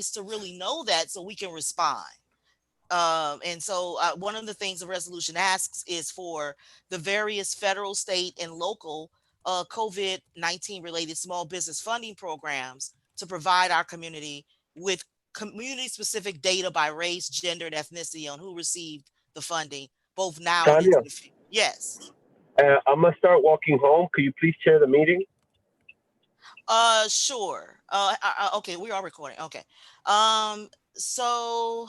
nice to really know that so we can respond. And so one of the things the resolution asks is for the various federal, state, and local COVID-19 related small business funding programs to provide our community with community specific data by race, gender, and ethnicity on who received the funding, both now and into Tanya, the future. Yes. I'm gonna start walking home. Could you please chair the meeting? Sure. Okay, we are recording. Okay. Um, so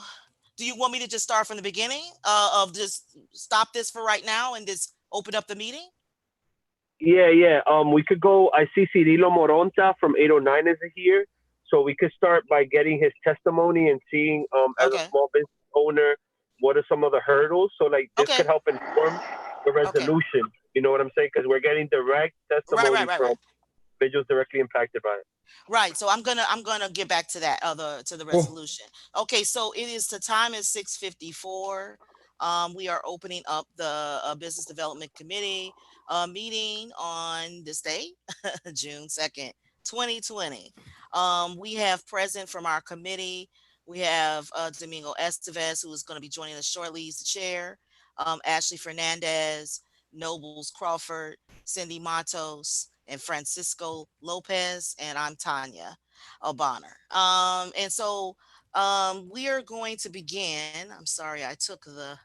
do you want me to just start from the beginning of just stop this for right now and just open up the meeting? Yeah, yeah. We could go. I see Cirilo Moronta from 809 is here, so we could start by getting his testimony and seeing, as a Okay. small business owner, what are some of the hurdles. So like this Okay. could help inform the Okay. resolution. You know what I'm saying? Because we're getting direct Right, right, testimony right, from right. individuals directly impacted by it. Right. So I'm gonna get back to that other to the Cool. resolution. Okay, so the time is 6:54. We are opening up the Business Development Committee meeting on this day, June 2nd, 2020. We have present from our committee, we have Domingo Estevez, who is going to be joining us shortly. He's the chair. Ashley Fernandez, Nobles Crawford, Cindy Matos, and Francisco Lopez, and I'm Tanya O'Bonner. We are going to begin. I'm sorry, I took the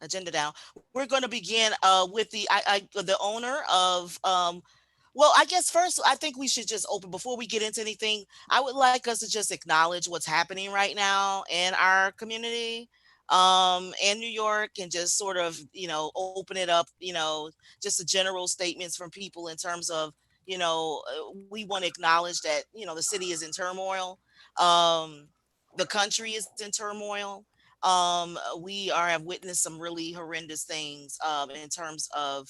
agenda down. We're going to begin with the owner of well, I guess first I think we should just open before we get into anything. I would like us to just acknowledge what's happening right now in our community in New York, and just sort of, open it up, just the general statements from people in terms of, we want to acknowledge that, the city is in turmoil. Um, the country is in turmoil. We have witnessed some really horrendous things in terms of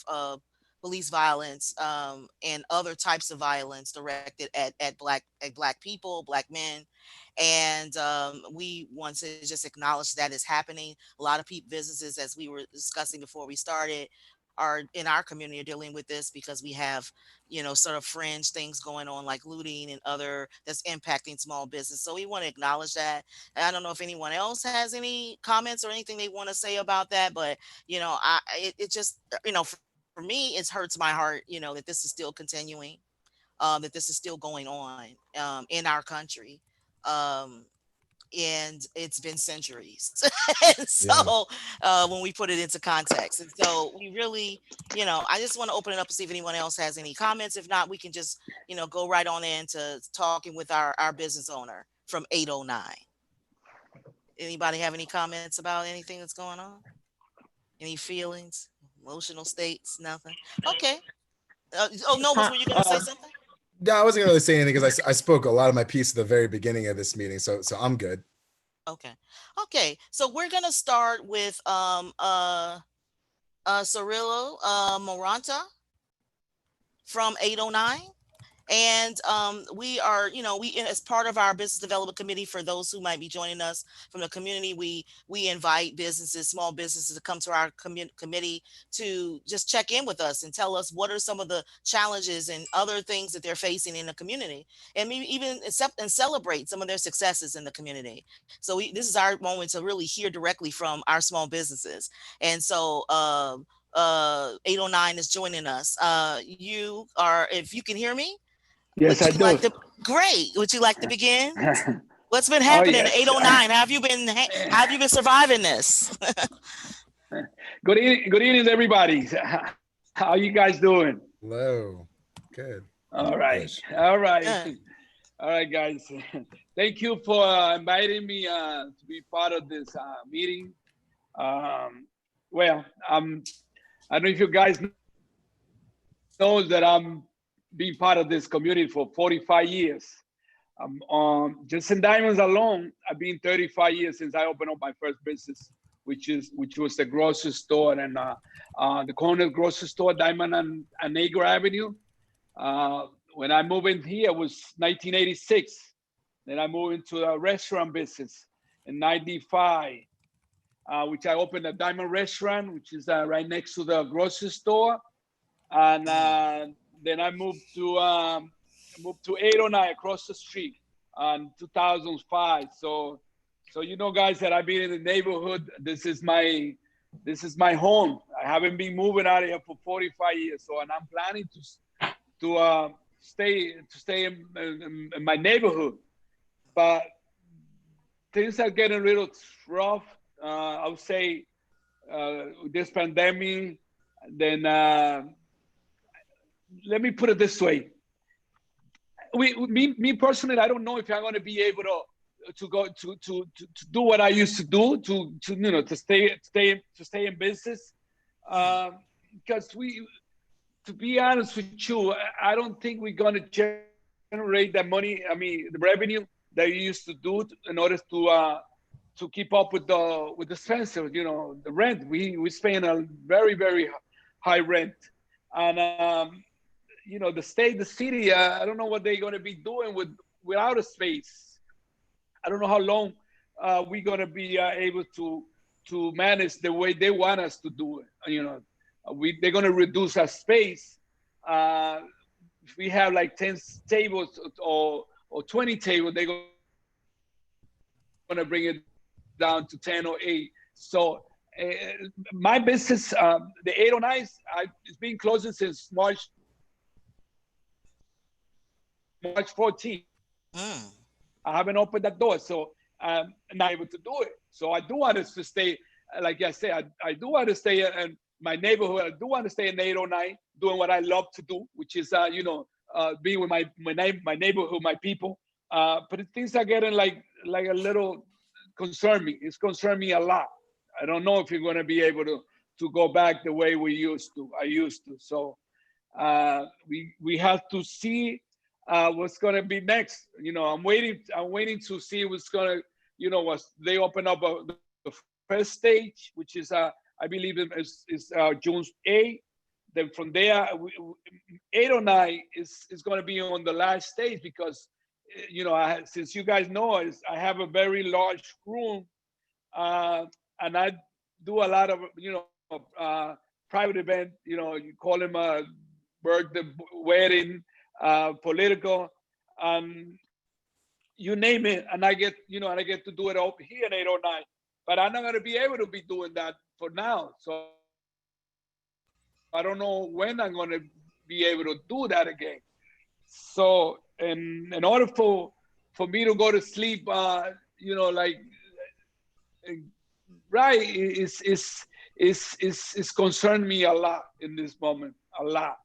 police violence and other types of violence directed at black people, black men, and we want to just acknowledge that is happening. A lot of people, businesses, as we were discussing before we started, are in our community are dealing with this because we have, sort of fringe things going on like looting and other that's impacting small business. So we want to acknowledge that. And I don't know if anyone else has any comments or anything they want to say about that, but it just, for me, it hurts my heart, that this is still continuing, that this is still going on in our country. Um, and it's been centuries. And Yeah. so when we put it into context, and so we really, I just want to open it up to see if anyone else has any comments. If not, we can just, go right on into talking with our business owner from 809. Anybody have any comments about anything that's going on? Any feelings, emotional states? Nothing. Okay. Oh, Nobles, Hi, were you going to say something? No, I wasn't gonna really say anything because I spoke a lot of my piece at the very beginning of this meeting, so I'm good. Okay. Okay. So we're going to start with Cirillo Moranta from 809. And we are, we, as part of our business development committee, for those who might be joining us from the community, we invite businesses, small businesses, to come to our committee to just check in with us and tell us what are some of the challenges and other things that they're facing in the community, and maybe even accept and celebrate some of their successes in the community. So this is our moment to really hear directly from our small businesses. And so 809 is joining us. You are, if you can hear me, yes, would I you like do. to? Great. Would you like to begin? What's been Oh happening? yes. 809. How have you been surviving this? Good evening, everybody. How you guys doing? Hello. Good. All right, Ish. all right, Uh, all right, guys. Thank you for inviting me to be part of this meeting. Um, well, I don't know if you guys know that I'm being part of this community for 45 years. Just in diamonds alone, I've been 35 years since I opened up my first business, which was the grocery store, and the corner grocery store, Diamond and Acre Avenue. When I moved in here, it was 1986. Then I moved into a restaurant business in 95, which I opened a Diamond restaurant, which is right next to the grocery store. And then I moved to moved to 809 across the street in 2005. So you know, guys, that I've been in the neighborhood. This is my home. I haven't been moving out of here for 45 years. So, and I'm planning to stay in my neighborhood. But things are getting a little rough. I would say this pandemic. Then let me put it this way. Me personally, I don't know if I'm going to be able to go to do what I used to do to you know, to stay in business, because to be honest with you, I don't think we're going to generate that money. I mean, the revenue that you used to do in order to keep up with the expenses, you know, the rent. We paying a very, very high rent, and you know, the city, I don't know what they're going to be doing without a space. I don't know how long we're going to be able to manage the way they want us to do it. You know, they're going to reduce our space. If we have like 10 tables or 20 tables, they're going to bring it down to 10 or 8. So my business, the 809, it's been closing since March 14th. I haven't opened that door, so I'm not able to do it. So I do want us to stay, like I said, I do want to stay in my neighborhood. I do want to stay in 809, doing what I love to do, which is, you know, being with my neighborhood, my people. But things are getting like a little concern me. It's concerned me a lot. I don't know if you're going to be able to go back the way I used to. So we have to see what's going to be next. You know, I'm waiting to see what's going to, you know, once they open up the first stage, which is I believe is June 8th. Then from there, 809 is going to be on the last stage, because, you know, since you guys know, I have a very large room, and I do a lot of, you know, private event. You know, you call them a birthday, wedding, political, you name it, and I get to do it over here in 809. But I'm not going to be able to be doing that for now. So I don't know when I'm going to be able to do that again. So in order for me to go to sleep, you know, like, right, it's concerned me a lot in this moment, a lot.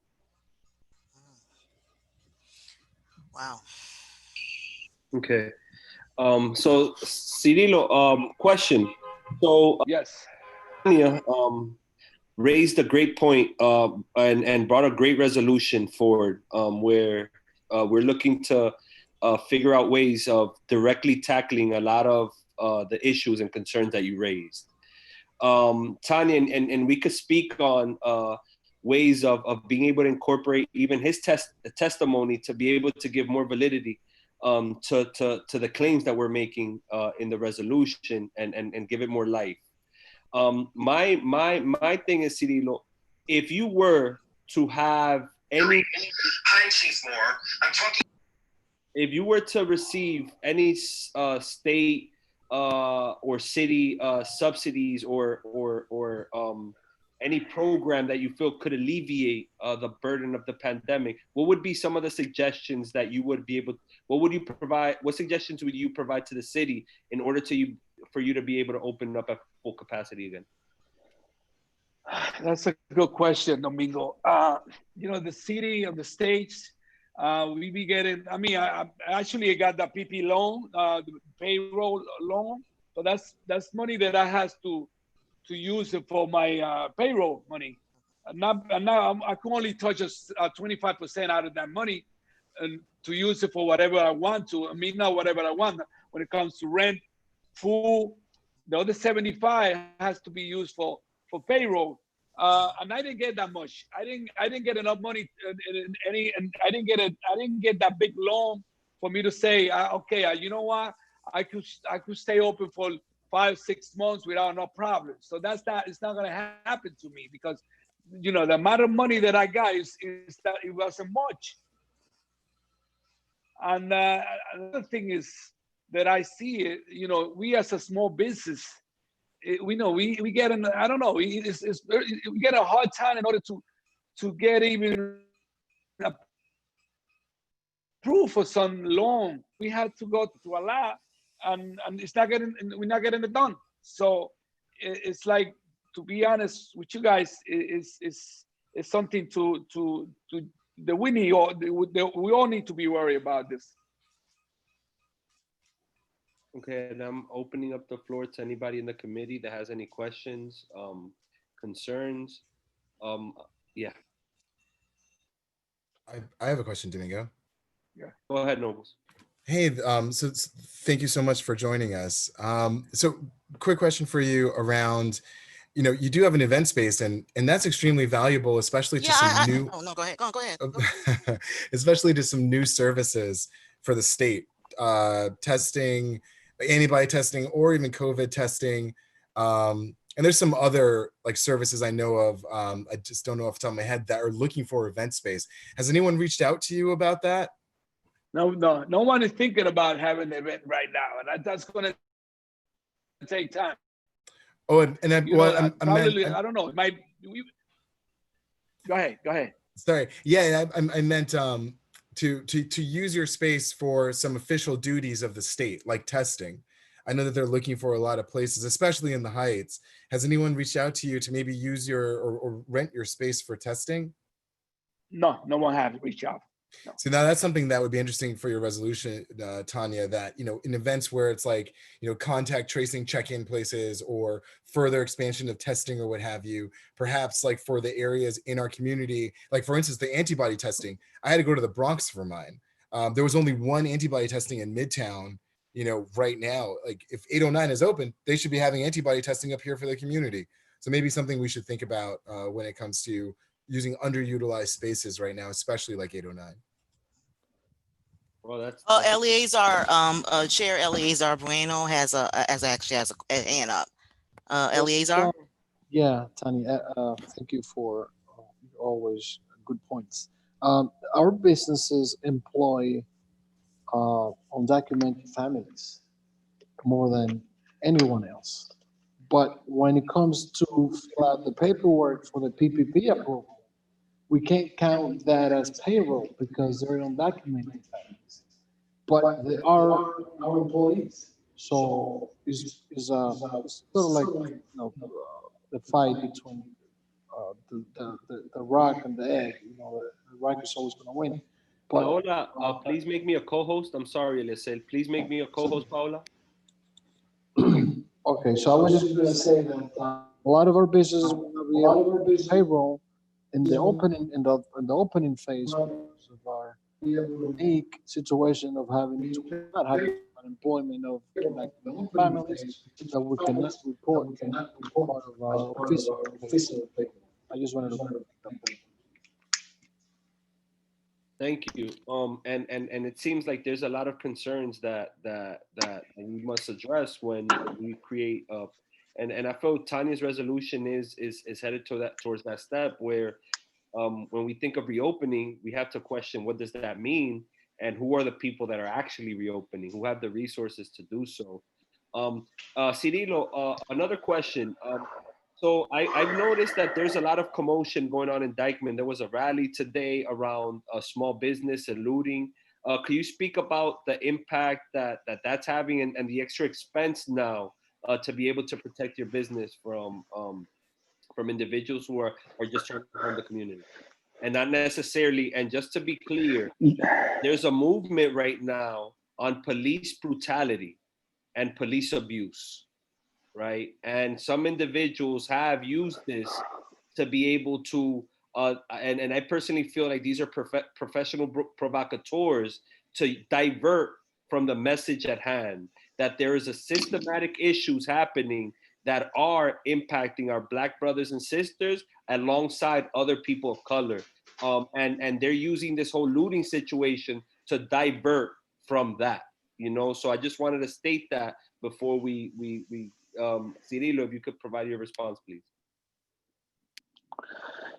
Wow. Okay. So Cirilo, question. So Yes. Tanya raised a great point and brought a great resolution forward, where we're looking to figure out ways of directly tackling a lot of the issues and concerns that you raised. Tanya, and we could speak on ways of being able to incorporate even his testimony to be able to give more validity to the claims that we're making in the resolution and give it more life. My thing is, Cirilo, if you were to have any, if you were to receive any state or city subsidies or any program that you feel could alleviate the burden of the pandemic, what would be some of the suggestions that you would be able? What would you provide? What suggestions would you provide to the city in order for you to be able to open up at full capacity again? That's a good question, Domingo. You know, the city of the states, we be getting. I mean, I actually got the PP loan, the payroll loan. So that's money that I has to use it for my payroll money. And now I can only touch 25% out of that money, and to use it for whatever I want to. I mean, not whatever I want. When it comes to rent, food, the other 75 has to be used for payroll. And I didn't get that much. I didn't get enough money and I didn't get that big loan for me to say, okay, you know what? I could stay open for 5-6 months without no problem. So it's not going to happen to me, because, you know, the amount of money that I got is that it wasn't much. And another thing is that I see it, we as a small business, we know we get in, I don't know, we get a hard time in order to get even approved for some loan. We have to go to a lot, and we're not getting it done. So it's like, to be honest with you guys, is something that we all need to be worried about this. Okay, and I'm opening up the floor to anybody in the committee that has any questions, concerns. Yeah, I have a question, Domingo. go ahead, Nobles. Hey, thank you so much for joining us. So quick question for you around, you do have an event space, and that's extremely valuable, especially to some new. Oh no, go ahead. Go ahead. Especially to some new services for the state, testing, antibody testing, or even COVID testing. And there's some other like services I know of. I just don't know off the top of my head that are looking for event space. Has anyone reached out to you about that? No one is thinking about having an event right now, and that's going to take time. Oh, and then I don't know. It might. Go ahead. Sorry. Yeah, I meant to use your space for some official duties of the state, like testing. I know that they're looking for a lot of places, especially in the Heights. Has anyone reached out to you to maybe use your or rent your space for testing? No one has reached out. No. So now that's something that would be interesting for your resolution, Tanya, that, in events where it's like, contact tracing check-in places or further expansion of testing or what have you, perhaps like for the areas in our community, like for instance, the antibody testing, I had to go to the Bronx for mine. There was only one antibody testing in Midtown, right now. Like if 809 is open, they should be having antibody testing up here for the community. So maybe something we should think about when it comes to using underutilized spaces right now, especially like 809. Well, that's Eleazar, Chair Eleazar Bueno has a hand up. Eleazar. Yeah, Tanya, thank you for your always good points. Our businesses employ undocumented families more than anyone else. But when it comes to fill out the paperwork for the PPP approval, we can't count that as payroll because they're undocumented families. But they are our employees. So it's sort of like the fight between the rock and the egg. The rock is always going to win. But Paola, please make me a co-host. I'm sorry, Eliezer. Please make me a co-host, Paola. Okay, so I was just going to say that a lot of our businesses will not be able to payroll in the opening phase because of our unique situation of not having unemployment of families that we cannot report part of our official paper. I just wanted to make that point. Thank you. And it seems like there's a lot of concerns that we must address when we create and I feel Tanya's resolution is headed towards that step where when we think of reopening, we have to question what does that mean and who are the people that are actually reopening, who have the resources to do so. Cirilo, another question. So I've noticed that there's a lot of commotion going on in Dyckman. There was a rally today around small business and looting. Can you speak about the impact that's having and the extra expense now to be able to protect your business from individuals who are just trying to harm the community? And not necessarily, and just to be clear, there's a movement right now on police brutality and police abuse. Right. And some individuals have used this to be able to, and I personally feel like these are professional provocateurs to divert from the message at hand, that there is a systematic issues happening that are impacting our Black brothers and sisters alongside other people of color. And they're using this whole looting situation to divert from that, So I just wanted to state that before we Cirilo, if you could provide your response, please.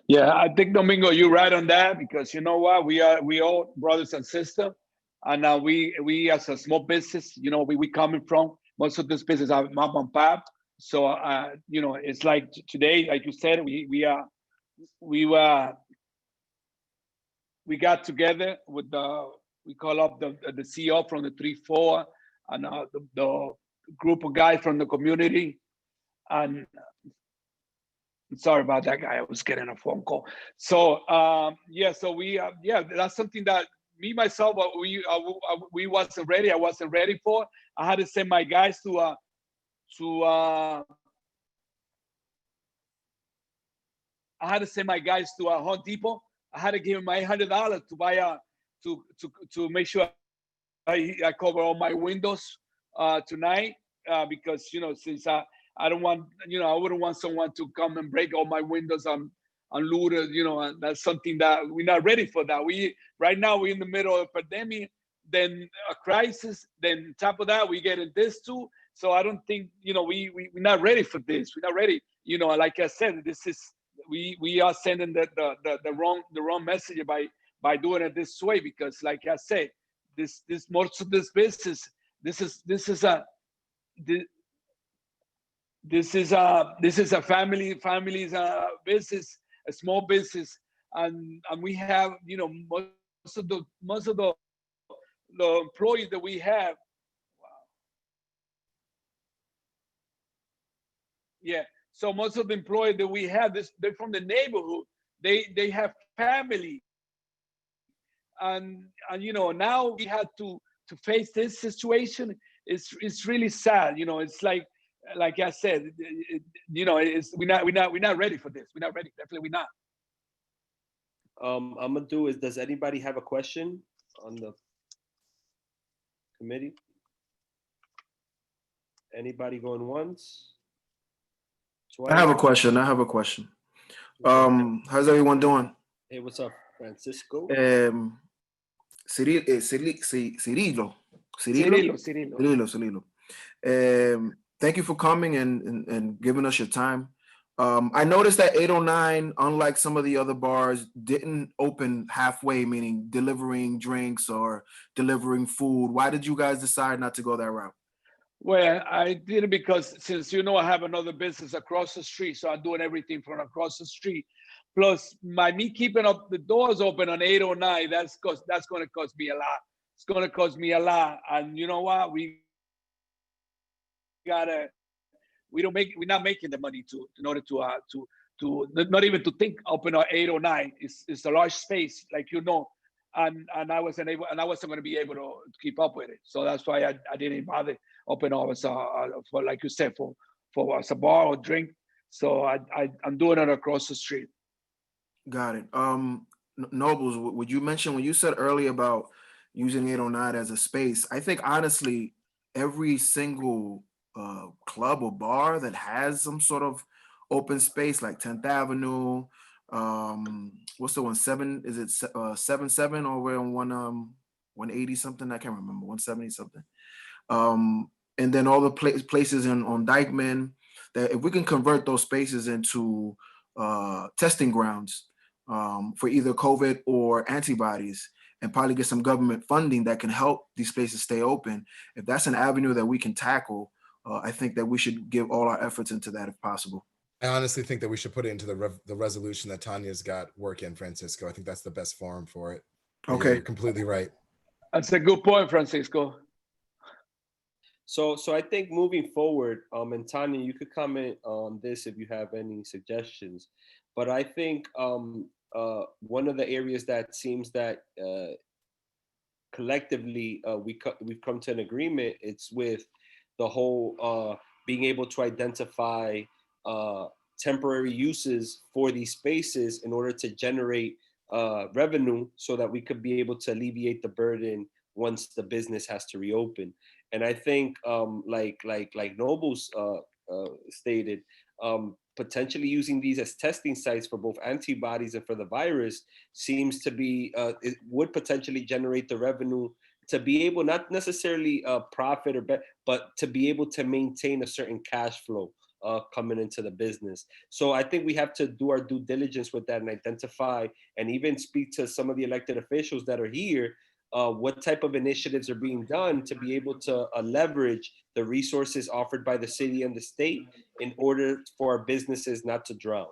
Yeah, I think Domingo, you're right on that because you know what? We all brothers and sisters, And we as a small business, you know, we coming from, most of this business are mom and pop. So, you know, it's like today, like you said, we got together with we call up the CEO from the 3-4 and the group of guys from the community. And sorry about that, guy. I was getting a phone call. So yeah, so yeah, that's something that me myself we wasn't ready. I wasn't ready for. I had to send my guys to I had to send my guys to Home Depot. I had to give them my $800 to buy to make sure I cover all my windows tonight, because, you know, since I don't want, you know, I wouldn't want someone to come and break all my windows and loot it, you know, and that's something that we're not ready for. That right now we're in the middle of a pandemic, then a crisis, then top of that we get in this too. So I don't think, you know, we're not ready for this. We're not ready. You know, like I said, this is we are sending the wrong message by doing it this way, because like I say, this most of this business, this is a family's business, a small business, and we have, you know, most of the employees that we have. Yeah. So most of the employees that we have, they're from the neighborhood. They have family, and you know, now we had to face this situation. It's really sad. You know, it's like I said, you know, we're not ready for this. We're not ready. Definitely, we're not. I'm gonna do is, does anybody have a question on the committee? Anybody going once? I have a question. How's everyone doing? Hey, what's up, Francisco? Cirilo. Thank you for coming and giving us your time. I noticed that 809, unlike some of the other bars, didn't open halfway, meaning delivering drinks or delivering food. Why did you guys decide not to go that route? Well, I did it because, since, you know, I have another business across the street, so I'm doing everything from across the street. Plus, me keeping up the doors open on 809, that's going to cost me a lot. It's going to cost me a lot, and you know what? We're not making the money in order to not even to think open our 809. It's a large space, like, you know, and I wasn't going to be able to keep up with it. So that's why I didn't bother open hours for, like you said, for as a bar or drink. So I'm doing it across the street. Got it. Nobles, would you mention, when you said earlier about using 809 as a space, I think honestly every single club or bar that has some sort of open space, like 10th Avenue, what's the one, 7-7 over on 180 something, I can't remember, 170 something, and then all the places on Dykeman, that if we can convert those spaces into testing grounds for either COVID or antibodies, and probably get some government funding that can help these places stay open, if that's an avenue that we can tackle, I think that we should give all our efforts into that if possible. I honestly think that we should put it into the resolution that Tanya's got work in, Francisco. I think that's the best forum for it. Okay. You're completely right. That's a good point, Francisco. So I think moving forward, and Tanya, you could comment on this if you have any suggestions, but I think one of the areas that seems that collectively we've come to an agreement, it's with the whole being able to identify temporary uses for these spaces in order to generate revenue, so that we could be able to alleviate the burden once the business has to reopen. And I think like Nobles stated, potentially using these as testing sites for both antibodies and for the virus seems to be, it would potentially generate the revenue to be able, not necessarily profit but to be able to maintain a certain cash flow coming into the business. So I think we have to do our due diligence with that and identify and even speak to some of the elected officials that are here what type of initiatives are being done to be able to leverage the resources offered by the city and the state in order for our businesses not to drown.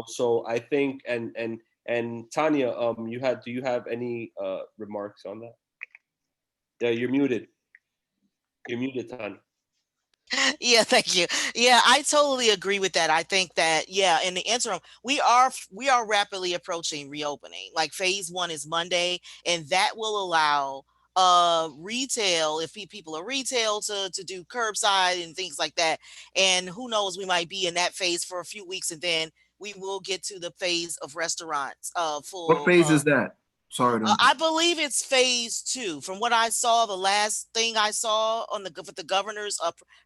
So I think, and Tanya, do you have any remarks on that? Yeah, you're muted. You're muted, Tanya. Yeah, thank you. Yeah, I totally agree with that. I think that, yeah, in the interim, we are rapidly approaching reopening. Like phase one is Monday, and that will allow retail, if people are retail, to do curbside and things like that. And who knows, we might be in that phase for a few weeks, and then we will get to the phase of restaurants What full phase is that? Sorry to I believe it's phase two. From what I saw, the last thing I saw on with the governor's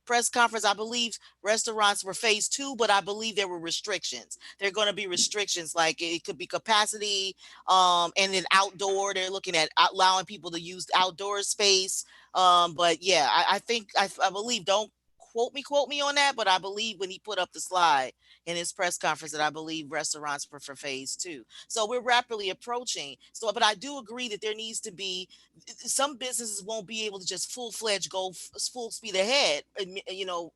press conference, I believe restaurants were phase two, but I believe there were restrictions. There are going to be restrictions, like it could be capacity, and then outdoor. They're looking at allowing people to use outdoor space. But yeah, I think I believe. Don't quote me on that, but I believe when he put up the slide in his press conference that I believe restaurants were for phase two. So we're rapidly approaching. So, but I do agree that there needs to be some businesses won't be able to just full-fledged go full speed ahead,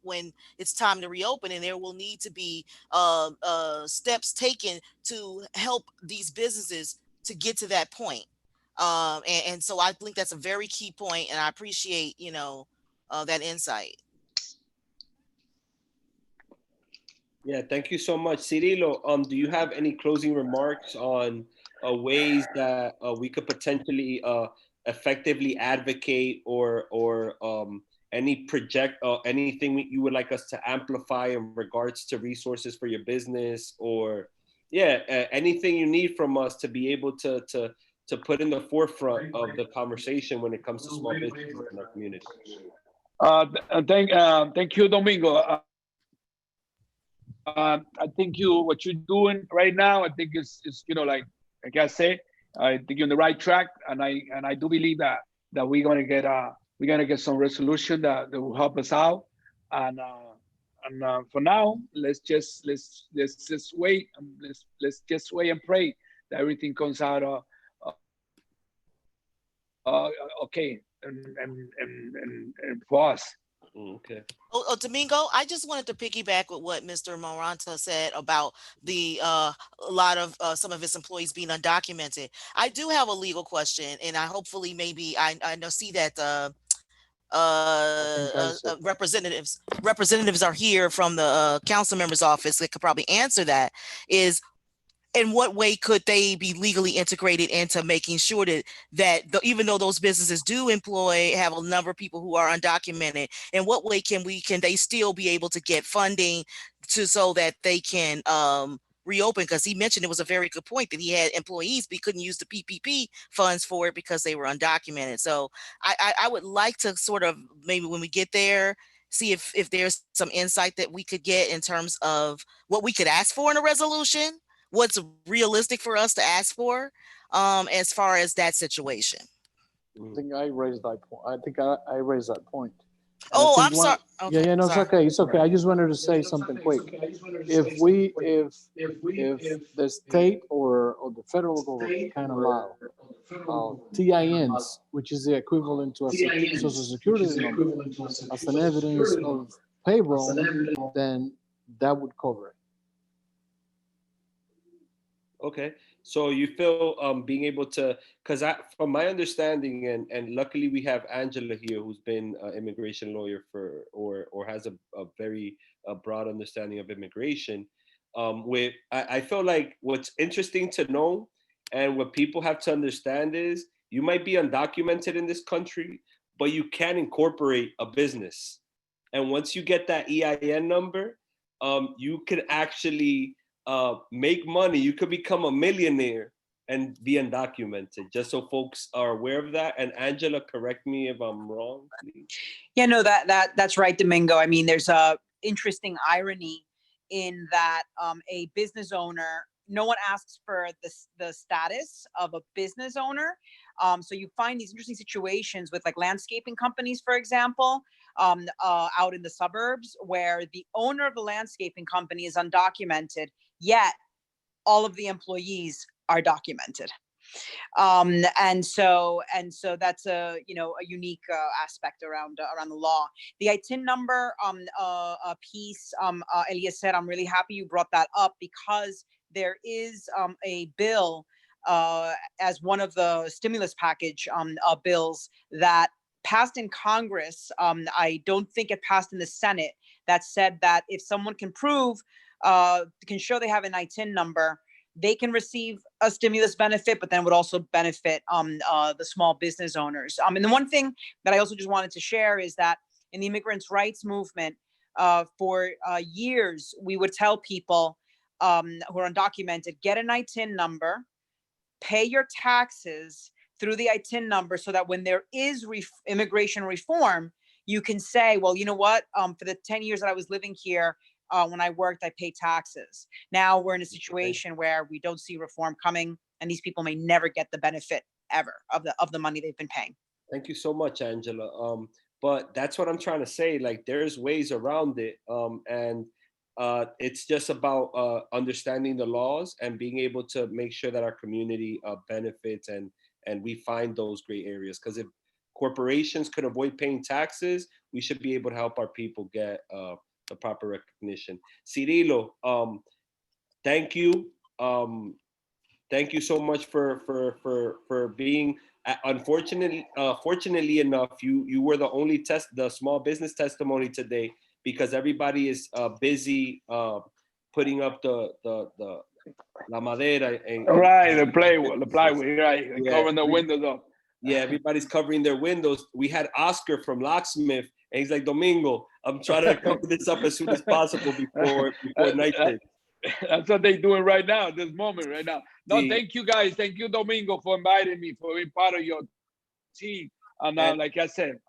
when it's time to reopen, and there will need to be steps taken to help these businesses to get to that point. And so I think that's a very key point, and I appreciate, that insight. Yeah, thank you so much. Cirilo, do you have any closing remarks on ways that we could potentially effectively advocate or anything you would like us to amplify in regards to resources for your business, or anything you need from us to be able to put in the forefront of the conversation when it comes to small businesses in our community? Thank you, Domingo. I think what you're doing right now, I think is like I say, I think you're on the right track, and I do believe that we're gonna get some resolution that will help us out, and for now, let's just wait, and let's just wait and pray that everything comes out okay, and for us. Okay. Domingo, I just wanted to piggyback with what Mr. Moranta said about the a lot of some of his employees being undocumented. I do have a legal question, and I hopefully maybe I know see that representatives are here from the council member's office that could probably answer that. Is in what way could they be legally integrated into making sure that even though those businesses do have a number of people who are undocumented, in what way can they still be able to get funding so that they can reopen? Because he mentioned it was a very good point that he had employees, but he couldn't use the PPP funds for it because they were undocumented. So I would like to sort of, maybe when we get there, see if there's some insight that we could get in terms of what we could ask for in a resolution, what's realistic for us to ask for, as far as that situation. I think I raised that point. I think I raised that point. Oh, I'm sorry. Okay, yeah, no, sorry. it's okay. It's okay. I just wanted to say something quick. If the state or the federal government can allow TINs, which is the equivalent to a social security number, as an evidence of payroll, then that would cover it. Okay, so you feel being able to, because from my understanding, and luckily we have Angela here, who's been an immigration lawyer or has a very broad understanding of immigration. I feel like what's interesting to know, and what people have to understand, is you might be undocumented in this country, but you can incorporate a business, and once you get that EIN number, you can actually make money. You could become a millionaire and be undocumented, just so folks are aware of that. And Angela, correct me if I'm wrong, please. Yeah, no, that's right, Domingo. I mean, there's a interesting irony in that a business owner, no one asks for the status of a business owner. So you find these interesting situations with like landscaping companies, for example, out in the suburbs, where the owner of the landscaping company is undocumented, yet all of the employees are documented. And so that's a, you know, a unique aspect around the law. The ITIN number piece, Eliezer, I'm really happy you brought that up, because there is a bill as one of the stimulus package bills that passed in Congress. I don't think it passed in the Senate, that said that if someone can prove, can show they have an ITIN number, they can receive a stimulus benefit, but then would also benefit the small business owners. And the one thing that I also just wanted to share is that in the immigrants' rights movement, for years, we would tell people who are undocumented, get an ITIN number, pay your taxes through the ITIN number, so that when there is immigration reform, you can say, well, you know what, for the 10 years that I was living here, when I worked, I paid taxes. Now we're in a situation where we don't see reform coming, and these people may never get the benefit ever of the money they've been paying. Thank you so much, Angela. But that's what I'm trying to say. Like, there's ways around it, and it's just about understanding the laws and being able to make sure that our community benefits, and we find those gray areas. Because if corporations could avoid paying taxes, we should be able to help our people get the proper recognition. Cirilo, thank you. Thank you so much for being. Fortunately enough, you were the only the small business testimony today, because everybody is busy putting up the la madera. Right, the plywood, right, Yeah. covering the windows up. Yeah, everybody's covering their windows. We had Oscar from Locksmith, and he's like, Domingo, I'm trying to cover this up as soon as possible before night shift. That's what they're doing right now, this moment, right now. No, Sí. thank you guys. Thank you, Domingo, for inviting me, for being part of your team. And like I said,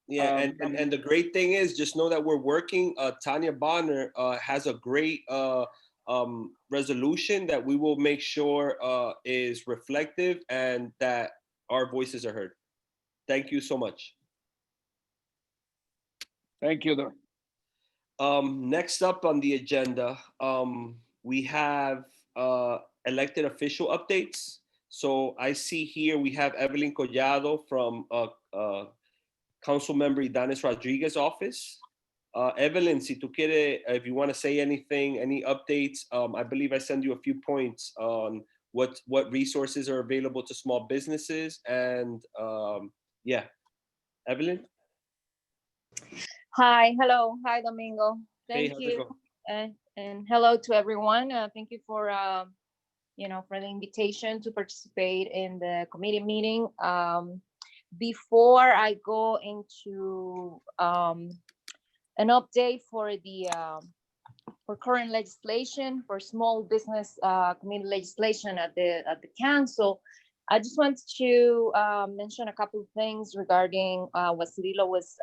yeah, and the great thing is, just know that we're working. Tanya Bonner has a great resolution that we will make sure is reflective and that our voices are heard. Thank you so much. Thank you, though. Next up on the agenda, we have elected official updates. So I see here we have Evelyn Collado from Council Member Idanis Rodriguez's office. Evelyn, si tú quieres, if you want to say anything, any updates, I believe I sent you a few points on what resources are available to small businesses, and yeah, Evelyn. Hi, hello, hi Domingo. Hey, Thank how's it you, going? and hello to everyone. Thank you for for the invitation to participate in the committee meeting. Before I go into an update for the for current legislation for small business committee legislation at the council, I just wanted to mention a couple of things regarding what Cirilo was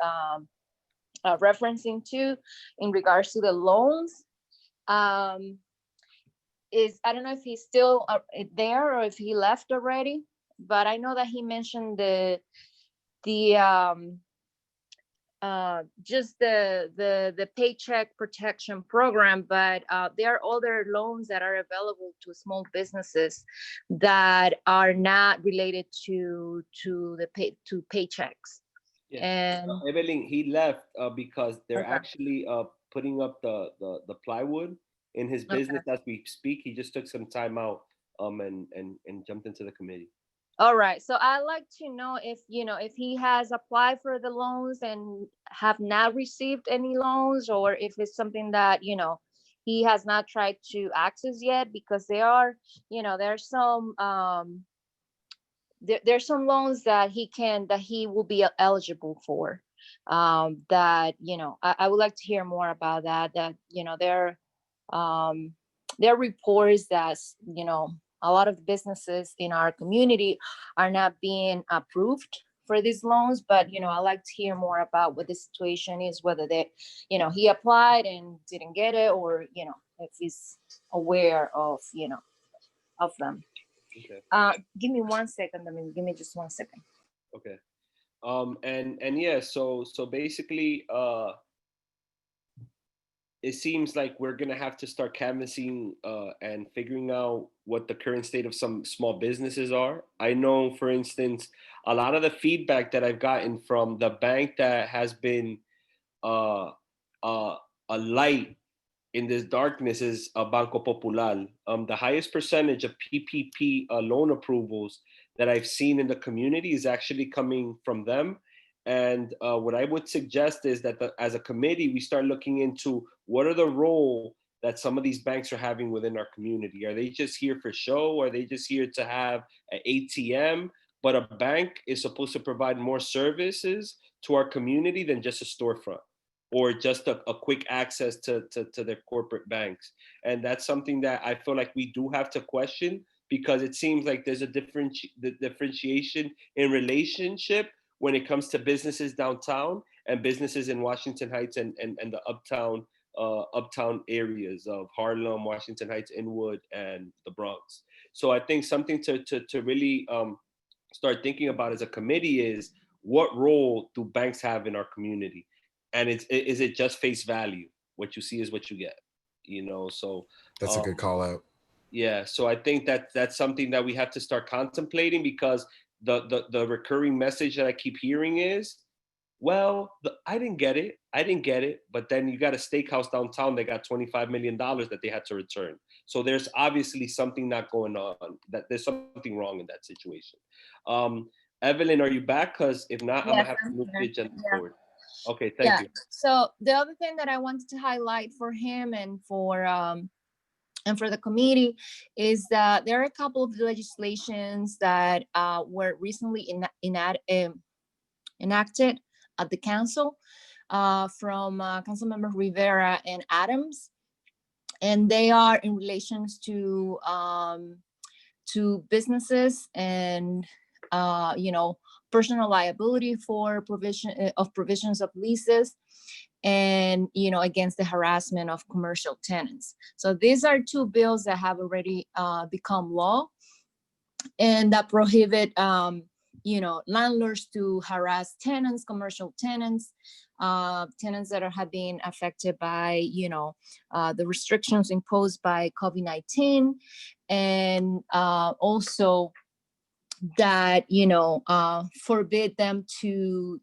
referencing to in regards to the loans. I don't know if he's still there or if he left already, but I know that he mentioned just the Paycheck Protection Program, but there are other loans that are available to small businesses that are not related to paychecks. Yeah. And Evelyn, he left because they're Okay. actually putting up the plywood in his business as we speak. He just took some time out and jumped into the committee. all right, so I'd like to know if if he has applied for the loans and have not received any loans, or if it's something that he has not tried to access yet, because there are there's some there's some loans that he will be eligible for, that I would like to hear more about that there are reports that a lot of businesses in our community are not being approved for these loans, but I'd like to hear more about what the situation is, whether they he applied and didn't get it, or if he's aware of of them. Okay. Give me 1 second. Give me just 1 second. Okay. And yeah, so basically it seems like we're going to have to start canvassing and figuring out what the current state of some small businesses are. I know, for instance, a lot of the feedback that I've gotten from the bank that has been uh, uh, a light in this darkness is Banco Popular. The highest percentage of PPP loan approvals that I've seen in the community is actually coming from them. And what I would suggest is that as a committee, we start looking into what are the role that some of these banks are having within our community. Are they just here for show? Are they just here to have an ATM? But a bank is supposed to provide more services to our community than just a storefront or just a quick access to their corporate banks. And that's something that I feel like we do have to question, because it seems like there's a differentiation in relationship when it comes to businesses downtown and businesses in Washington Heights and the uptown areas of Harlem, Washington Heights, Inwood, and the Bronx. So I think something to really start thinking about as a committee is, what role do banks have in our community? And is it just face value? What you see is what you get, so That's a good call out. yeah. So I think that's something that we have to start contemplating, because the recurring message that I keep hearing is, well, I didn't get it, but then you got a steakhouse downtown that got $25 million that they had to return. So there's obviously something not going on, that there's something wrong in that situation. Evelyn, are you back? Because if not, I'm Yes, gonna have to I'm move here. the agenda Yeah. forward. Okay, thank you. So the other thing that I wanted to highlight for him and for the committee is that there are a couple of legislations that were recently enacted at the council from Councilmember Rivera and Adams, and they are in relations to businesses and personal liability for provisions of leases, and against the harassment of commercial tenants. So these are two bills that have already become law, and that prohibit landlords to harass tenants, commercial tenants, tenants that have been affected by the restrictions imposed by COVID-19, and also that forbid them to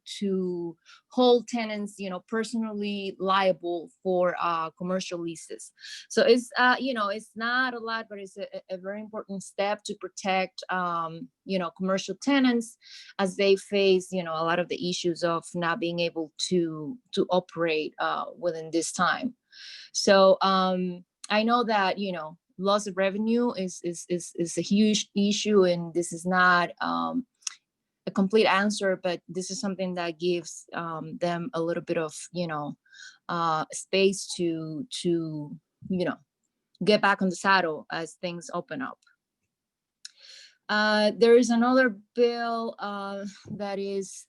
hold tenants personally liable for commercial leases. So it's it's not a lot, but it's a very important step to protect commercial tenants as they face a lot of the issues of not being able to operate within this time. So I know that loss of revenue is a huge issue, and this is not a complete answer, but this is something that gives them a little bit of space to get back on the saddle as things open up. There is another bill that is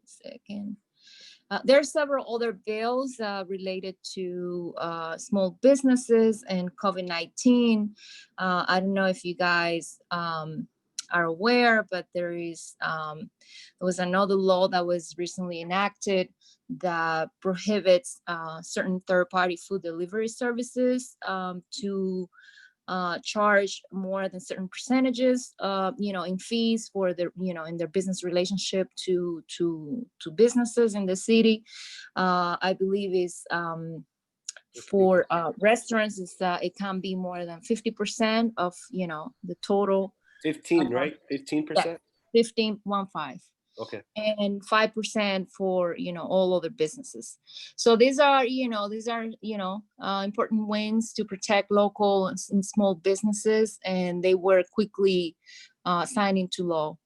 second. There are several other bills related to small businesses and COVID-19. I don't know if you guys are aware, but there was another law that was recently enacted that prohibits certain third-party food delivery services to charge more than certain percentages, in fees for their, in their business relationship to businesses in the city. I believe is for restaurants, it can be more than 50% of the total. 15, right? 15%. 15. Okay. And 5% for all other businesses. So these are important wins to protect local and small businesses, and they were quickly signed into law.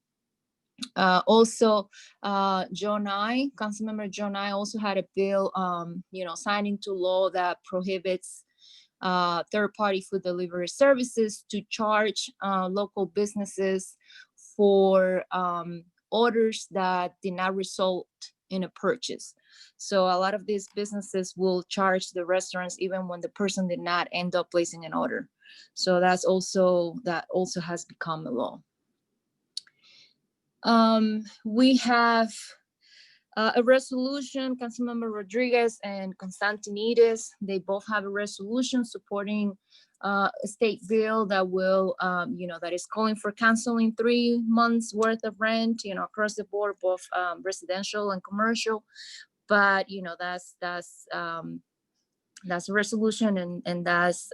Also, Councilmember Joe Nye also had a bill signed into law that prohibits third-party food delivery services to charge local businesses for orders that did not result in a purchase. So a lot of these businesses will charge the restaurants even when the person did not end up placing an order. So that also has become a law. We have a resolution. Councilmember Rodriguez and Constantinides, they both have a resolution supporting a state bill that will, that is calling for canceling 3 months worth of rent, across the board, both residential and commercial. But that's a resolution, and that's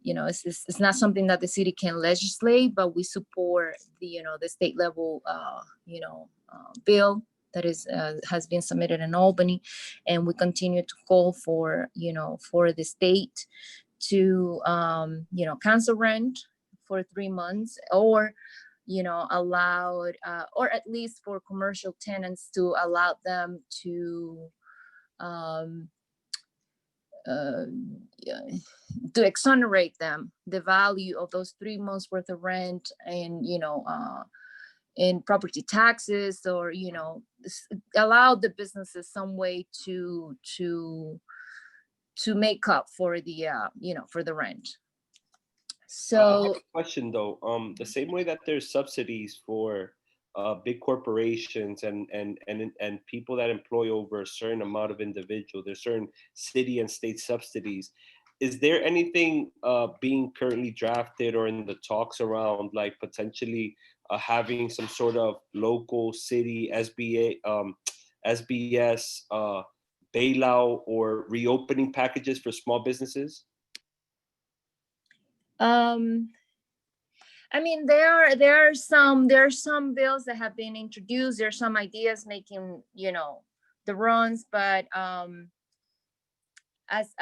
it's not something that the city can legislate, but we support the state level bill that has been submitted in Albany, and we continue to call for the state to cancel rent for 3 months, or allowed, or at least for commercial tenants to allow them to to exonerate them the value of those 3 months worth of rent, and in property taxes, or allow the businesses some way to make up for the for the rent. I have So a question though. The same way that there's subsidies for big corporations and people that employ over a certain amount of individuals, there's certain city and state subsidies. Is there anything being currently drafted or in the talks around, like potentially having some sort of local city SBS bailout or reopening packages for small businesses? I mean, there are some bills that have been introduced. There are some ideas making the runs, but as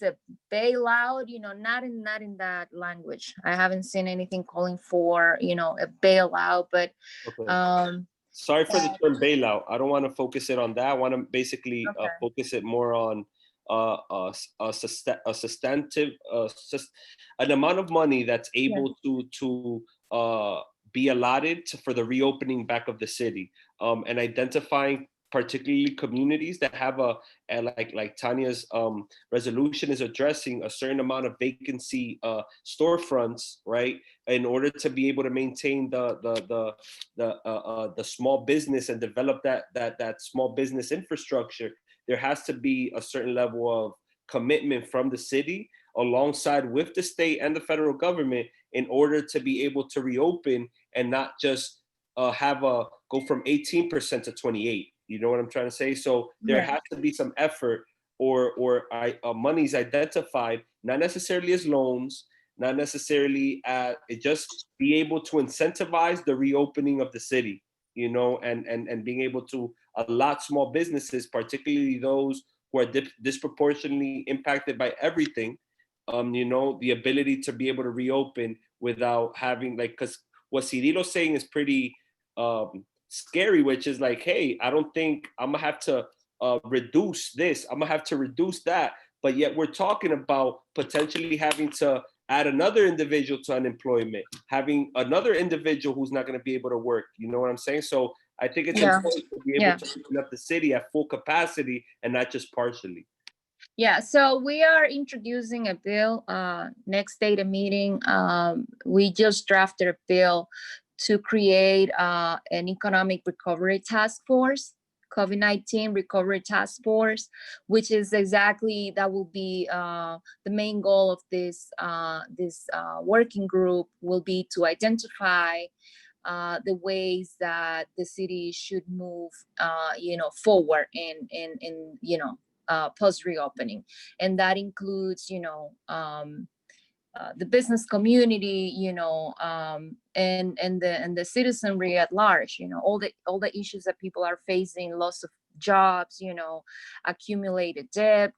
a bailout, not in that language. I haven't seen anything calling for a bailout, but Okay. Sorry for the term bailout. I don't want to focus it on that. I want to basically Okay. focus it more on a substantive, an amount of money that's able to be allotted for the reopening back of the city, and identifying particularly communities that have like Tanya's resolution is addressing a certain amount of vacancy storefronts, right? In order to be able to maintain the small business and develop that small business infrastructure, there has to be a certain level of commitment from the city alongside with the state and the federal government in order to be able to reopen and not just go from 18% to 28%. You know what I'm trying to say? So there has to be some effort or monies identified, not necessarily as loans, not necessarily it just be able to incentivize the reopening of the city, and being able to allot small businesses, particularly those who are disproportionately impacted by everything, the ability to be able to reopen without having, like, because what Cirilo's saying is pretty scary, which is like, hey, I don't think I'm gonna have to reduce this, I'm gonna have to reduce that, but yet we're talking about potentially having to add another individual to unemployment, having another individual who's not going to be able to work. You know what I'm saying? So I think it's important to be able to open up the city at full capacity and not just partially. Yeah, so we are introducing a bill next data meeting. We just drafted a bill to create an economic recovery task force, COVID-19 recovery task force, which is exactly, that will be the main goal of this working group, will be to identify the ways that the city should move forward in post reopening, and that includes the business community, and the citizenry at large, all the issues that people are facing, loss of jobs, accumulated debt,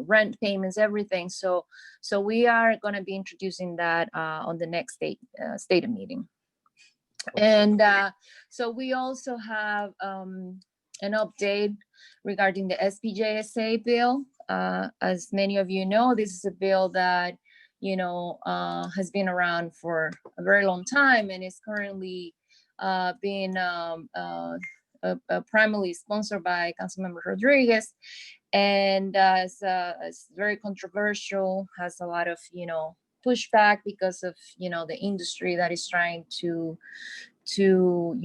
rent payments, everything. So we are going to be introducing that on the next state meeting. And so we also have an update regarding the SPJSA bill. As many of you know, this is a bill that has been around for a very long time, and is currently being primarily sponsored by Councilmember Rodriguez, and it's very controversial, has a lot of pushback because of the industry that is trying to to,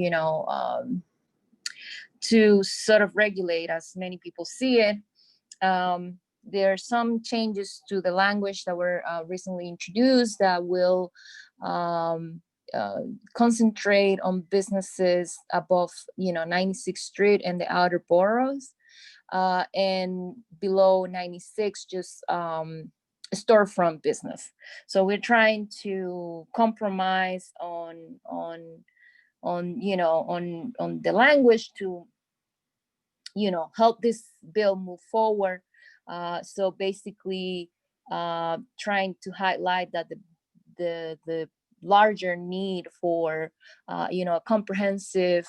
to sort of regulate as many people see it. There are some changes to the language that were recently introduced that will concentrate on businesses above, 96th Street and the outer boroughs, and below 96, just storefront business. So we're trying to compromise on the language to, help this bill move forward. So basically, trying to highlight that the larger need for, a comprehensive,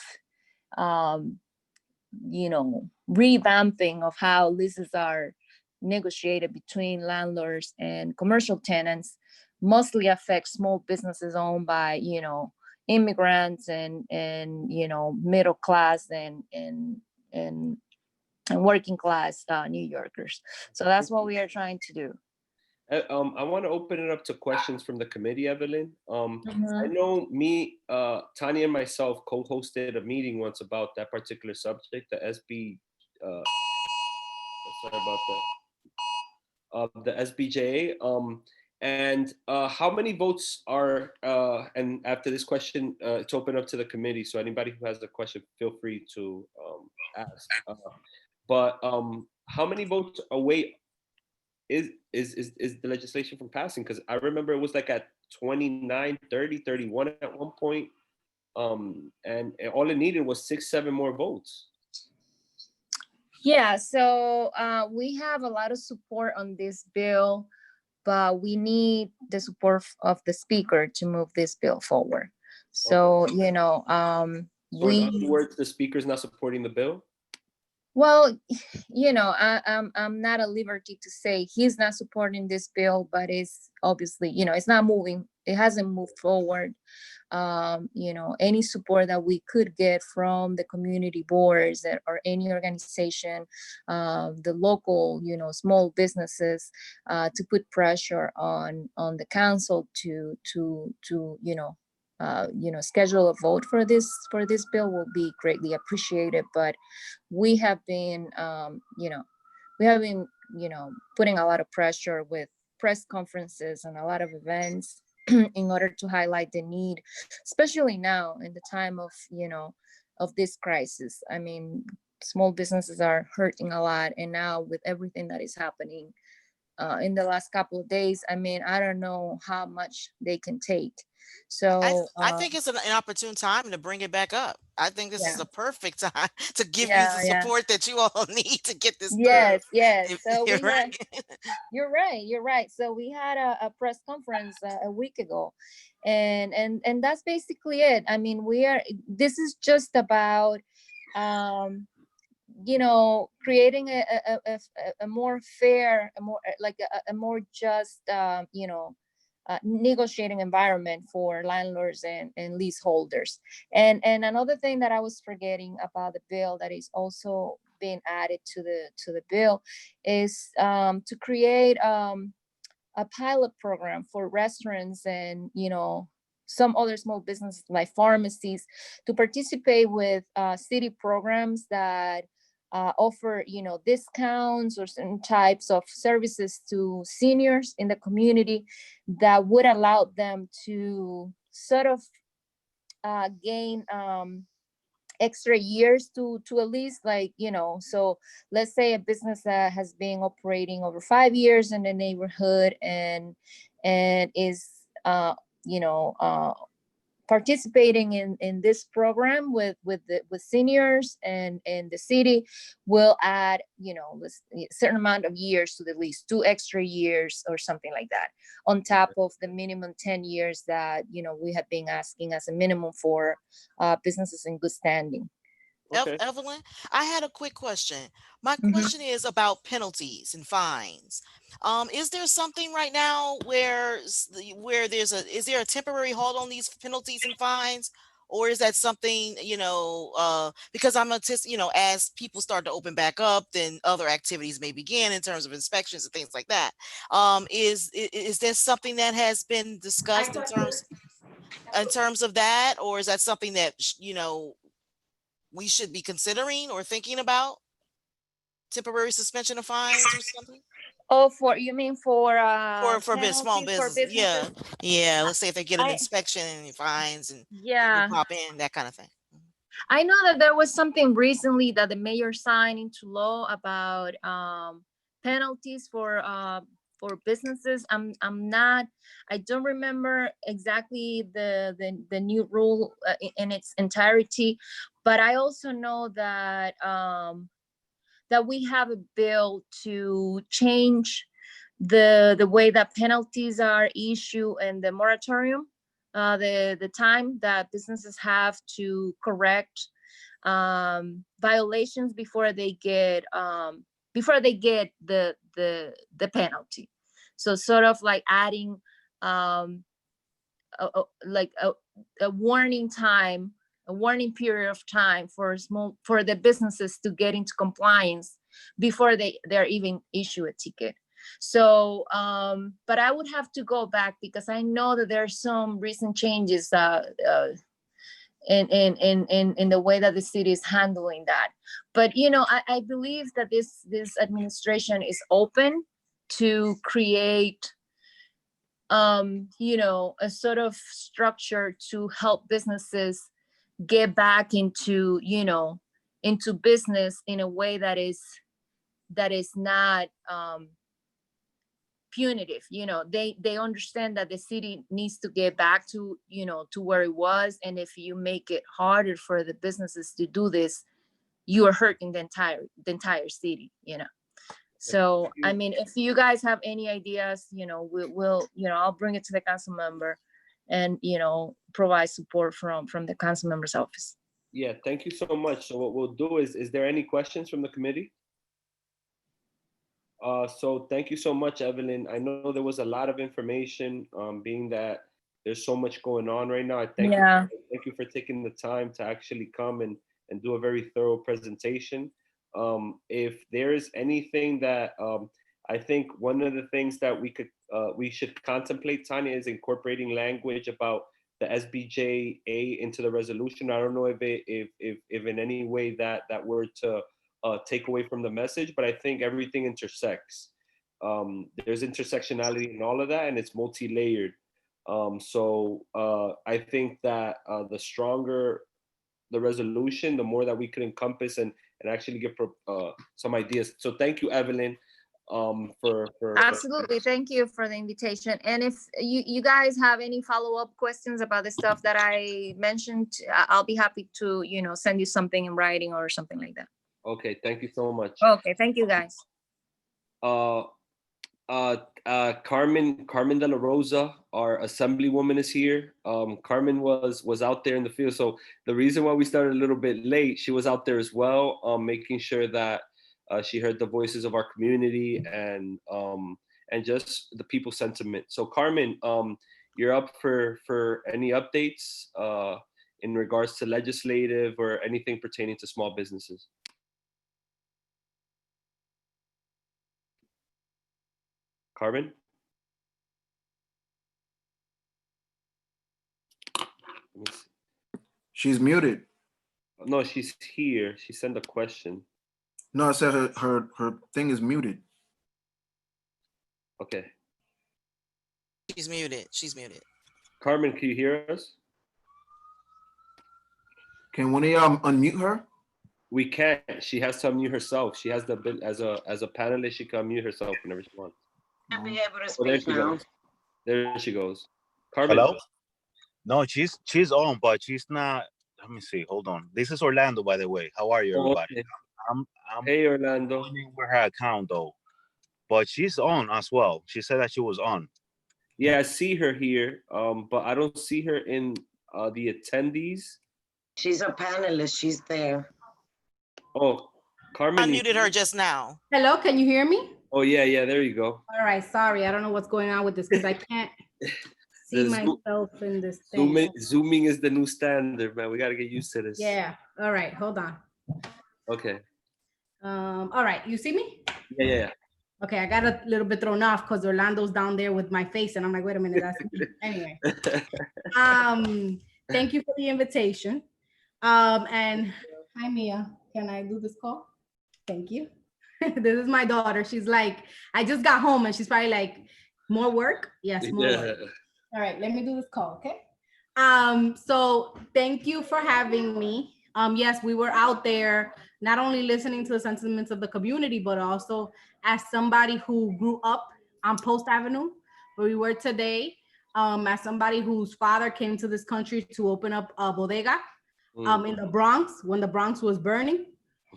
revamping of how leases are negotiated between landlords and commercial tenants mostly affects small businesses owned by, immigrants and middle class and working class New Yorkers. So that's what we are trying to do. I want to open it up to questions from the committee, Evelyn. I Mhm. know Tanya and myself co-hosted a meeting once about that particular subject, the SB, sorry about that, the SBJ. And how many votes are, and after this question, it's open up to the committee. So anybody who has a question, feel free to ask. But how many votes away is the legislation from passing? Because I remember it was like at 29, 30, 31 at one point. And all it needed was 6-7 more votes. Yeah, so we have a lot of support on this bill, but we need the support of the speaker to move this bill forward. So, So in other we, words, the speaker's not supporting the bill? well, I'm not at liberty to say he's not supporting this bill, but it's obviously, it's not moving. It hasn't moved forward. Any support that we could get from the community boards or any organization, the local, small businesses, to put pressure on the council to schedule a vote for this bill will be greatly appreciated. But we have been, putting a lot of pressure with press conferences and a lot of events in order to highlight the need, especially now in the time of, of this crisis. I mean, small businesses are hurting a lot. And now with everything that is happening in the last couple of days, I mean, I don't know how much they can take. So I think it's an opportune time to bring it back up. I think this is yeah, a perfect time to give you the yeah. support that you all need to get this through. Yes. So You're we right. had, you're right. So we had a press conference a week ago, and that's basically it. I mean, this is just about, creating a more fair, a more like a more just, negotiating environment for landlords and leaseholders. And another thing that I was forgetting about the bill that is also being added to the bill is to create a pilot program for restaurants and some other small businesses like pharmacies to participate with city programs that offer discounts or certain types of services to seniors in the community that would allow them to sort of gain extra years to at least, like, so let's say a business that has been operating over 5 years in the neighborhood and is participating in this program with seniors, and the city will add a certain amount of years to the lease, 2 extra years or something like that, on top of the minimum 10 years that we have been asking as a minimum for businesses in good standing. Okay. Evelyn, I had a quick question. My Mhm. question is about penalties and fines. Is there something right now where is there a temporary hold on these penalties and fines? Or is that something, because as people start to open back up, then other activities may begin in terms of inspections and things like that. Is there something that has been discussed in terms in terms of that, or is that something that, you know, we should be considering or thinking about? Temporary suspension of fines or something? Oh, you mean for Small penalties for business, yeah, businesses? yeah. Let's say if they get an I inspection and fines and people Yeah, pop in, that kind of thing. I know that there was something recently that the mayor signed into law about penalties for businesses. I don't remember exactly the new rule in its entirety, but I also know that that we have a bill to change the way that penalties are issued and the moratorium, the time that businesses have to correct violations before they get the penalty. So sort of like adding like a warning time, a warning period of time for the businesses to get into compliance before they're even issue a ticket. So but I would have to go back because I know that there are some recent changes in the way that the city is handling that. But you know, I believe that this administration is open to create you know, a sort of structure to help businesses get back into, you know, into business in a way that is not punitive. You know, they understand that the city needs to get back to, you know, to where it was, and if you make it harder for the businesses to do this, you are hurting the entire city, you know. So I mean, if you guys have any ideas, you know, we'll you know, I'll bring it to the council member and, you know, provide support from the council member's office. Yeah, thank you so much. So what we'll do is there any questions from the committee? So thank you so much, Evelyn. I know there was a lot of information, being that there's so much going on right now. I thank you for taking the time to actually come and do a very thorough presentation. If there is anything that I think one of the things that we should contemplate, Tanya, is incorporating language about the SBJA into the resolution. I don't know if in any way that were to take away from the message, but I think everything intersects. There's intersectionality in all of that, and it's multi-layered. So I think that the stronger the resolution, the more that we could encompass and actually give some ideas. So thank you, Evelyn, for Absolutely. Thank you for the invitation. And if you guys have any follow-up questions about the stuff that I mentioned, I'll be happy to, you know, send you something in writing or something like that. Okay, thank you so much. Okay, thank you guys. Carmen De La Rosa, our assemblywoman, is here. Carmen was out there in the field. So the reason why we started a little bit late, she was out there as well, making sure that she heard the voices of our community and just the people's sentiment. So Carmen, you're up for any updates in regards to legislative or anything pertaining to small businesses. Carmen? She's muted. No, she's here. She sent a question. No, I said her thing is muted. Okay. She's muted. She's muted. Carmen, can you hear us? Can one of y'all unmute her? We can't. She has to unmute herself. She has the as a panelist. She can unmute herself whenever she wants. Be able to Oh, there speak she now. goes. There she goes. Carmen. Hello? No, she's on, but she's not. Let me see. Hold on. This is Orlando, by the way. How are you, everybody? Okay. I'm Hey, Orlando. with her account though, but she's on as well. She said that she was on. Yeah, I see her here, but I don't see her in the attendees. She's a panelist. She's there. Oh, Carmen. Unmuted her just now. Hello, can you hear me? Oh, yeah, there you go. All right, sorry, I don't know what's going on with this because I can't see myself in this thing. Zooming is the new standard, man. We got to get used to this. Yeah, all right, hold on. Okay. All right, you see me? Yeah. Okay, I got a little bit thrown off because Orlando's down there with my face, and I'm like, wait a minute, that's me. Anyway, thank you for the invitation. And hi, Mia. Can I do this call? Thank you. This is my daughter. She's like, I just got home, and she's probably like, more work? Yes, more work. All right, let me do this call, okay? So thank you for having me. Yes, we were out there not only listening to the sentiments of the community, but also as somebody who grew up on Post Avenue, where we were today, as somebody whose father came to this country to open up a bodega in the Bronx when the Bronx was burning,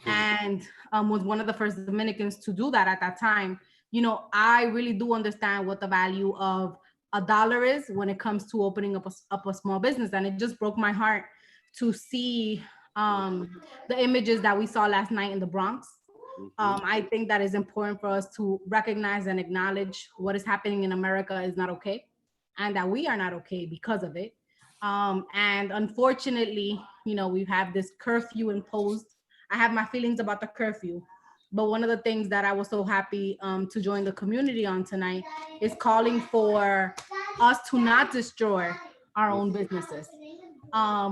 and was one of the first Dominicans to do that at that time. You know, I really do understand what the value of $1 is when it comes to opening up a small business. And it just broke my heart to see the images that we saw last night in the Bronx. I think that is important for us to recognize and acknowledge what is happening in America is not okay, and that we are not okay because of it. And unfortunately, you know, we have this curfew imposed. I have my feelings about the curfew, but one of the things that I was so happy to join the community on tonight is calling for us to not destroy our own businesses.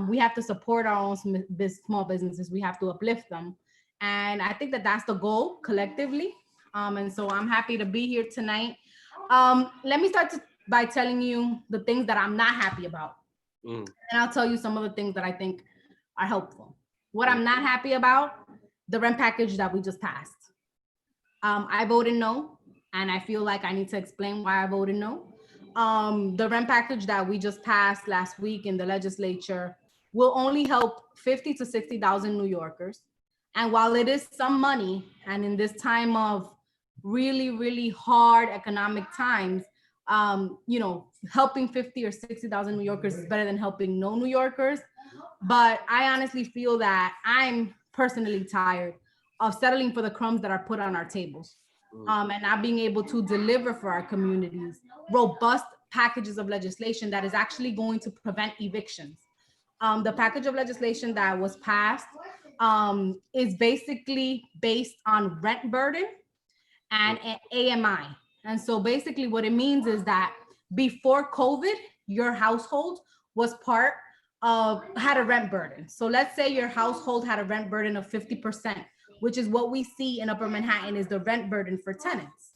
We have to support our own small businesses. We have to uplift them. And I think that that's the goal collectively. And so I'm happy to be here tonight. Let me start by telling you the things that I'm not happy about. And I'll tell you some of the things that I think are helpful. What I'm not happy about, the rent package that we just passed. I voted no, and I feel like I need to explain why I voted no. The rent package that we just passed last week in the legislature will only help 50 to 60,000 New Yorkers. And while it is some money, and in this time of really, really hard economic times, you know, helping 50 or 60,000 New Yorkers is better than helping no New Yorkers. But I honestly feel that I'm personally tired of settling for the crumbs that are put on our tables, and not being able to deliver for our communities robust packages of legislation that is actually going to prevent evictions. The package of legislation that was passed is basically based on rent burden and AMI. And so basically what it means is that before COVID, your household was had a rent burden. So let's say your household had a rent burden of 50%, which is what we see in Upper Manhattan is the rent burden for tenants.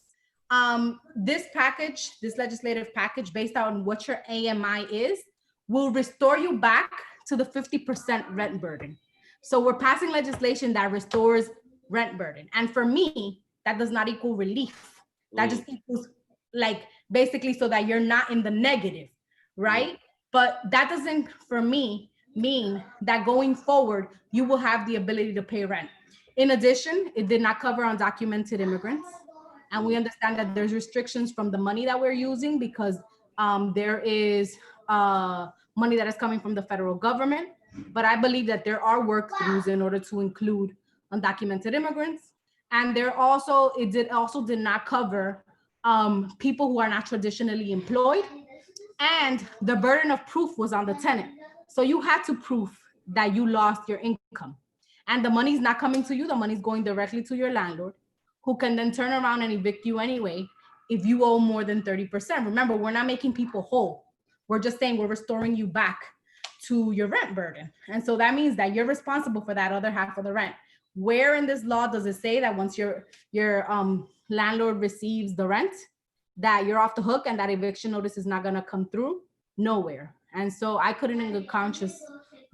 This package, this legislative package based on what your AMI is, will restore you back to the 50% rent burden. So we're passing legislation that restores rent burden. And for me, that does not equal relief. That just equals like basically so that you're not in the negative, right? But that doesn't, for me, mean that going forward, you will have the ability to pay rent. In addition, it did not cover undocumented immigrants. And we understand that there's restrictions from the money that we're using because there is money that is coming from the federal government. But I believe that there are work throughs in order to include undocumented immigrants. And it also did not cover people who are not traditionally employed. And the burden of proof was on the tenant. So you had to prove that you lost your income. And the money's not coming to you, the money's going directly to your landlord, who can then turn around and evict you anyway if you owe more than 30%. Remember, we're not making people whole. We're just saying we're restoring you back to your rent burden. And so that means that you're responsible for that other half of the rent. Where in this law does it say that once your landlord receives the rent, that you're off the hook and that eviction notice is not gonna come through? Nowhere. And so I couldn't in good conscience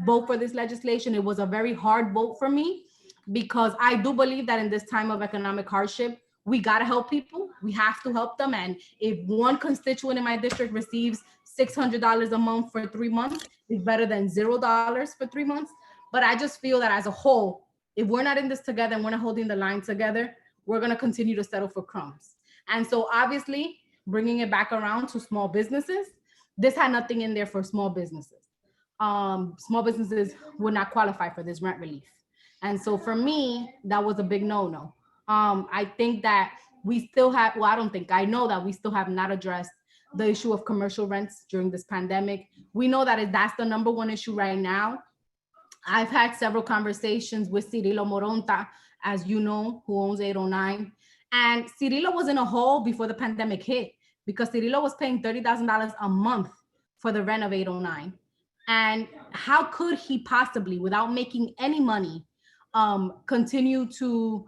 vote for this legislation. It was a very hard vote for me because I do believe that in this time of economic hardship, we gotta help people. We have to help them. And if one constituent in my district receives $600 a month for 3 months, it's better than $0 for 3 months. But I just feel that as a whole, if we're not in this together and we're not holding the line together, we're gonna continue to settle for crumbs. And so obviously bringing it back around to small businesses, this had nothing in there for small businesses. Small businesses would not qualify for this rent relief. And so for me, that was a big no-no. I think that we still have, well, I don't think, I know that we still have not addressed the issue of commercial rents during this pandemic. We know that that's the #1 issue right now. I've had several conversations with Cirilo Moronta, as you know, who owns 809. And Cirilo was in a hole before the pandemic hit because Cirilo was paying $30,000 a month for the rent of 809. And how could he possibly, without making any money, continue to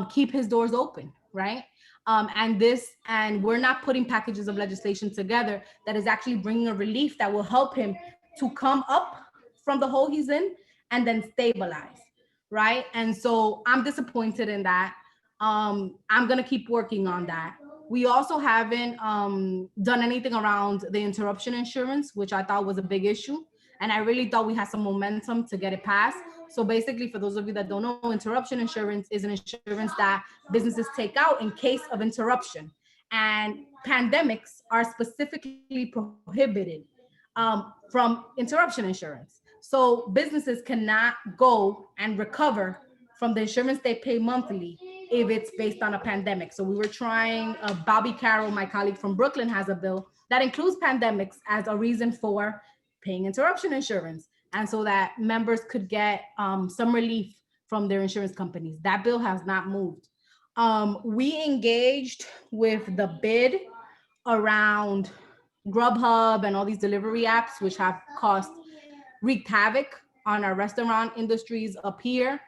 keep his doors open, right? And we're not putting packages of legislation together that is actually bringing a relief that will help him to come up from the hole he's in and then stabilize, right? And so I'm disappointed in that. I'm gonna keep working on that. We also haven't done anything around the interruption insurance, which I thought was a big issue. And I really thought we had some momentum to get it passed. So basically, for those of you that don't know, interruption insurance is an insurance that businesses take out in case of interruption. And pandemics are specifically prohibited from interruption insurance. So businesses cannot go and recover from the insurance they pay monthly if it's based on a pandemic. So we were trying, Bobby Carroll, my colleague from Brooklyn, has a bill that includes pandemics as a reason for paying interruption insurance. And so that members could get some relief from their insurance companies. That bill has not moved. We engaged with the bid around Grubhub and all these delivery apps, which have wreaked havoc on our restaurant industries up here.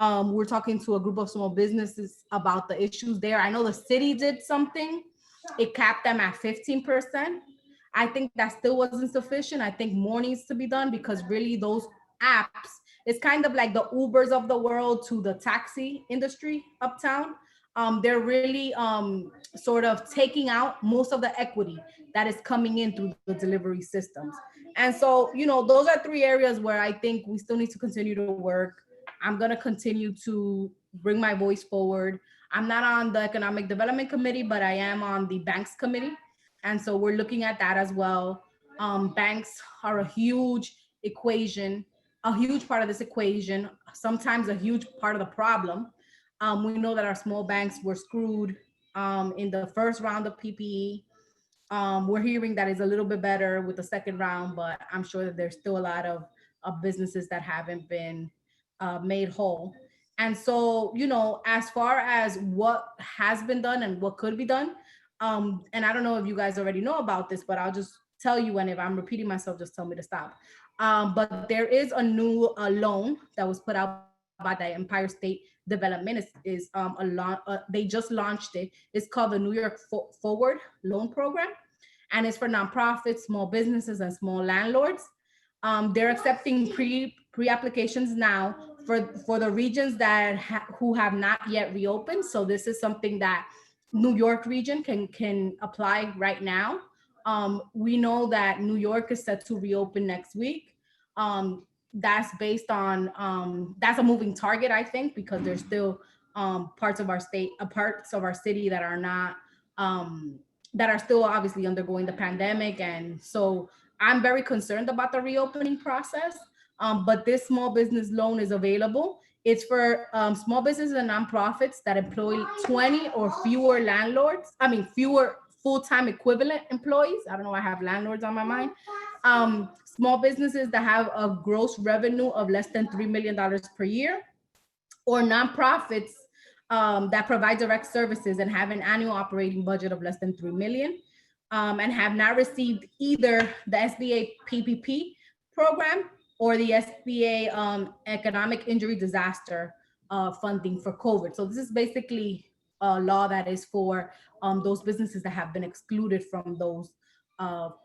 We're talking to a group of small businesses about the issues there. I know the city did something. It capped them at 15%. I think that still wasn't sufficient. I think more needs to be done because really those apps, it's kind of like the Ubers of the world to the taxi industry uptown. They're really sort of taking out most of the equity that is coming in through the delivery systems. And so, those are three areas where I think we still need to continue to work. I'm going to continue to bring my voice forward. I'm not on the Economic Development Committee, but I am on the Banks Committee. And so we're looking at that as well. Banks are a huge part of this equation, sometimes a huge part of the problem. We know that our small banks were screwed in the first round of PPE. We're hearing that it's a little bit better with the second round, but I'm sure that there's still a lot of businesses that haven't been made whole. And so, as far as what has been done and what could be done, and I don't know if you guys already know about this, but I'll just tell you, and if I'm repeating myself, just tell me to stop. But there is a new loan that was put out by the Empire State Development. They just launched it. It's called the New York Forward Loan Program, and it's for nonprofits, small businesses, and small landlords. They're accepting pre-applications now for the regions that who have not yet reopened. So this is something that New York region can apply right now. We know that New York is set to reopen next week. That's based on, that's a moving target, I think, because there's still parts of our state, parts of our city that are not, that are still obviously undergoing the pandemic. And so I'm very concerned about the reopening process, but this small business loan is available. It's for small businesses and nonprofits that employ 20 or fewer fewer full-time equivalent employees. I don't know why I have landlords on my mind. Small businesses that have a gross revenue of less than $3 million per year, or nonprofits that provide direct services and have an annual operating budget of less than $3 million, and have not received either the SBA PPP program or the SBA economic injury disaster funding for COVID. So this is basically a law that is for those businesses that have been excluded from those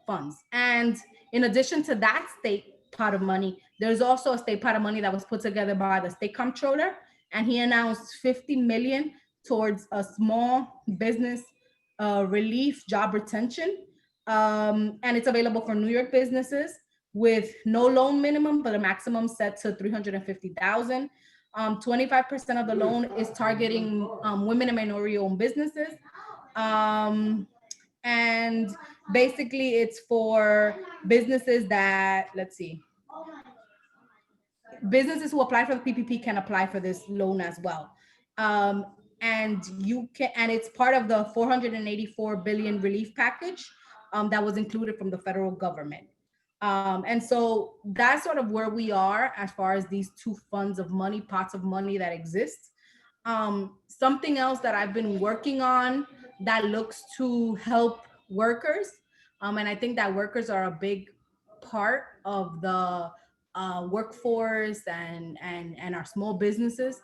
funds. And in addition to that state pot of money, there's also a state pot of money that was put together by the state comptroller, and he announced $50 million towards a small business relief job retention. And it's available for New York businesses with no loan minimum, but a maximum set to $350,000. 25% of the loan is targeting women and minority-owned businesses. And basically it's for businesses that, businesses who apply for the PPP can apply for this loan as well. And it's part of the $484 billion relief package that was included from the federal government. And so that's sort of where we are as far as these two funds of money, pots of money that exist. Something else that I've been working on that looks to help workers, and I think that workers are a big part of the workforce and our small businesses,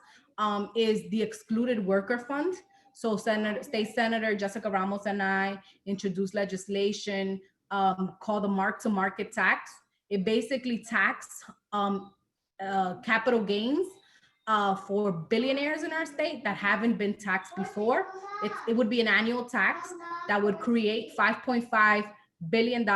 is the excluded worker fund. So State Senator Jessica Ramos and I introduced legislation called the mark-to-market tax. It basically tax capital gains for billionaires in our state that haven't been taxed before. It would be an annual tax that would create $5.5 billion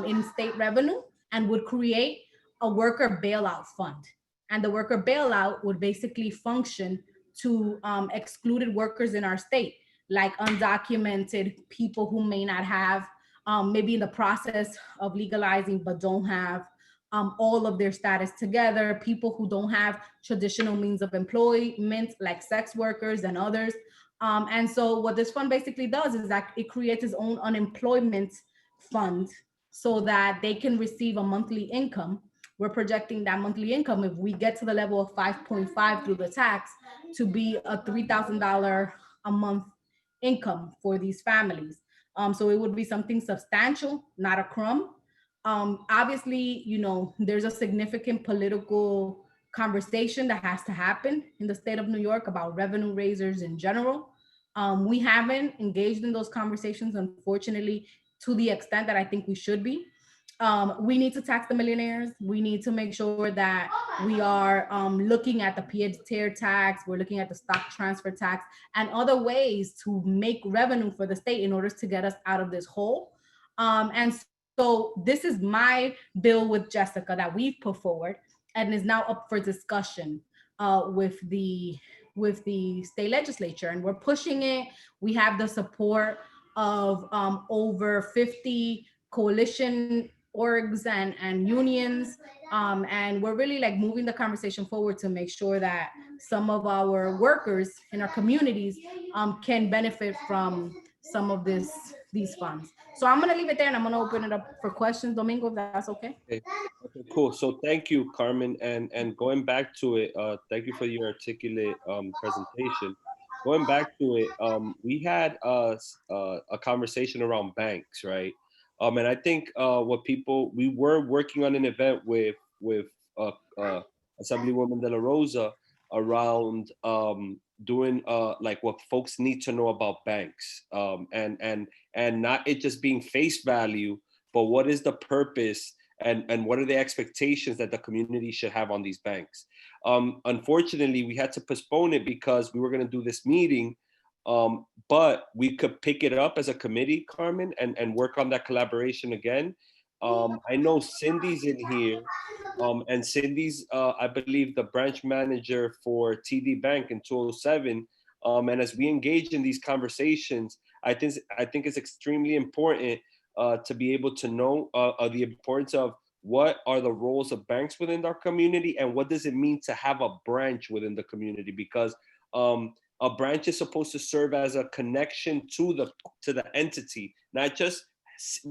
in state revenue and would create a worker bailout fund. And the worker bailout would basically function to excluded workers in our state, like undocumented people who may not have, maybe in the process of legalizing, but don't have all of their status together, people who don't have traditional means of employment, like sex workers and others. And so what this fund basically does is that it creates its own unemployment fund so that they can receive a monthly income. We're projecting that monthly income, if we get to the level of 5.5 through the tax, to be a $3,000 a month income for these families. So it would be something substantial, not a crumb. Obviously, there's a significant political conversation that has to happen in the state of New York about revenue raisers in general. We haven't engaged in those conversations, unfortunately, to the extent that I think we should be. We need to tax the millionaires. We need to make sure that we are looking at the pied-à-terre tax. We're looking at the stock transfer tax and other ways to make revenue for the state in order to get us out of this hole. And so this is my bill with Jessica that we've put forward and is now up for discussion with the state legislature. And we're pushing it. We have the support of over 50 coalition orgs and unions. And we're really like moving the conversation forward to make sure that some of our workers in our communities can benefit from some of these funds. So I'm gonna leave it there and I'm gonna open it up for questions, Domingo, if that's okay. Okay, cool. So thank you, Carmen. And going back to it, thank you for your articulate presentation. Going back to it, we had a conversation around banks, right? And I think we were working on an event with Assemblywoman De La Rosa around doing like what folks need to know about banks, and not it just being face value, but what is the purpose and what are the expectations that the community should have on these banks. Unfortunately, we had to postpone it because we were going to do this meeting, but we could pick it up as a committee, Carmen, and work on that collaboration again. I know Cindy's in here, and Cindy's, I believe, the branch manager for TD Bank in 207. And as we engage in these conversations, I think it's extremely important to be able to know the importance of what are the roles of banks within our community and what does it mean to have a branch within the community, because a branch is supposed to serve as a connection to the entity, not just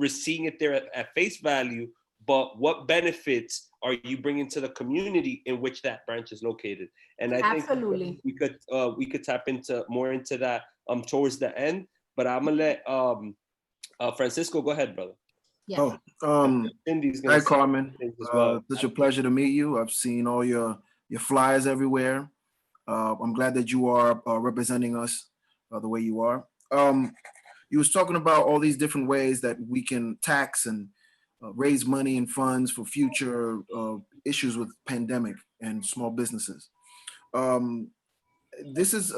seeing it there at face value, but what benefits are you bringing to the community in which that branch is located. And I Absolutely. think we could tap more into that towards the end. But I'm gonna let Francisco go ahead, brother. Yes. Hi, Carmen. Well. Such a pleasure to meet you. I've seen all your flyers everywhere. I'm glad that you are representing us the way you are. You was talking about all these different ways that we can tax and raise money and funds for future issues with pandemic and small businesses. This is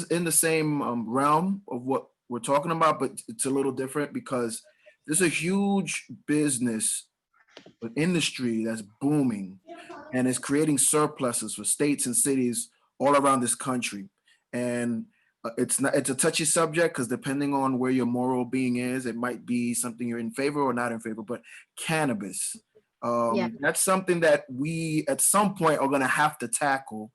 in the same realm of what we're talking about, but it's a little different because there's a huge business industry that's booming and is creating surpluses for states and cities all around this country. And it's a touchy subject because depending on where your moral being is, it might be something you're in favor or not in favor. But cannabis, that's something that we at some point are going to have to tackle.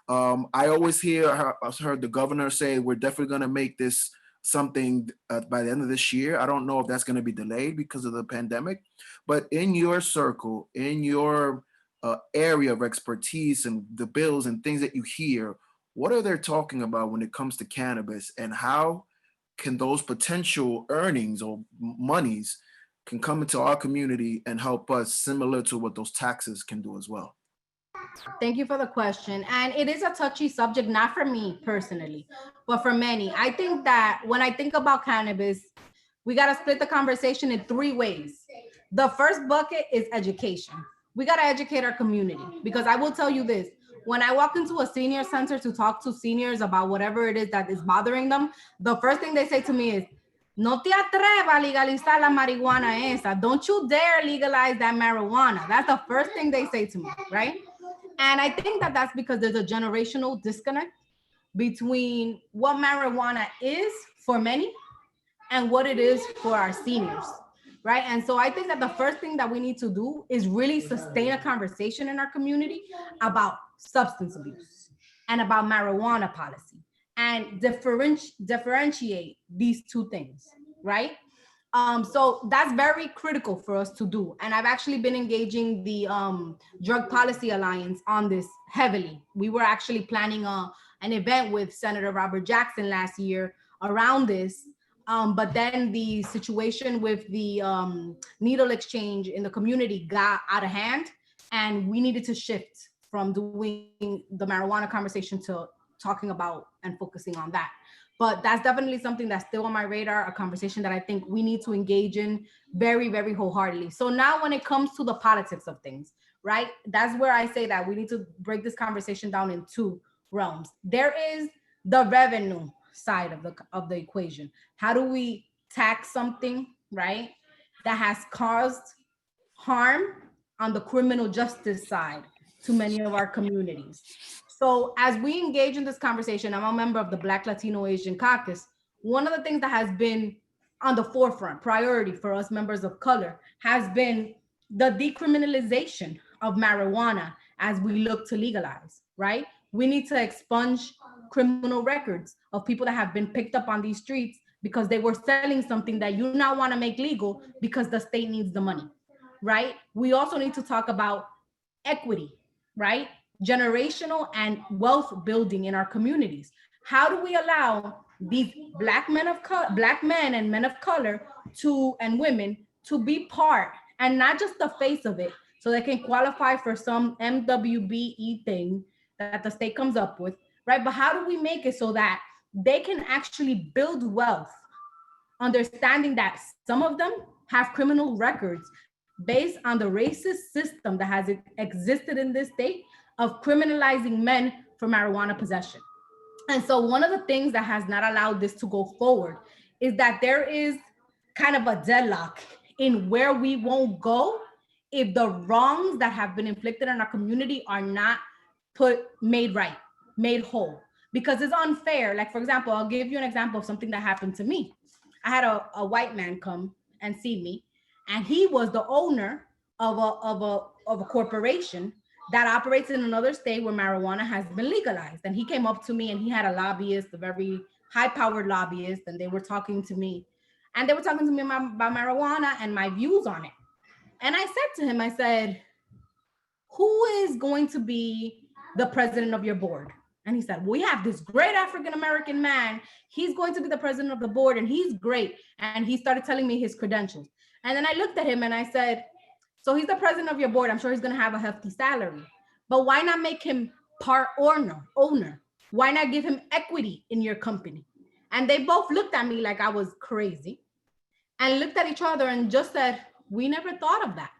I always heard the governor say we're definitely going to make this something by the end of this year. I don't know if that's going to be delayed because of the pandemic, but in your circle, in your area of expertise and the bills and things that you hear, what are they talking about when it comes to cannabis, and how can those potential earnings or monies can come into our community and help us, similar to what those taxes can do as well? Thank you for the question. And it is a touchy subject, not for me personally, but for many. I think that when I think about cannabis, we got to split the conversation in three ways. The first bucket is education. We got to educate our community, because I will tell you this. When I walk into a senior center to talk to seniors about whatever it is that is bothering them, the first thing they say to me is, no te atrevas a legalizar la marihuana esa. Don't you dare legalize that marijuana. That's the first thing they say to me, right? And I think that that's because there's a generational disconnect between what marijuana is for many and what it is for our seniors, right? And so I think that the first thing that we need to do is really sustain a conversation in our community about substance abuse and about marijuana policy, and differentiate these two things, right? So that's very critical for us to do. And I've actually been engaging the Drug Policy Alliance on this heavily. We were actually planning an event with Senator Robert Jackson last year around this. But then the situation with the needle exchange in the community got out of hand, and we needed to shift from doing the marijuana conversation to talking about and focusing on that. But that's definitely something that's still on my radar, a conversation that I think we need to engage in very, very wholeheartedly. So now when it comes to the politics of things, right? That's where I say that we need to break this conversation down in two realms. There is the revenue side of the equation. How do we tax something, right, that has caused harm on the criminal justice side to many of our communities? So as we engage in this conversation, I'm a member of the Black, Latino, Asian Caucus. One of the things that has been on the forefront, priority for us members of color, has been the decriminalization of marijuana as we look to legalize, right? We need to expunge criminal records of people that have been picked up on these streets because they were selling something that you now want to make legal because the state needs the money, right? We also need to talk about equity, right? Generational and wealth building in our communities. How do we allow these black men and men of color and women to be part, and not just the face of it, so they can qualify for some MWBE thing that the state comes up with, right? But how do we make it so that they can actually build wealth, understanding that some of them have criminal records based on the racist system that has existed in this state of criminalizing men for marijuana possession. And so one of the things that has not allowed this to go forward is that there is kind of a deadlock in where we won't go if the wrongs that have been inflicted on our community are not made right, made whole. Because it's unfair. Like, for example, I'll give you an example of something that happened to me. I had a white man come and see me, and he was the owner of a corporation that operates in another state where marijuana has been legalized. And he came up to me, and he had a lobbyist, a very high-powered lobbyist, and they were talking to me. And they were talking to me about marijuana and my views on it. And I said to him, I said, who is going to be the president of your board? And he said, we have this great African-American man. He's going to be the president of the board, and he's great. And he started telling me his credentials. And then I looked at him and I said, so he's the president of your board. I'm sure he's going to have a hefty salary. But why not make him part owner? Why not give him equity in your company? And they both looked at me like I was crazy and looked at each other and just said, we never thought of that,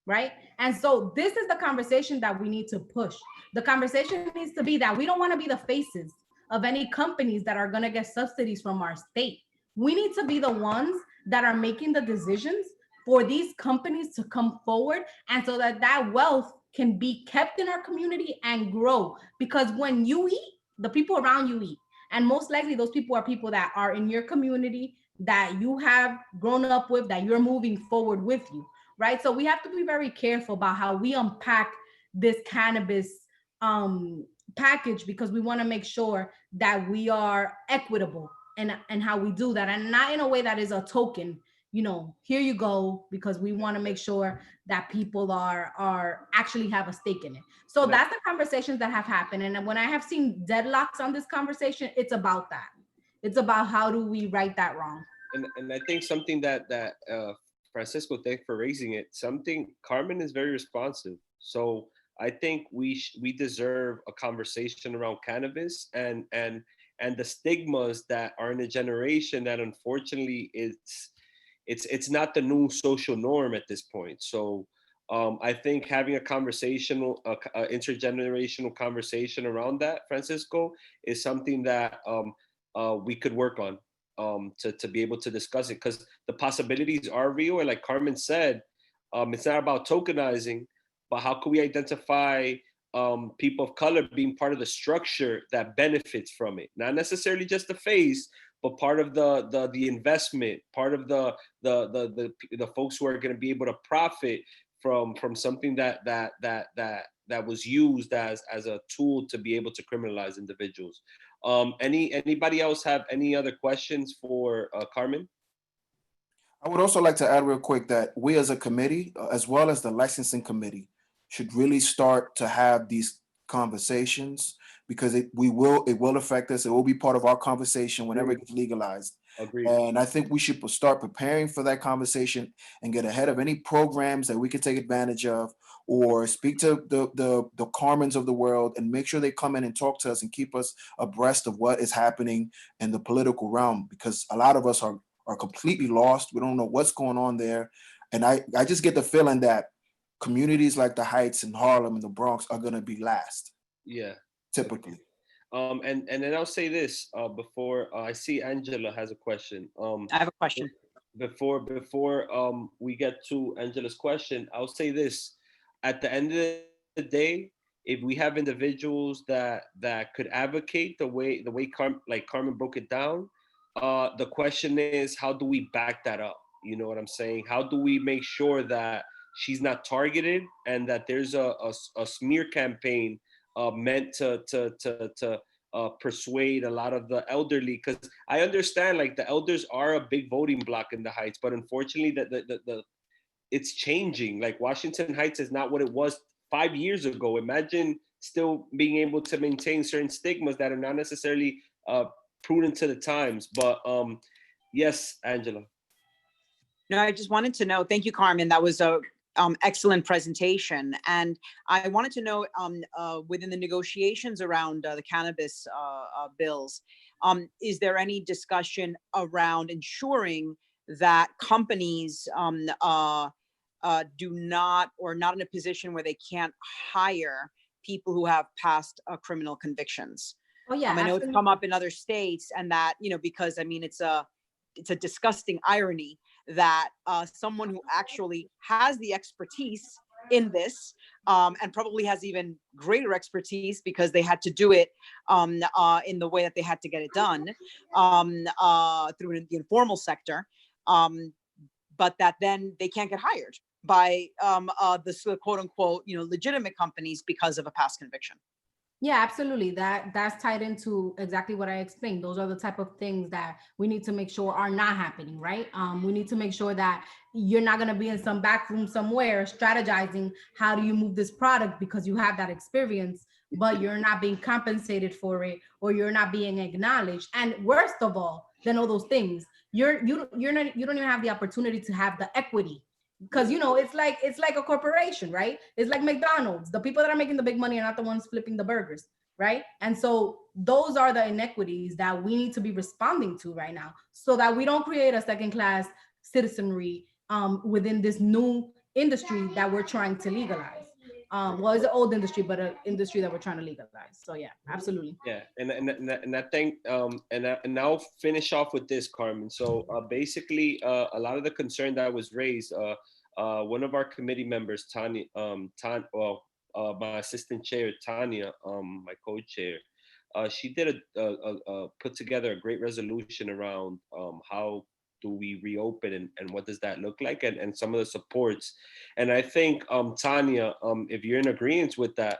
right? And so this is the conversation that we need to push. The conversation needs to be that we don't want to be the faces of any companies that are going to get subsidies from our state. We need to be the ones that are making the decisions for these companies to come forward, and so that that wealth can be kept in our community and grow. Because when you eat, the people around you eat. And most likely those people are people that are in your community, that you have grown up with, that you're moving forward with you, right? So we have to be very careful about how we unpack this cannabis package, because we want to make sure that we are equitable and how we do that, and not in a way that is a token you know, here you go, because we want to make sure that people are actually have a stake in it. So that's the conversations that have happened. And when I have seen deadlocks on this conversation, it's about that. It's about how do we right that wrong. And I think something that Francisco, thanks for raising it. Something, Carmen is very responsive. So I think we deserve a conversation around cannabis and the stigmas that are in a generation that unfortunately it's not the new social norm at this point. So I think having a conversational, intergenerational conversation around that, Francisco, is something that we could work on to be able to discuss it, because the possibilities are real. And like Carmen said, it's not about tokenizing, but how can we identify people of color being part of the structure that benefits from it? Not necessarily just the face, but part of the investment, part of the folks who are going to be able to profit from something that was used as a tool to be able to criminalize individuals. Anybody else have any other questions for Carmen? I would also like to add real quick that we as a committee, as well as the licensing committee, should really start to have these conversations, because it will affect us. It will be part of our conversation whenever it gets legalized. Agreed. And I think we should start preparing for that conversation and get ahead of any programs that we can take advantage of, or speak to the Carmens of the world and make sure they come in and talk to us and keep us abreast of what is happening in the political realm, because a lot of us are completely lost. We don't know what's going on there. And I just get the feeling that communities like the Heights and Harlem and the Bronx are going to be last. Yeah. Typically. And then I'll say this before I see Angela has a question. I have a question. Before we get to Angela's question, I'll say this. At the end of the day, if we have individuals that could advocate the way Carmen broke it down, the question is, how do we back that up? You know what I'm saying? How do we make sure that she's not targeted and that there's a smear campaign meant to persuade a lot of the elderly? Because I understand, like, the elders are a big voting bloc in the Heights, but unfortunately the it's changing. Like, Washington Heights is not what it was 5 years ago. Imagine still being able to maintain certain stigmas that are not necessarily prudent to the times. But yes, Angela. No, I just wanted to know, thank you, Carmen. That was a excellent presentation. And I wanted to know, within the negotiations around the cannabis bills, is there any discussion around ensuring that companies do not, or not in a position where they can't hire people who have past criminal convictions? Oh yeah, I know it's come up in other states, and that, you know, because I mean, it's a disgusting irony that someone who actually has the expertise in this, and probably has even greater expertise because they had to do it in the way that they had to get it done through the informal sector, but that then they can't get hired by the quote unquote, you know, legitimate companies because of a past conviction. Yeah, absolutely. That's tied into exactly what I explained. Those are the type of things that we need to make sure are not happening, right? We need to make sure that you're not going to be in some back room somewhere strategizing how do you move this product because you have that experience, but you're not being compensated for it, or you're not being acknowledged. And worst of all, than all those things, you don't even have the opportunity to have the equity. Because, you know, it's like a corporation, right? It's like McDonald's. The people that are making the big money are not the ones flipping the burgers, right? And so those are the inequities that we need to be responding to right now, so that we don't create a second-class citizenry within this new industry that we're trying to legalize. Well, it's an old industry, but an industry that we're trying to legalize. So yeah, absolutely. Yeah, and I think and I'll finish off with this, Carmen. So basically, a lot of the concern that was raised, one of our committee members, Tanya, my assistant chair, Tanya, my co-chair, she did put together a great resolution around how do we reopen and what does that look like, and some of the supports. And I think, Tanya, if you're in agreement with that,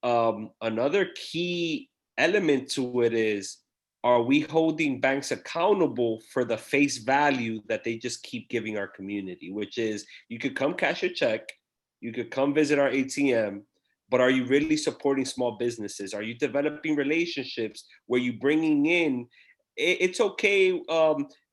another key element to it is are we holding banks accountable for the face value that they just keep giving our community, which is you could come cash your check, you could come visit our ATM, but are you really supporting small businesses? Are you developing relationships where you bringing in, it's okay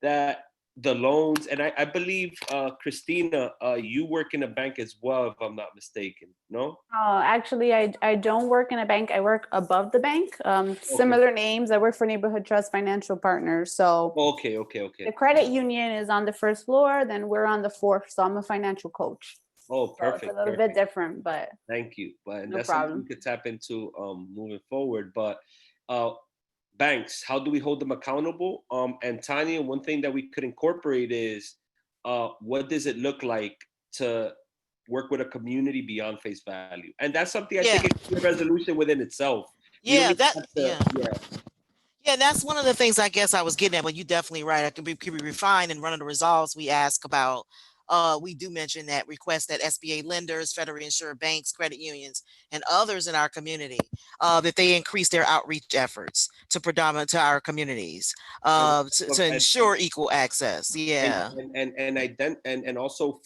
that the loans, and I believe, Christina, you work in a bank as well, if I'm not mistaken, no? Actually, I don't work in a bank. I work above the bank. Similar names. I work for Neighborhood Trust Financial Partners. So Okay. the credit union is on the first floor, then we're on the fourth. So I'm a financial coach. Oh, So perfect. it's a little bit different, but Thank you. But no that's something problem. we could tap into moving forward. But banks, how do we hold them accountable? And Tanya, one thing that we could incorporate is what does it look like to work with a community beyond face value? And that's something I think it's a resolution within itself. Yeah, that's one of the things I guess I was getting at, but you're definitely right. It could be refined, and one of the resolves we ask about, we do mention that request that SBA lenders, federally insured banks, credit unions, and others in our community, that they increase their outreach efforts to our communities, to ensure equal access. Yeah. And also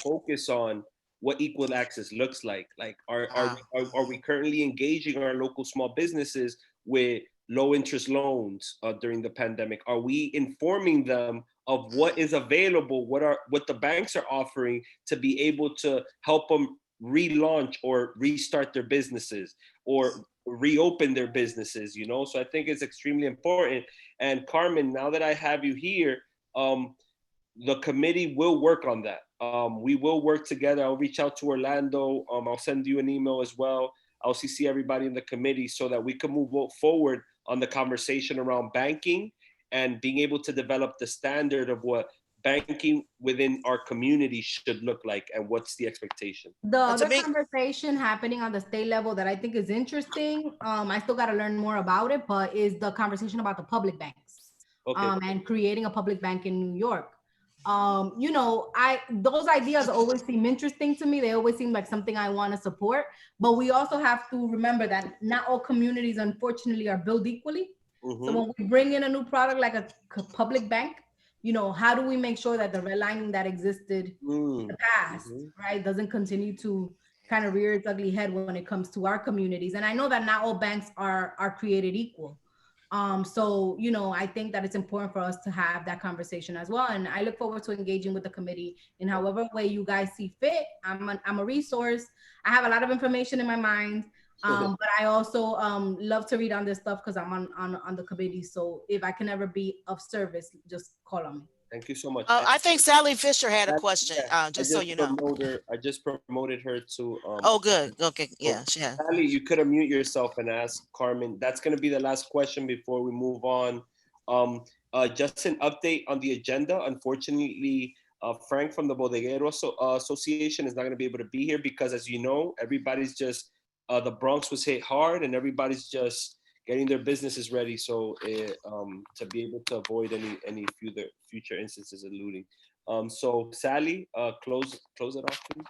focus on what equal access looks like. Like, are we currently engaging our local small businesses with low interest loans during the pandemic? Are we informing them of what is available, what the banks are offering to be able to help them relaunch or restart their businesses or reopen their businesses, you know? So I think it's extremely important. And Carmen, now that I have you here, the committee will work on that. We will work together. I'll reach out to Orlando. I'll send you an email as well. I'll CC everybody in the committee so that we can move forward on the conversation around banking and being able to develop the standard of what banking within our community should look like and what's the expectation. The other conversation happening on the state level that I think is interesting, I still got to learn more about it, but is the conversation about the public banks, and creating a public bank in New York. You know, those ideas always seem interesting to me. They always seem like something I want to support, but we also have to remember that not all communities, unfortunately, are built equally. So when we bring in a new product like a public bank, you know, how do we make sure that the redlining that existed in the past, right, doesn't continue to kind of rear its ugly head when it comes to our communities? And I know that not all banks are created equal. So, you know, I think that it's important for us to have that conversation as well. And I look forward to engaging with the committee in however way you guys see fit. I'm a resource. I have a lot of information in my mind. But I also love to read on this stuff because I'm on the committee. So if I can ever be of service, just call on me. Thank you so much. I think Sally Fisher had a question, just so you know. I just promoted her to. Oh, good. Okay. Yeah, she has. Sally, you could unmute yourself and ask Carmen. That's going to be the last question before we move on. Just an update on the agenda. Unfortunately, Frank from the Bodeguero Association is not going to be able to be here because, as you know, everybody's just, the Bronx was hit hard and everybody's just getting their businesses ready. So to be able to avoid any future instances of looting. So Sally, close it off, please.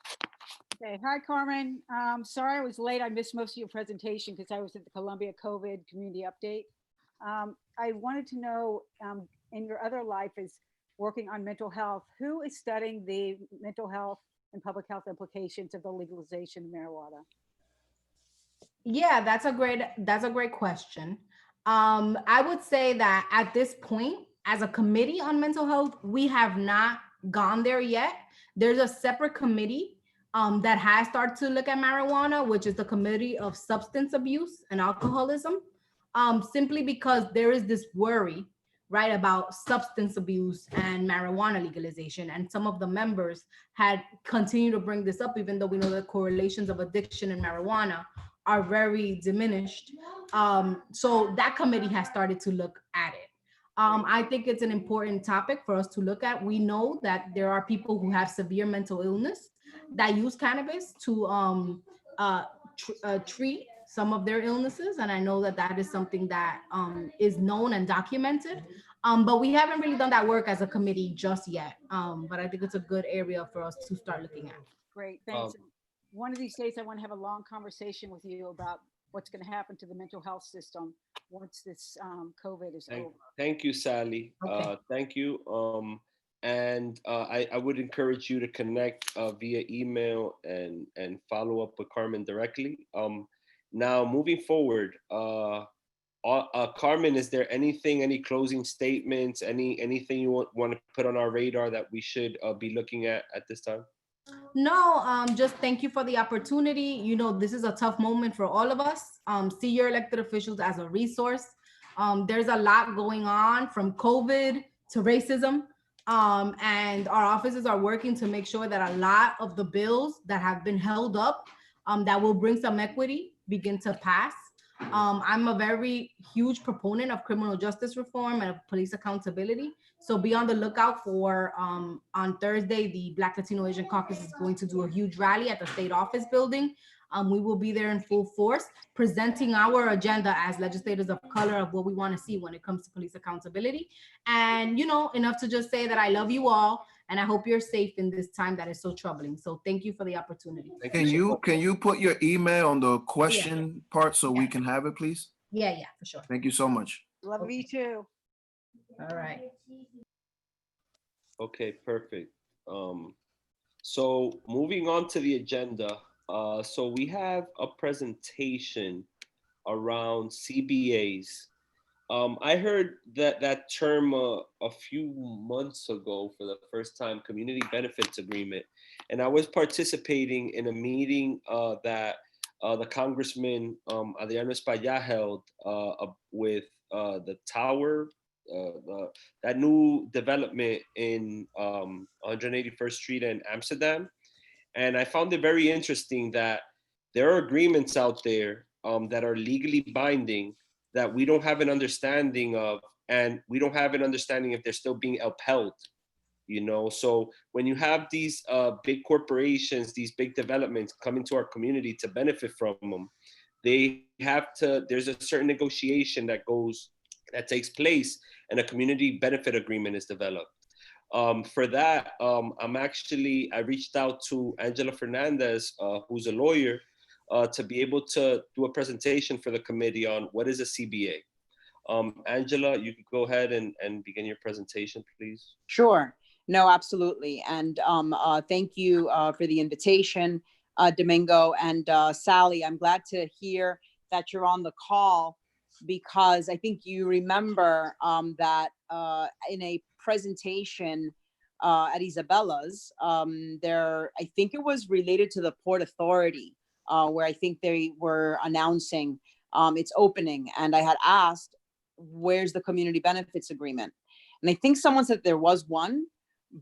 Okay, hi Carmen. Sorry I was late. I missed most of your presentation because I was at the Columbia COVID community update. I wanted to know, in your other life is working on mental health, who is studying the mental health and public health implications of the legalization of marijuana? Yeah, that's a great question. I would say that at this point, as a committee on mental health, we have not gone there yet. There's a separate committee that has started to look at marijuana, which is the Committee of Substance Abuse and Alcoholism, simply because there is this worry, right, about substance abuse and marijuana legalization. And some of the members had continued to bring this up, even though we know the correlations of addiction and marijuana are very diminished. So that committee has started to look at it. I think it's an important topic for us to look at. We know that there are people who have severe mental illness that use cannabis to treat some of their illnesses. And I know that that is something that is known and documented. But we haven't really done that work as a committee just yet. But I think it's a good area for us to start looking at. Great, thanks. One of these days, I want to have a long conversation with you about what's going to happen to the mental health system once this COVID is over. Thank you, Sally. Okay. Thank you. I would encourage you to connect via email and follow up with Carmen directly. Now, moving forward, Carmen, is there anything, any closing statements, anything you want to put on our radar that we should be looking at this time? No, just thank you for the opportunity. You know, this is a tough moment for all of us. See your elected officials as a resource. There's a lot going on, from COVID to racism. And our offices are working to make sure that a lot of the bills that have been held up, that will bring some equity, begin to pass. I'm a very huge proponent of criminal justice reform and of police accountability. So be on the lookout for, on Thursday, the Black Latino Asian Caucus is going to do a huge rally at the state office building. We will be there in full force, presenting our agenda as legislators of color of what we want to see when it comes to police accountability. And, you know, enough to just say that I love you all, and I hope you're safe in this time that is so troubling. So thank you for the opportunity. Can you put your email on the question part so we can have it, please? Yeah, for sure. Thank you so much. Love you too. All right. Okay, perfect. So moving on to the agenda. So we have a presentation around CBAs. I heard that term a few months ago for the first time, community benefits agreement. And I was participating in a meeting that the Congressman Adriano Espaillat held with the Tower, that new development in 181st Street in Amsterdam. And I found it very interesting that there are agreements out there that are legally binding that we don't have an understanding of, and we don't have an understanding if they're still being upheld, you know? So when you have these big corporations, these big developments come into our community to benefit from them, there's a certain negotiation that takes place, and a community benefit agreement is developed. For that, I reached out to Angela Fernandez, who's a lawyer, to be able to do a presentation for the committee on what is a CBA. Angela, you could go ahead and begin your presentation, please. Sure. No, absolutely. And thank you for the invitation, Domingo and Sally. I'm glad to hear that you're on the call, because I think you remember that in a presentation at Isabella's, I think it was related to the Port Authority, where I think they were announcing its opening. And I had asked, where's the community benefits agreement? And I think someone said there was one,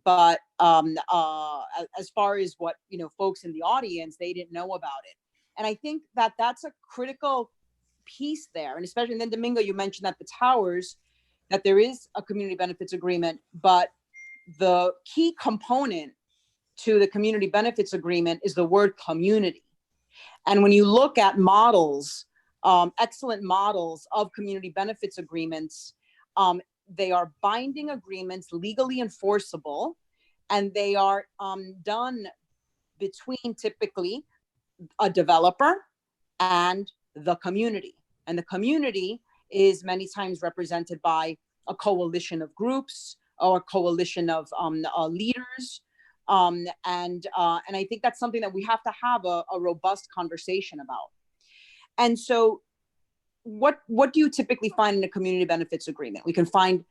but as far as what, you know, folks in the audience, they didn't know about it. And I think that that's a critical piece there. And especially, and then Domingo, you mentioned at the Towers, that there is a community benefits agreement, but the key component to the community benefits agreement is the word community. And when you look at models, excellent models of community benefits agreements, they are binding agreements, legally enforceable, and they are done between typically a developer and the community. And the community is many times represented by a coalition of groups or a coalition of leaders. And I think that's something that we have to have a robust conversation about. And so what do you typically find in a community benefits agreement? We can find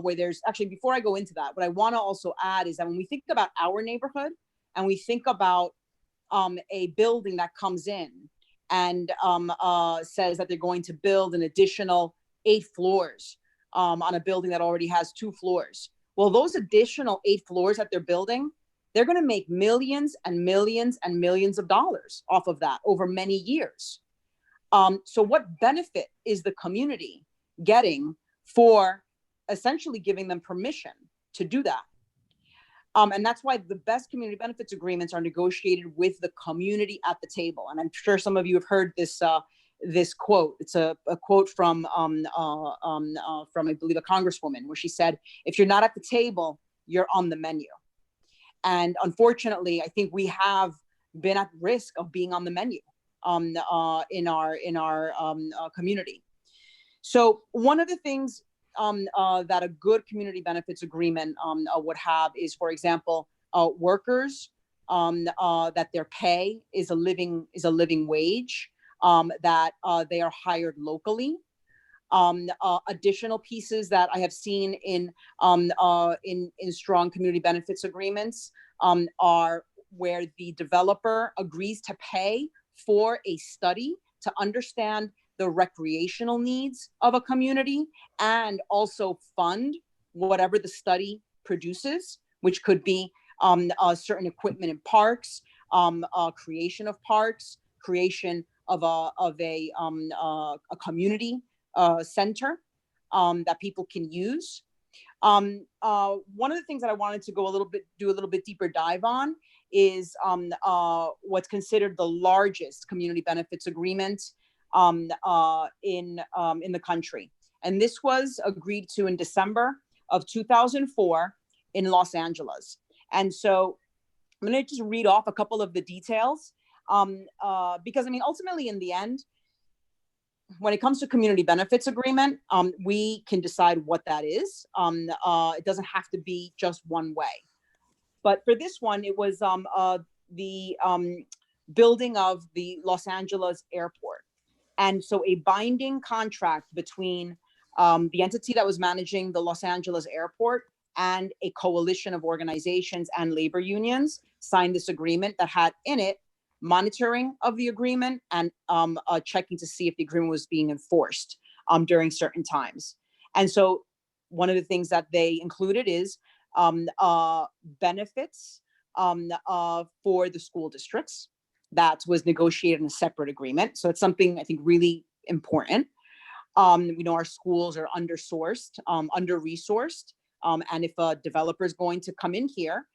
where there's, actually, before I go into that, what I want to also add is that when we think about our neighborhood and we think about a building that comes in and says that they're going to build an additional 8 floors on a building that already has 2 floors. Well, those additional 8 floors that they're building, they're going to make millions and millions and millions of dollars off of that over many years. So what benefit is the community getting for essentially giving them permission to do that? And that's why the best community benefits agreements are negotiated with the community at the table. And I'm sure some of you have heard this this quote. It's a quote from I believe a congresswoman, where she said, "If you're not at the table, you're on the menu." And unfortunately, I think we have been at risk of being on the menu in our community. So one of the things that a good community benefits agreement would have is, for example, workers that their pay is a living wage, that they are hired locally. Additional pieces that I have seen in strong community benefits agreements are where the developer agrees to pay for a study to understand the recreational needs of a community and also fund whatever the study produces, which could be certain equipment in parks, creation of parks, creation of a community center that people can use. One of the things that I wanted to do a little bit deeper dive on is what's considered the largest community benefits agreement in the country. And this was agreed to in December of 2004 in Los Angeles. And so I'm going to just read off a couple of the details because, I mean, ultimately in the end, when it comes to community benefits agreement, we can decide what that is. It doesn't have to be just one way. But for this one, it was the building of the Los Angeles airport. And so a binding contract between the entity that was managing the Los Angeles airport and a coalition of organizations and labor unions signed this agreement that had in it monitoring of the agreement and checking to see if the agreement was being enforced during certain times. And so one of the things that they included is benefits for the school districts. That was negotiated in a separate agreement. So it's something I think really important. We know our schools are under-resourced. And if a developer is going to come in here,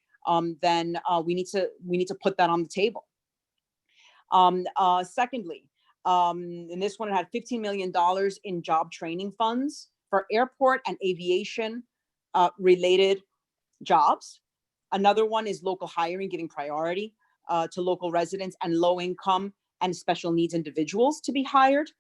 then we need to put that on the table. Secondly, in this one, it had $15 million in job training funds for airport and aviation related jobs. Another one is local hiring, giving priority to local residents and low income and special needs individuals to be hired.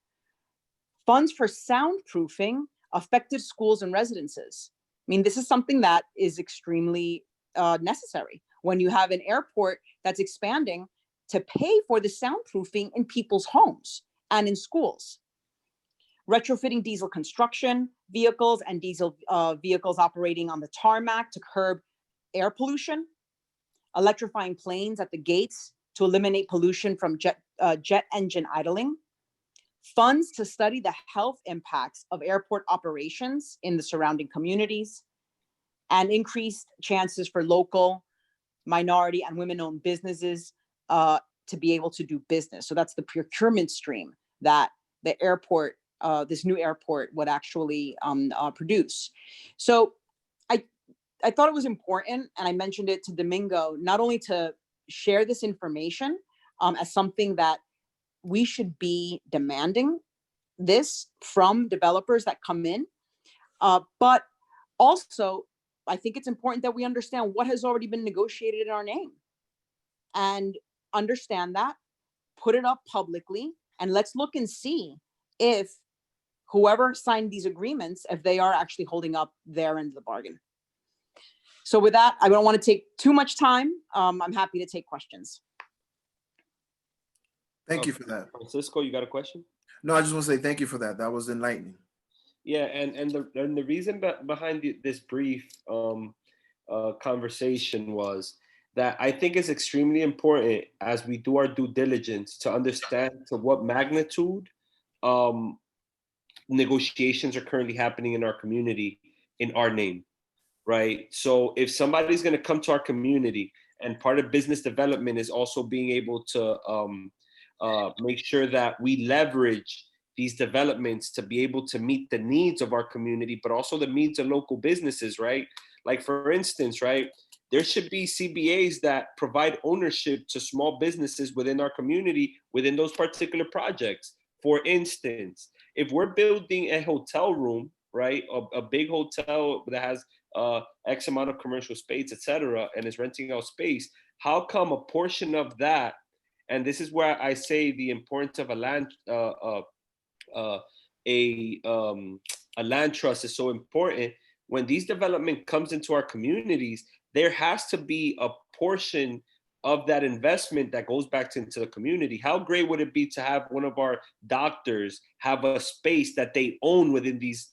Funds for soundproofing affected schools and residences. I mean, this is something that is extremely necessary when you have an airport that's expanding to pay for the soundproofing in people's homes and in schools. Retrofitting diesel construction vehicles and diesel vehicles operating on the tarmac to curb air pollution. Electrifying planes at the gates to eliminate pollution from jet engine idling. Funds to study the health impacts of airport operations in the surrounding communities, and increased chances for local, minority, and women-owned businesses to be able to do business. So that's the procurement stream that the airport, this new airport, would actually produce. So I thought it was important, and I mentioned it to Domingo, not only to share this information as something that we should be demanding this from developers that come in, but also I think it's important that we understand what has already been negotiated in our name and understand that, put it up publicly, and let's look and see if whoever signed these agreements, if they are actually holding up their end of the bargain. So with that, I don't want to take too much time. I'm happy to take questions. Thank you for that. Francisco, you got a question? No, I just want to say thank you for that. That was enlightening. Yeah, and the reason behind this brief conversation was that I think it's extremely important as we do our due diligence to understand to what magnitude negotiations are currently happening in our community in our name, right? So if somebody's going to come to our community, and part of business development is also being able to make sure that we leverage these developments to be able to meet the needs of our community, but also the needs of local businesses, right? Like for instance, right, there should be CBAs that provide ownership to small businesses within our community within those particular projects. For instance, if we're building a hotel room, right, a big hotel that has X amount of commercial space, etc., and is renting out space, how come a portion of that And this is where I say the importance of a land trust is so important. When these development comes into our communities, there has to be a portion of that investment that goes back into the community. How great would it be to have one of our doctors have a space that they own within these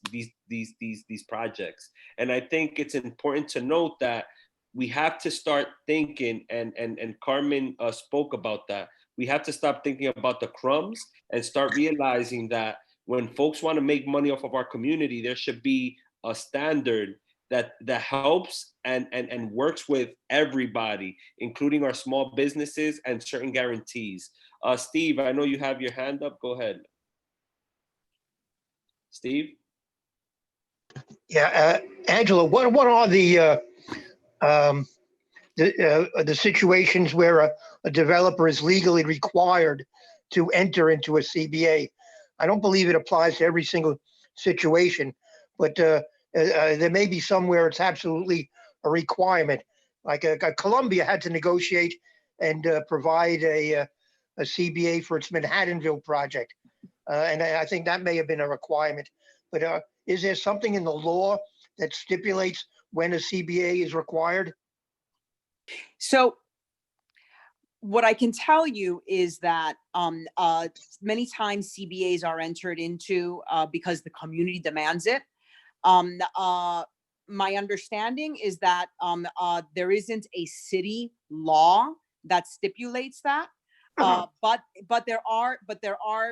projects? And I think it's important to note that we have to start thinking, and Carmen spoke about that. We have to stop thinking about the crumbs and start realizing that when folks want to make money off of our community, there should be a standard that helps and works with everybody, including our small businesses and certain guarantees. Steve, I know you have your hand up. Go ahead. Steve? Yeah, Angela, what are the situations where a developer is legally required to enter into a CBA? I don't believe it applies to every single situation, but there may be some where it's absolutely a requirement. Like Columbia had to negotiate and provide a CBA for its Manhattanville project. And I think that may have been a requirement. But is there something in the law that stipulates when a CBA is required? So what I can tell you is that many times CBAs are entered into because the community demands it. My understanding is that there isn't a city law that stipulates that, but there are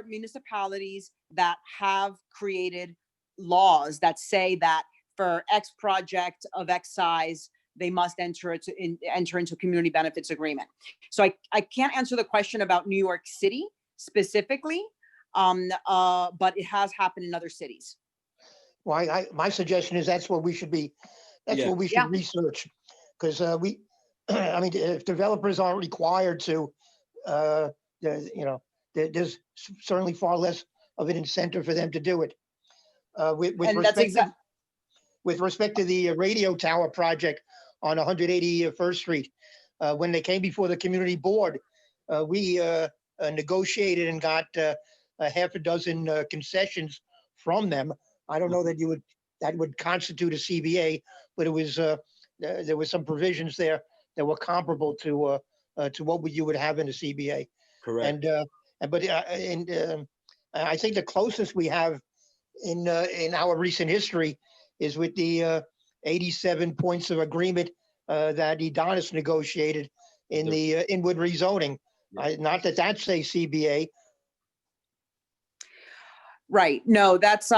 municipalities that have created laws that say that for X project of X size, they must enter into a community benefits agreement. So I can't answer the question about New York City specifically, but it has happened in other cities. Well, my suggestion is that's what we should be. That's what we should research, because I mean, if developers aren't required to, there's certainly far less of an incentive for them to do it. With respect to the radio tower project on 181st Street, when they came before the community board, we negotiated and got a half a dozen concessions from them. I don't know that that would constitute a CBA, but it was there were some provisions there that were comparable to what you would have in a CBA. Correct. I think the closest we have in our recent history is with the 87 points of agreement that Edonis negotiated in the Inwood rezoning. Not that that's a CBA. Right. No, that's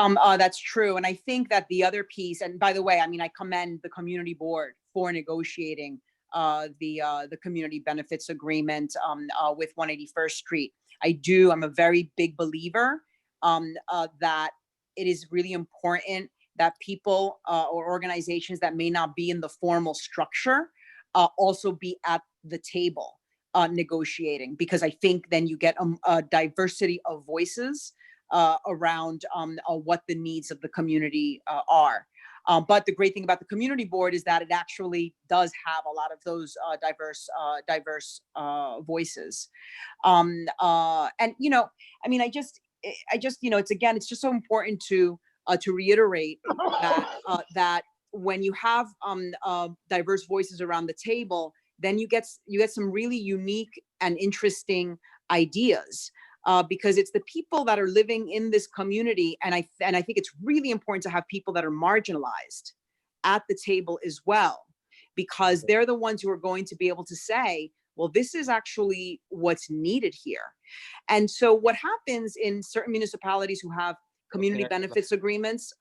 true. And I think that the other piece, and by the way, I mean, I commend the community board for negotiating the community benefits agreement with 181st Street. I'm a very big believer that it is really important that people or organizations that may not be in the formal structure also be at the table negotiating, because I think then you get a diversity of voices around what the needs of the community are. But the great thing about the community board is that it actually does have a lot of those diverse voices. And, I mean, I just, it's just so important to reiterate that when you have diverse voices around the table, then you get some really unique and interesting ideas. Because it's the people that are living in this community, and I think it's really important to have people that are marginalized at the table as well, because they're the ones who are going to be able to say, well, this is actually what's needed here. And so what happens in certain municipalities who have community benefits agreements,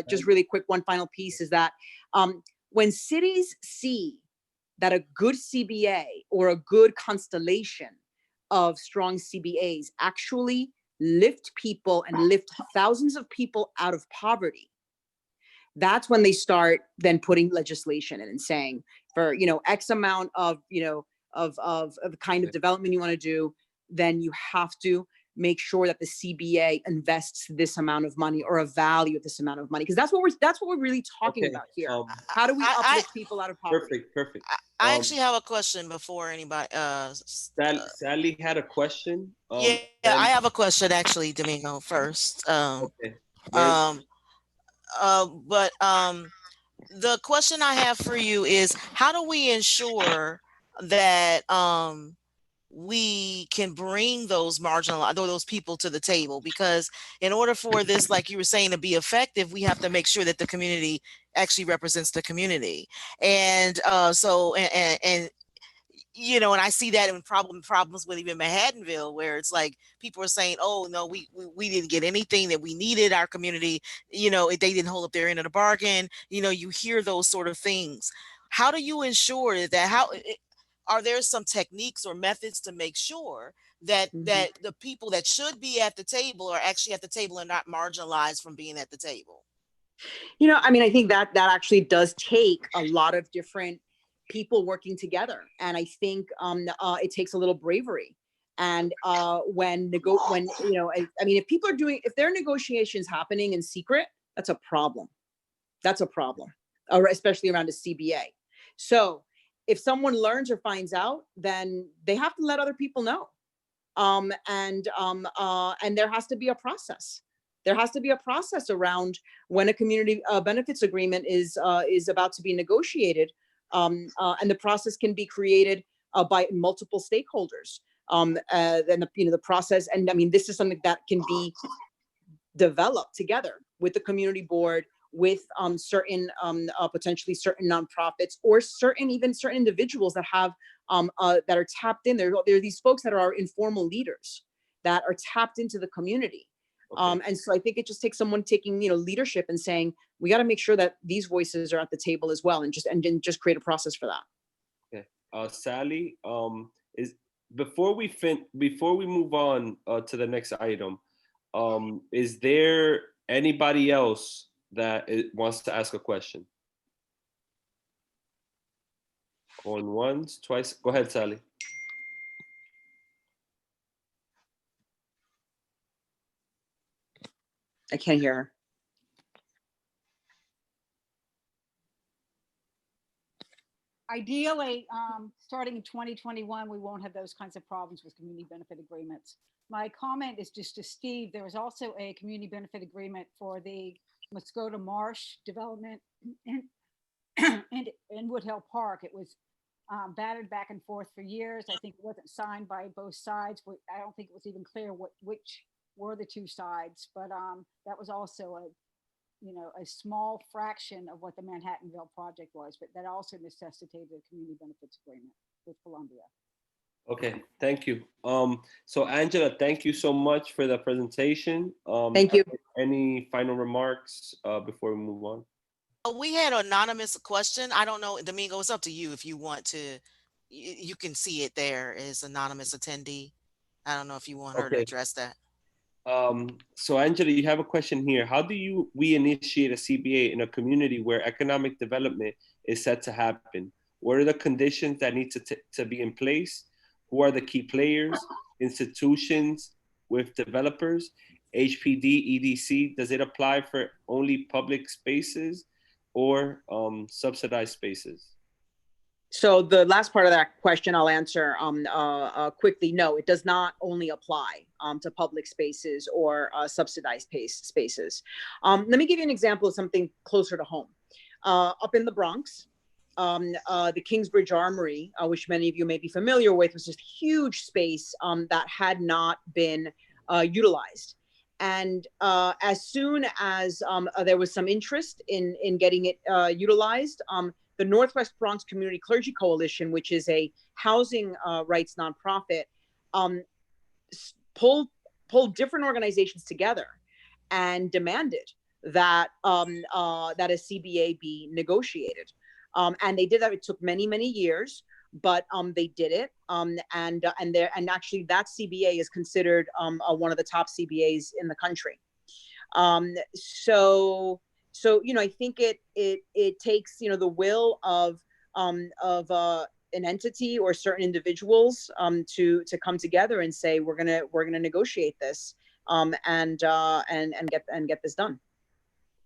just really quick, one final piece is that when cities see that a good CBA or a good constellation of strong CBAs actually lift people and lift thousands of people out of poverty, that's when they start then putting legislation in and saying, for X amount of of the kind of development you want to do, then you have to make sure that the CBA invests this amount of money or a value of this amount of money? Because that's what we're really talking about here. How do we uplift people out of poverty? Perfect. I actually have a question before anybody. Sally had a question. Yeah, I have a question actually, Domingo, first. Okay. The question I have for you is, how do we ensure that we can bring those those people to the table? Because in order for this, like you were saying, to be effective, we have to make sure that the community actually represents the community. And you know, and I see that in problems with even Manhattanville, where it's like people are saying, "Oh no, we didn't get anything that we needed." Our community, you know, they didn't hold up their end of the bargain. You know, you hear those sort of things. How do you ensure that? Are there some techniques or methods to make sure that that the people that should be at the table are actually at the table and not marginalized from being at the table? You know, I mean, I think that actually does take a lot of different people working together, and I think it takes a little bravery. And when you know, I mean, if there are negotiations happening in secret, that's a problem. That's a problem, or especially around a CBA. So if someone learns or finds out, then they have to let other people know. And there has to be a process. There has to be a process around when a community benefits agreement is about to be negotiated. And the process can be created by multiple stakeholders. Then the process, and I mean, this is something that can be developed together with the community board, with certain potentially certain nonprofits, or certain individuals that have that are tapped in. There are these folks that are informal leaders that are tapped into the community. And so I think it just takes someone taking, you know, leadership and saying, we got to make sure that these voices are at the table as well, and just create a process for that. Okay, Sally, before we move on to the next item, is there anybody else that wants to ask a question? Going once, twice. Go ahead, Sally. I can't hear her. Ideally, starting in 2021, we won't have those kinds of problems with community benefit agreements. My comment is just to Steve. There was also a community benefit agreement for the Muskota Marsh development in Woodhill Park. It was battered back and forth for years. I think it wasn't signed by both sides. I don't think it was even clear which were the two sides, but that was also a small fraction of what the Manhattanville project was, but that also necessitated a community benefits agreement with Columbia. Okay, thank you. So Angela, thank you so much for the presentation. Thank you. Any final remarks before we move on? We had an anonymous question. I don't know, Domingo, it's up to you if you want to. You can see it there as anonymous attendee. I don't know if you want her to address that. So Angela, you have a question here. How do we initiate a CBA in a community where economic development is set to happen? What are the conditions that need to be in place? Who are the key players, institutions with developers, HPD, EDC? Does it apply for only public spaces or subsidized spaces? So the last part of that question I'll answer quickly. No, it does not only apply to public spaces or subsidized spaces. Let me give you an example of something closer to home. Up in the Bronx, the Kingsbridge Armory, which many of you may be familiar with, was this huge space that had not been utilized. And as soon as there was some interest in getting it utilized, the Northwest Bronx Community Clergy Coalition, which is a housing rights nonprofit, pulled different organizations together and demanded that that a CBA be negotiated. And they did that. It took many, many years, but they did it. And actually that CBA is considered one of the top CBAs in the country. So you know, I think it takes, you know, the will of an entity or certain individuals to come together and say we're gonna negotiate this and get this done.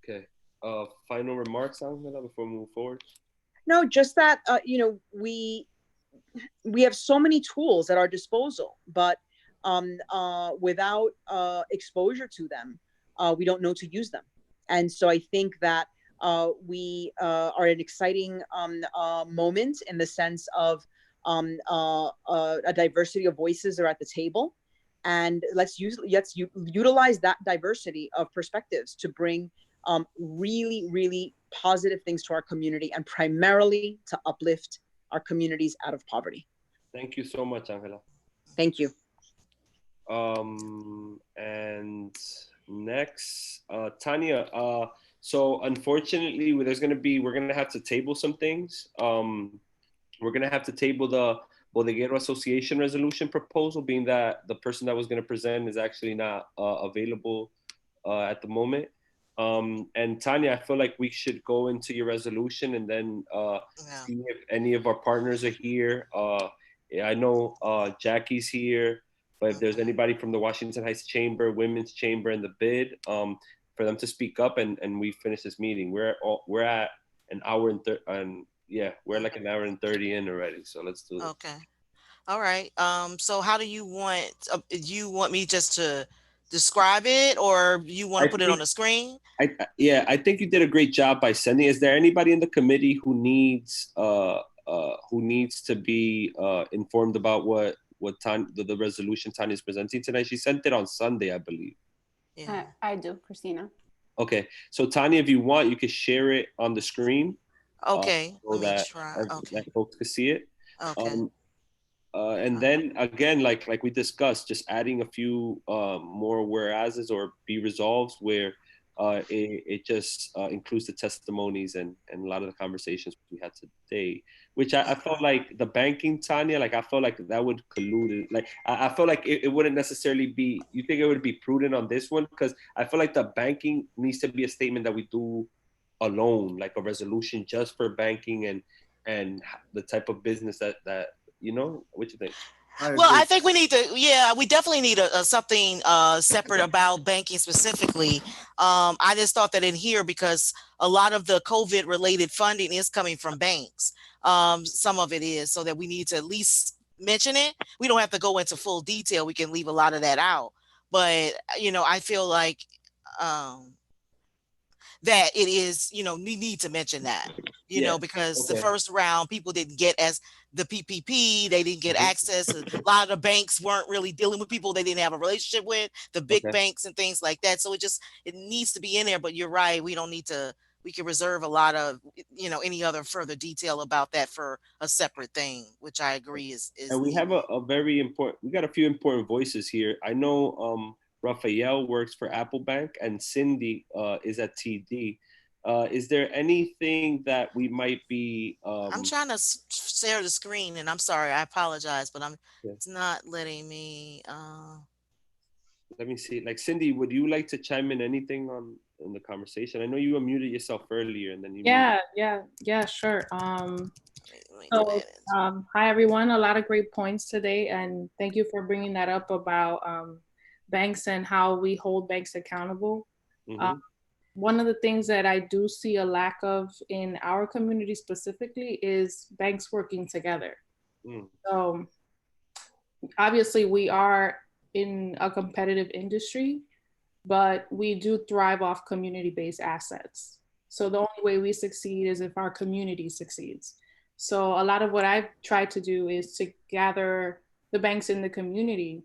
Okay. Final remarks, Angela, before we move forward. No, just that we have so many tools at our disposal, but without exposure to them, we don't know to use them. And so I think that we are at an exciting moment in the sense of a diversity of voices are at the table, and let's utilize that diversity of perspectives to bring really, really positive things to our community, and primarily to uplift our communities out of poverty. Thank you so much, Angela. Thank you. And next, Tanya. So unfortunately, we're gonna have to table some things. We're gonna have to table the Bodeguero Association resolution proposal, being that the person that was gonna present is actually not available at the moment. And Tanya, I feel like we should go into your resolution and then see if any of our partners are here. I know Jackie's here, but if there's anybody from the Washington Heights Chamber, Women's Chamber, and the BID, for them to speak up and we finish this meeting. We're at an hour and we're like an hour and 30 in already. So let's do it. Okay. All right. So how do you want me just to describe it, or you want to put it on the screen? I think you did a great job by sending. Is there anybody in the committee who needs to be informed about what the resolution Tanya is presenting tonight? She sent it on Sunday, I believe. Yeah. I do, Christina. Okay, so Tanya, if you want, you can share it on the screen. Okay, so that folks can see it. Okay. And then again, like we discussed, just adding a few more whereases or be resolved where it just includes the testimonies and a lot of the conversations we had today, which I felt like the banking, Tanya, like I felt like that would collude. Like I felt like it wouldn't necessarily be, you think it would be prudent on this one? Because I feel like the banking needs to be a statement that we do alone, like a resolution just for banking and the type of business that what you think? Well, I think we need to, we definitely need something separate about banking specifically. I just thought that in here, because a lot of the COVID related funding is coming from banks. Some of it is, so that we need to at least mention it. We don't have to go into full detail. We can leave a lot of that out. But, I feel like that it is, we need to mention that, because the first round people didn't get as the PPP, they didn't get access. A lot of the banks weren't really dealing with people they didn't have a relationship with, the big banks and things like that. So it needs to be in there, but you're right. We don't need to, we can reserve a lot of, any other further detail about that for a separate thing, which I agree is and we have a very important, we got a few important voices here. I know Rafael works for Apple Bank and Cindy is at TD. Is there anything that we might be? I'm trying to share the screen, and I'm sorry, I apologize, but it's not letting me. Let me see. Like Cindy, would you like to chime in anything in the conversation? I know you unmuted yourself earlier, and then you. Yeah, sure. Hi everyone. A lot of great points today, and thank you for bringing that up about banks and how we hold banks accountable. One of the things that I do see a lack of in our community specifically is banks working together. So obviously we are in a competitive industry, but we do thrive off community-based assets. So the only way we succeed is if our community succeeds. So a lot of what I've tried to do is to gather the banks in the community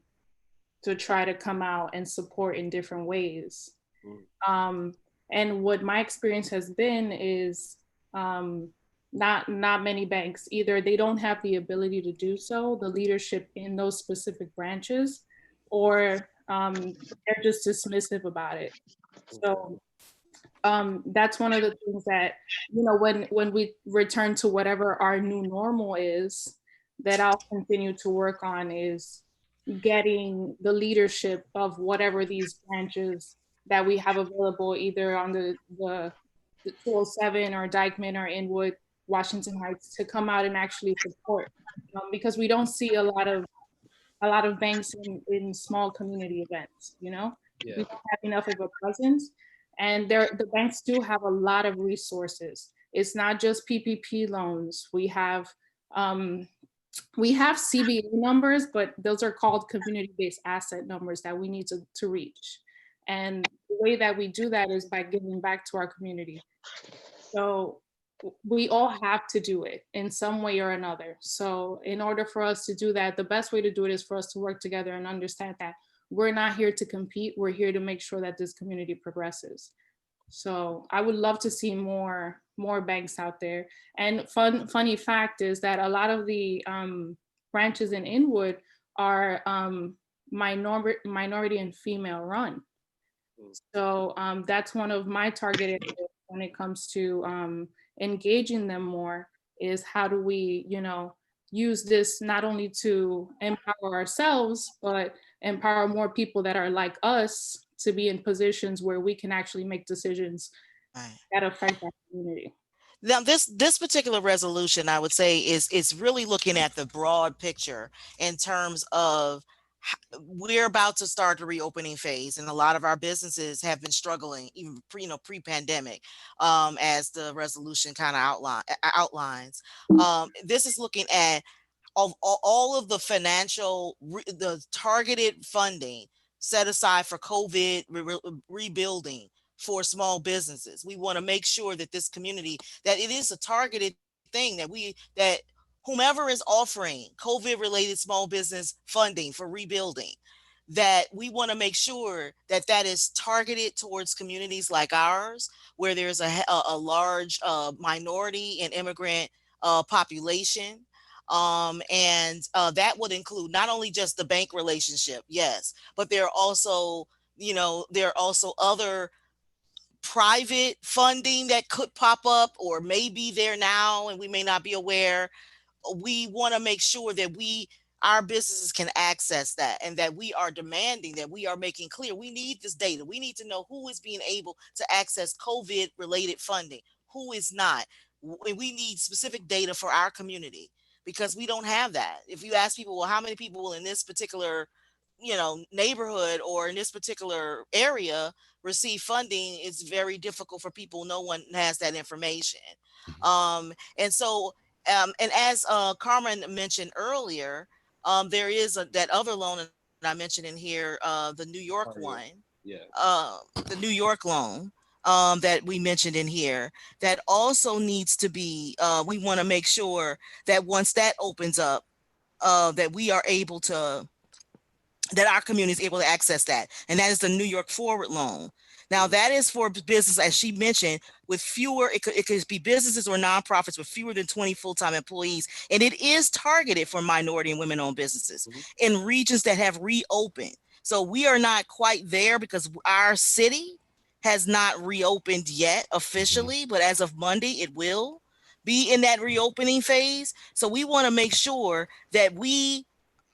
to try to come out and support in different ways. And what my experience has been is not many banks, either they don't have the ability to do so, the leadership in those specific branches, or they're just dismissive about it. So that's one of the things that, when we return to whatever our new normal is, that I'll continue to work on is getting the leadership of whatever these branches that we have available, either on the 207 or Dykeman or Inwood, Washington Heights to come out and actually support, because we don't see a lot of banks in small community events. We don't have enough of a presence, and the banks do have a lot of resources. It's not just PPP loans. We have CBA numbers, but those are called community-based asset numbers that we need to reach. And the way that we do that is by giving back to our community. So we all have to do it in some way or another. So in order for us to do that, the best way to do it is for us to work together and understand that we're not here to compete. We're here to make sure that this community progresses. So I would love to see more banks out there. And funny fact is that a lot of the branches in Inwood are minority and female run. So that's one of my targeted areas when it comes to engaging them more, is how do we, use this not only to empower ourselves, but empower more people that are like us to be in positions where we can actually make decisions that affect our community. Now, this particular resolution, I would say, is really looking at the broad picture in terms of we're about to start the reopening phase, and a lot of our businesses have been struggling even pre-pandemic, as the resolution kind of outlines. This is looking at all of the financial, the targeted funding set aside for COVID rebuilding for small businesses. We want to make sure that this community, that it is a targeted thing, that whomever is offering COVID related small business funding for rebuilding, that we want to make sure that that is targeted towards communities like ours, where there's a large minority and immigrant population. And that would include not only just the bank relationship, yes, but there are also, other private funding that could pop up or may be there now and we may not be aware. We want to make sure that our businesses can access that, and that we are demanding, that we are making clear we need this data. We need to know who is being able to access COVID related funding, who is not. We need specific data for our community, because we don't have that. If you ask people, well, how many people in this particular, neighborhood or in this particular area receive funding, it's very difficult for people. No one has that information. And as Carmen mentioned earlier, there is that other loan that I mentioned in here, the New York one, the New York loan that we mentioned in here, that also needs to be, we want to make sure that once that opens up, that we are able to, that our community is able to access that. And that is the New York Forward loan. Now that is for business, as she mentioned, with fewer, it could be businesses or nonprofits with fewer than 20 full-time employees. And it is targeted for minority and women-owned businesses in regions that have reopened. So we are not quite there because our city has not reopened yet officially, but as of Monday, it will be in that reopening phase. So we want to make sure that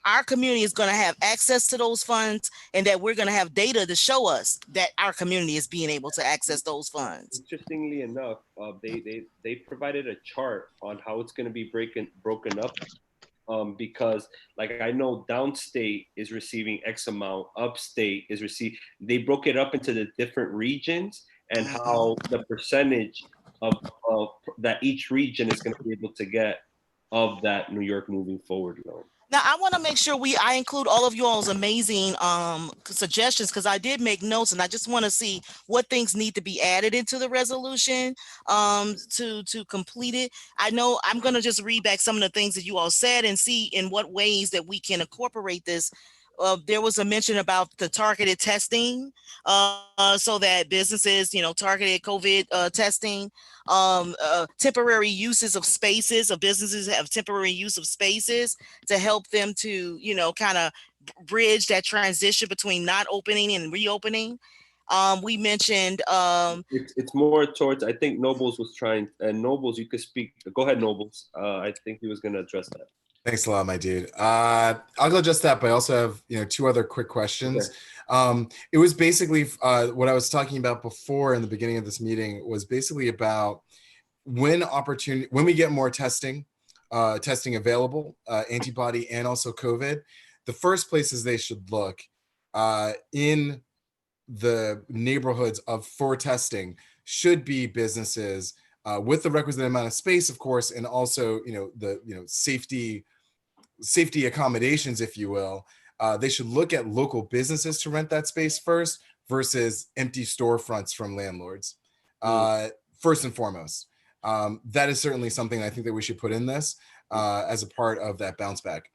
our community is going to have access to those funds, and that we're going to have data to show us that our community is being able to access those funds. Interestingly enough, they provided a chart on how it's going to be broken up, because like I know downstate is receiving X amount, upstate is receiving. They broke it up into the different regions and how the percentage of that each region is going to be able to get of that New York Moving Forward loan. Now, I want to make sure I include all of you all's amazing suggestions, because I did make notes, and I just want to see what things need to be added into the resolution to complete it. I know I'm going to just read back some of the things that you all said and see in what ways that we can incorporate this. There was a mention about the targeted testing, so that businesses, targeted COVID testing, temporary uses of spaces, of businesses have temporary use of spaces to help them to, kind of bridge that transition between not opening and reopening. We mentioned it's more towards, I think Nobles was trying, and Nobles, you could speak. Go ahead, Nobles. I think he was going to address that. Thanks a lot, my dude. I'll go just that, but I also have, two other quick questions. Okay. It was basically what I was talking about before in the beginning of this meeting was basically about when we get more testing available, antibody and also COVID, the first places they should look in the neighborhoods for testing should be businesses with the requisite amount of space, of course, and also the safety accommodations, if you will. They should look at local businesses to rent that space first versus empty storefronts from landlords. First and foremost, that is certainly something I think that we should put in this as a part of that bounce back.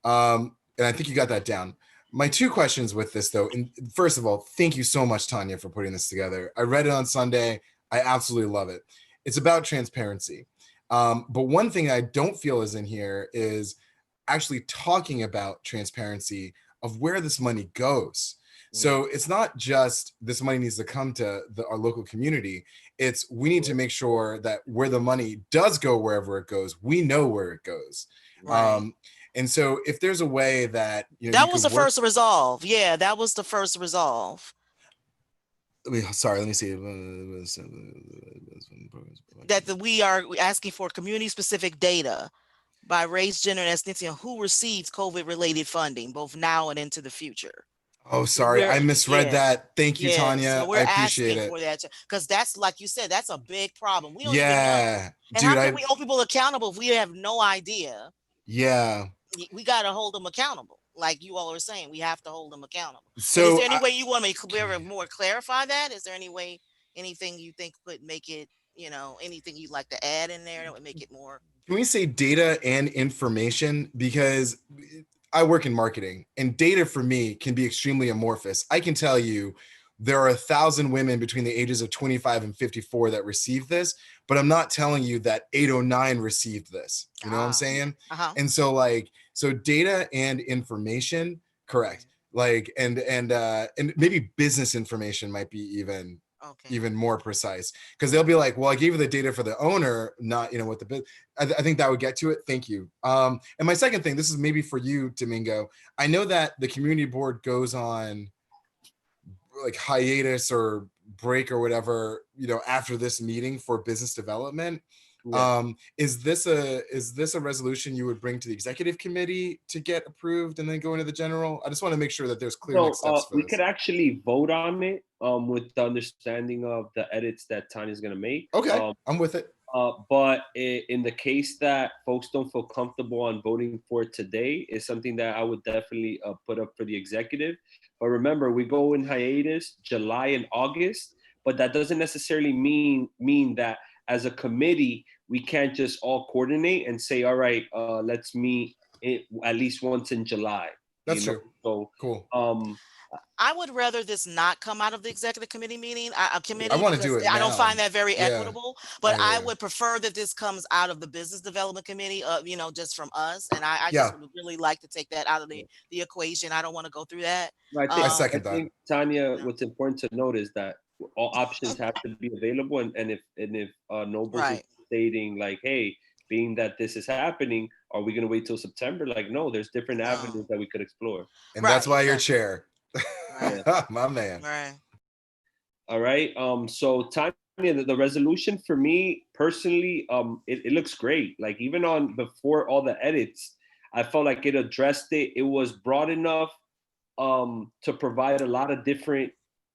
And I think you got that down. My two questions with this, though, and first of all, thank you so much, Tanya, for putting this together. I read it on Sunday. I absolutely love it. It's about transparency. But one thing I don't feel is in here is actually talking about transparency of where this money goes. So it's not just this money needs to come to our local community. It's we need to make sure that where the money does go, wherever it goes, we know where it goes. Right. And so if there's a way that that was the first resolve. Yeah, that was the first resolve. Sorry, let me see. That we are asking for community-specific data by race, gender, and ethnicity on who receives COVID-related funding, both now and into the future. Oh, sorry, I misread that. Thank you, Tanya. So I appreciate it. For that, because that's, like you said, that's a big problem. We don't even know. And dude, how can we hold people accountable if we have no idea? Yeah. We got to hold them accountable. Like you all are saying, we have to hold them accountable. So is there any way you want me to more clarify that? Is there anything you think could make it, anything you'd like to add in there that would make it more? Can we say data and information? Because I work in marketing and data for me can be extremely amorphous. I can tell you there are 1,000 women between the ages of 25 and 54 that receive this, but I'm not telling you that 809 received this. You know what I'm saying? And so data and information, correct. And maybe business information might be even more precise, because they'll be like, well, I gave you the data for the owner, not, what the bit. I think that would get to it. Thank you. And my second thing, this is maybe for you, Domingo. I know that the community board goes on like hiatus or break or whatever, after this meeting for business development. Yeah. Is this a resolution you would bring to the executive committee to get approved and then go into the general? I just want to make sure that there's clear next steps for we this. could actually vote on it with the understanding of the edits that Tanya's going to make. Okay, I'm with it. But in the case that folks don't feel comfortable on voting for it today, is something that I would definitely put up for the executive. But remember, we go in hiatus July and August, but that doesn't necessarily mean that as a committee, we can't just all coordinate and say, all right, let's meet at least once in July. That's true. So cool. I would rather this not come out of the executive committee meeting. I want to do it. I don't find that very equitable, but I would prefer that this comes out of the business development committee, just from us. And I just would really like to take that out of the equation. I don't want to go through that. I second that. Tanya, what's important to note is that all options have to be available. And if Nobles is stating like, hey, being that this is happening, are we going to wait till September? Like, no, there's different avenues that we could explore. And that's why you're chair. My man. Right. All right. So Tanya, the resolution for me personally, it looks great. Like even on before all the edits, I felt like it addressed it. It was broad enough to provide a lot of different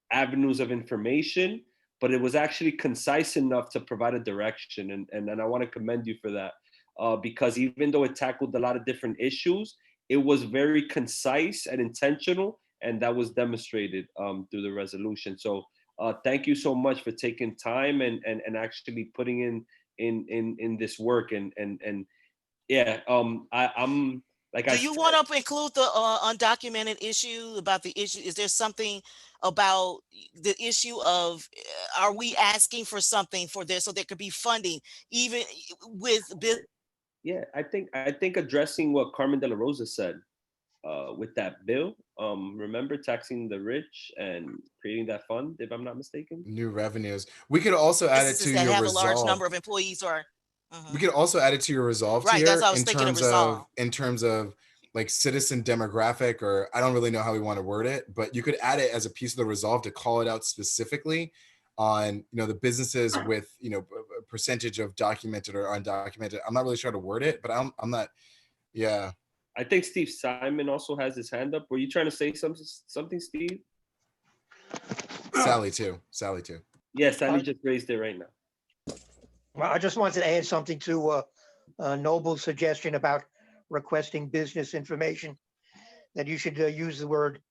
avenues of information, but it was actually concise enough to provide a direction. And I want to commend you for that, because even though it tackled a lot of different issues, it was very concise and intentional, and that was demonstrated through the resolution. So thank you so much for taking time and actually putting in this work. And yeah, I'm like, do you want to include the undocumented issue about the issue? Is there something about the issue of, are we asking for something for this so there could be funding even with business? Yeah, I think addressing what Carmen De La Rosa said with that bill, remember taxing the rich and creating that fund, if I'm not mistaken. New revenues. We could also add it to your have resolve. A large number of employees or. We could also add it to your resolve right, here that's what I was thinking in terms of like citizen demographic, or I don't really know how we want to word it, but you could add it as a piece of the resolve to call it out specifically. on, the businesses with, a percentage of documented or undocumented. I'm not really sure how to word it, but I'm not. Yeah. I think Steve Simon also has his hand up. Were you trying to say something, Steve? Sally too. Yeah, Sally just raised it right now. Well, I just wanted to add something to Noble's suggestion about requesting business information, that you should use the word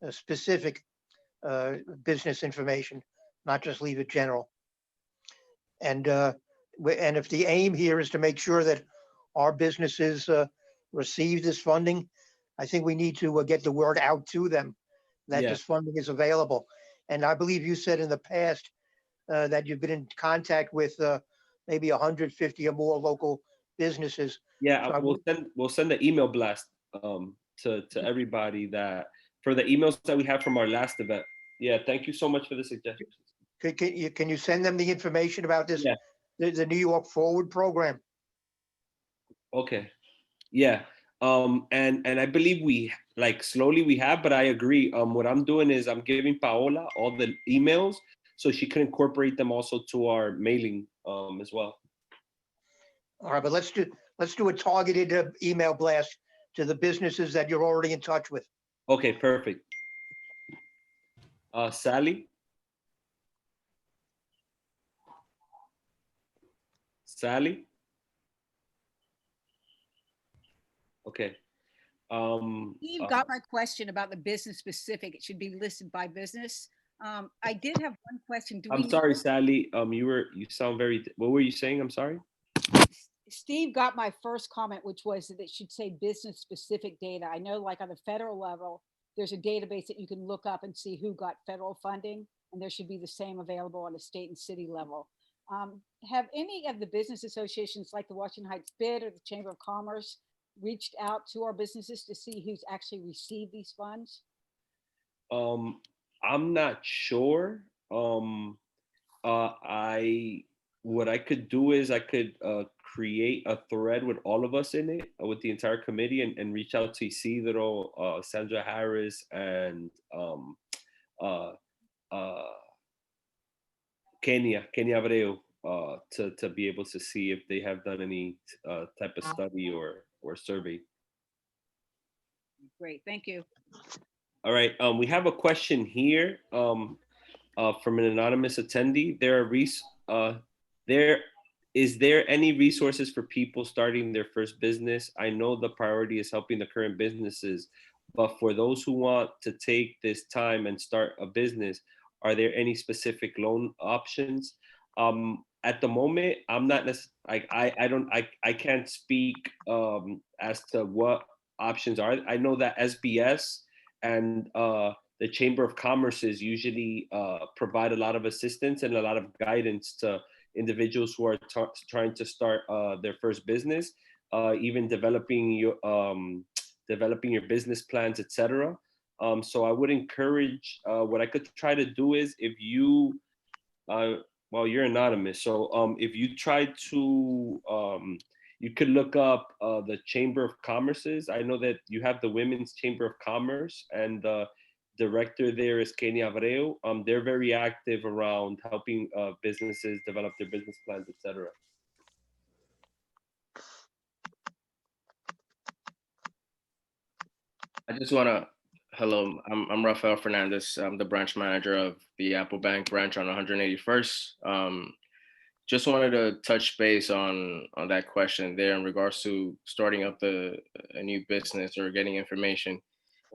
specific business information, not just leave it general. And if the aim here is to make sure that our businesses receive this funding, I think we need to get the word out to them that Yeah. this funding is available. And I believe you said in the past that you've been in contact with maybe 150 or more local businesses. Yeah, So I we'll send the email blast to everybody that for the emails that we have from our last event. Yeah, thank you so much for the suggestions. Can you send them the information about this, Yeah. the New York Forward program? Okay. Yeah. And I believe we slowly we have, but I agree. What I'm doing is I'm giving Paola all the emails so she can incorporate them also to our mailing as well. All right, but let's do a targeted email blast to the businesses that you're already in touch with. Okay, perfect. Sally? Sally? Okay. Steve got my question about the business specific. It should be listed by business. I did have one question. I'm sorry, Sally. You sound very. What were you saying? I'm sorry. Steve got my first comment, which was that it should say business specific data. I know, like on the federal level, there's a database that you can look up and see who got federal funding, and there should be the same available on a state and city level. Have any of the business associations, like the Washington Heights BID or the Chamber of Commerce, reached out to our businesses to see who's actually received these funds? I'm not sure. What I could do is I could create a thread with all of us in it, with the entire committee, and reach out to Isidro, Sandra Harris, and Kenya Abreu, to be able to see if they have done any type of study or survey. Great, thank you. All right, we have a question here from an anonymous attendee. Is there any resources for people starting their first business? I know the priority is helping the current businesses, but for those who want to take this time and start a business, are there any specific loan options? At the moment, I'm not necessarily, I can't speak as to what options are. I know that SBS and the Chamber of Commerce's usually provide a lot of assistance and a lot of guidance to individuals who are trying to start their first business, even developing your business plans, etc. So I would encourage, what I could try to do is, if you, well, you're anonymous, so if you try to, you could look up the Chamber of Commerce's. I know that you have the Women's Chamber of Commerce, and the director there is Kenya Abreu. They're very active around helping businesses develop their business plans, etc. I just want to, hello, I'm Rafael Fernandez. I'm the branch manager of the Apple Bank branch on 181st. Just wanted to touch base on that question there in regards to starting up a new business or getting information.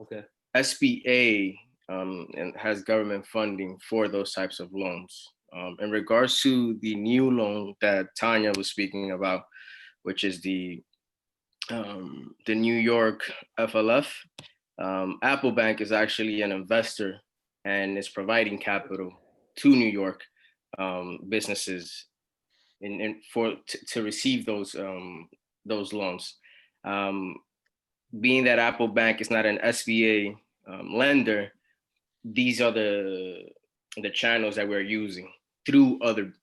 Okay. SBA and has government funding for those types of loans. In regards to the new loan that Tanya was speaking about, which is the New York FLF, Apple Bank is actually an investor and is providing capital to New York businesses to receive those loans. Being that Apple Bank is not an SBA lender, these are the channels that we're using through other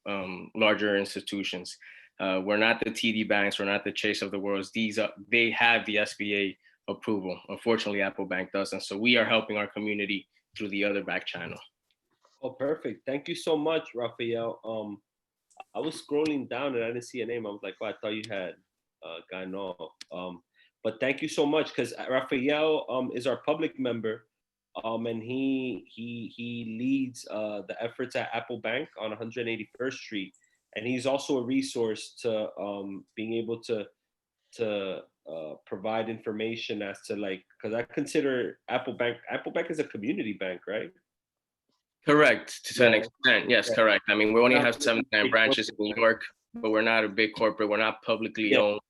larger institutions. We're not the TD banks, we're not the Chase of the worlds. They have the SBA approval. Unfortunately, Apple Bank doesn't. So we are helping our community through the other back channel. Oh, perfect. Thank you so much, Raphael. I was scrolling down and I didn't see a name. I was like, oh, I thought you had Gano. But thank you so much, because Raphael is our public member, and he leads the efforts at Apple Bank on 181st Street, and he's also a resource to being able to provide information as to, like, because I consider Apple Bank is a community bank, right? Correct, to an Yeah. extent. Yes, Yeah. correct. I mean, we only Not have really 79 big branches in New York, but we're not a big corporate. We're not publicly Yeah. owned.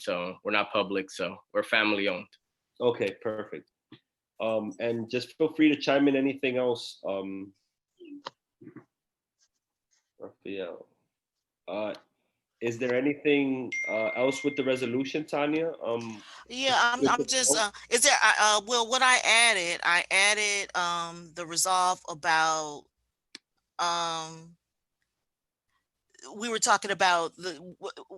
So we're not public. So we're family owned. Okay, perfect. And just feel free to chime in anything else, Raphael. Is there anything else with the resolution, Tanya? Yeah, I'm just is there well, what I added the resolve about we were talking about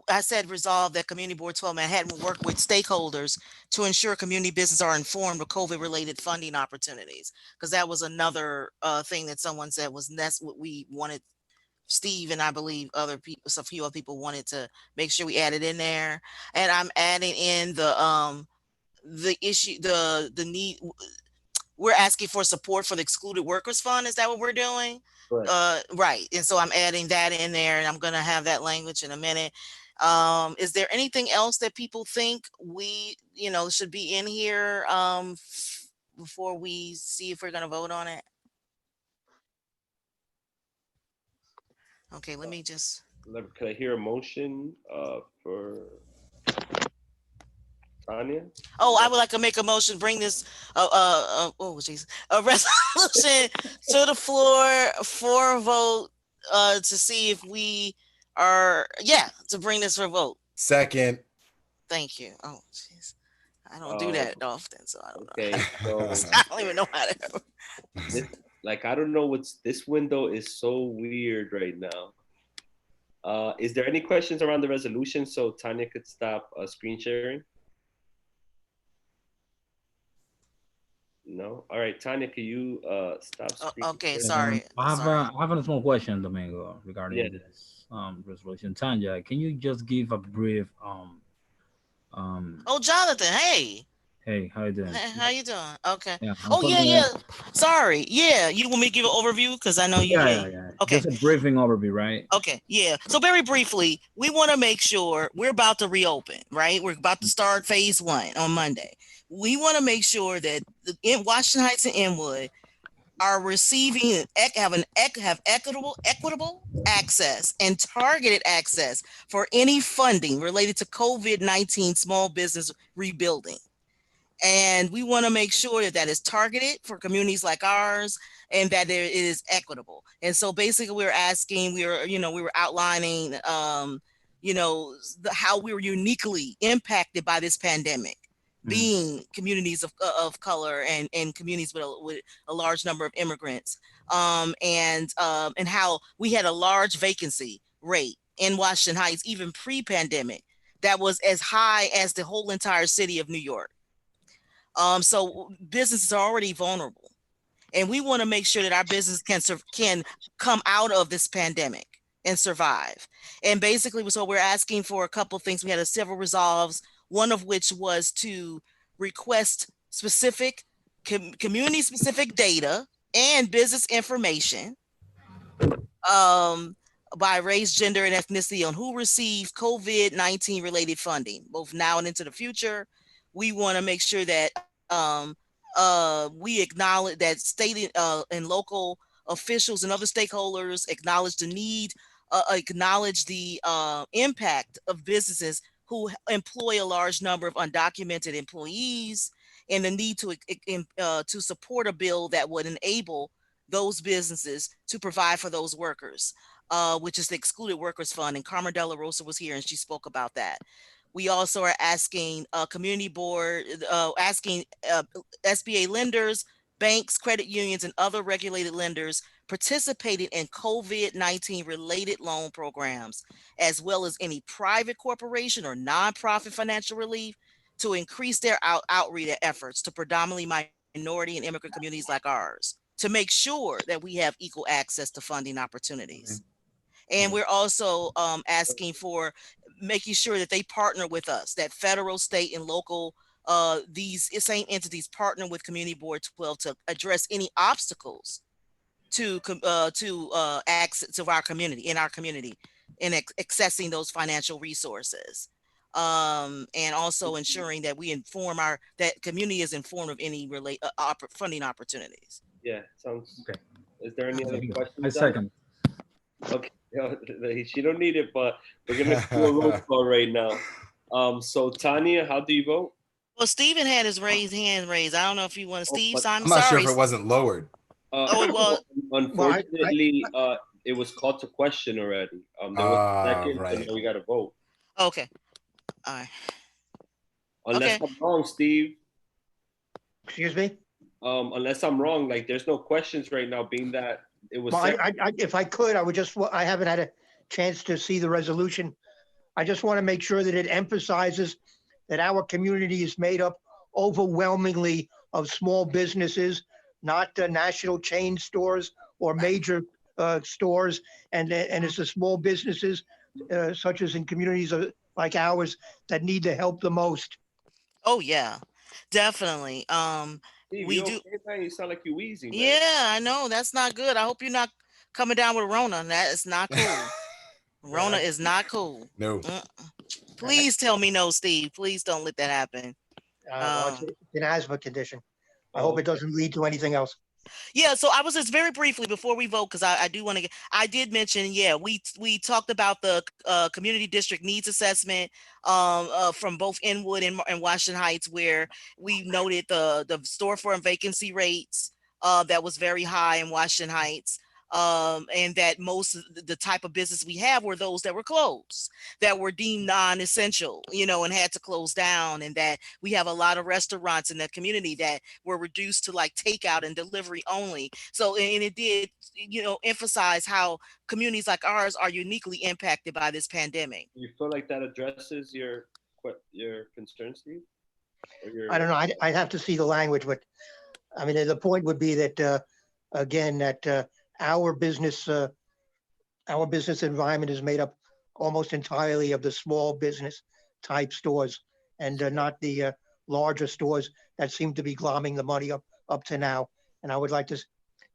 I said resolve that Community Board 12 Manhattan will work with stakeholders to ensure community businesses are informed of COVID related funding opportunities, because that was another thing that someone said that's what we wanted. Steve and I believe other people, a few other people wanted to make sure we added in there, and I'm adding in the issue, the need. We're asking for support for the Excluded Workers Fund. Is that what we're doing? Right. And so I'm adding that in there, and I'm going to have that language in a minute. Is there anything else that people think we, should be in here before we see if we're going to vote on it? Okay, let me just. Can I hear a motion for Tanya? Oh, I would like to make a motion, bring this, oh, jeez, a resolution to the floor for a vote to see if we are, to bring this for a vote. Second. Thank you. Oh, jeez. I don't do that often, so I don't know. Okay, so I don't even know how to. I don't know this window is so weird right now. Is there any questions around the resolution so Tanya could stop screen sharing? No. All right, Tanya, can you stop screen? Okay, sorry. I have a small question, Domingo, regarding this resolution. Tanya, can you just give a brief Oh, Jonathan, hey. Hey, how you doing? Hey, how you doing? Okay. Yeah, Oh, yeah. Sorry. Yeah, you want me to give an overview? Because I know you. Yeah. Okay. Just a briefing overview, right? Okay. Yeah. So very briefly, we want to make sure we're about to reopen, right? We're about to start phase 1 on Monday. We want to make sure that in Washington Heights and Inwood are receiving have equitable access and targeted access for any funding related to COVID-19 small business rebuilding. And we want to make sure that is targeted for communities like ours and that it is equitable. And so basically we were outlining, how we were uniquely impacted by this pandemic, being communities of color and communities with a large number of immigrants, and how we had a large vacancy rate in Washington Heights, even pre-pandemic, that was as high as the whole entire city of New York. So businesses are already vulnerable, and we want to make sure that our business can come out of this pandemic and survive. And basically, so we're asking for a couple of things. We had several resolves, one of which was to request specific community-specific data and business information by race, gender, and ethnicity on who received COVID-19 related funding, both now and into the future. We want to make sure that we acknowledge that state and local officials and other stakeholders acknowledge the need, acknowledge the impact of businesses who employ a large number of undocumented employees, and the need to support a bill that would enable those businesses to provide for those workers, which is the Excluded Workers Fund. And Carmen De La Rosa was here and she spoke about that. We also are asking community board, asking SBA lenders, banks, credit unions, and other regulated lenders participating in COVID-19 related loan programs, as well as any private corporation or nonprofit financial relief, to increase their outreach efforts to predominantly minority and immigrant communities like ours, to make sure that we have equal access to funding opportunities. Mm-hmm. And we're also asking for making sure that they partner with us, that federal, state, and local, these same entities partner with Community Board 12 to address any obstacles to access of our community, in accessing those financial resources. And also ensuring that we inform that community is informed of any funding opportunities. Yeah, sounds Okay. Is there any other questions? I second. Okay, she don't need it, but we're gonna do a roll call right now. So Tanya, how do you vote? Well, Stephen had his hand raised. I don't know if you want Steve. I'm not sure sorry. if it wasn't lowered. Unfortunately, it was called to question already. There was a second, right. so now we got to vote. Okay. All right. Unless I'm wrong, Steve. Excuse me? Unless I'm wrong, like there's no questions right now, being that it was. Well, if I could, I haven't had a chance to see the resolution. I just want to make sure that it emphasizes that our community is made up overwhelmingly of small businesses, not national chain stores or major stores, and it's the small businesses, such as in communities like ours, that need the help the most. Oh yeah, definitely. Steve, we you do. okay, man? You sound like you're wheezing. Man. Yeah, I know that's not good. I hope you're not coming down with Rona. That is not cool. Rona is not cool. No. Please tell me no, Steve. Please don't let that happen. Well, it's an asthma condition. I hope it doesn't lead to anything else. Yeah, so I was just very briefly before we vote, because I do want to get, I did mention, yeah, we talked about the community district needs assessment from both Inwood and Washington Heights, where we noted the storefront vacancy rates that was very high in Washington Heights. And that most of the type of business we have were those that were closed, that were deemed non-essential, and had to close down, and that we have a lot of restaurants in the community that were reduced to like takeout and delivery only. So, and it did, emphasize how communities like ours are uniquely impacted by this pandemic. You feel like that addresses your concerns, Steve? I don't know. I'd have to see the language, but I mean, the point would be that, again, that our business environment is made up almost entirely of the small business type stores, and not the larger stores that seem to be glomming the money up to now. And I would like to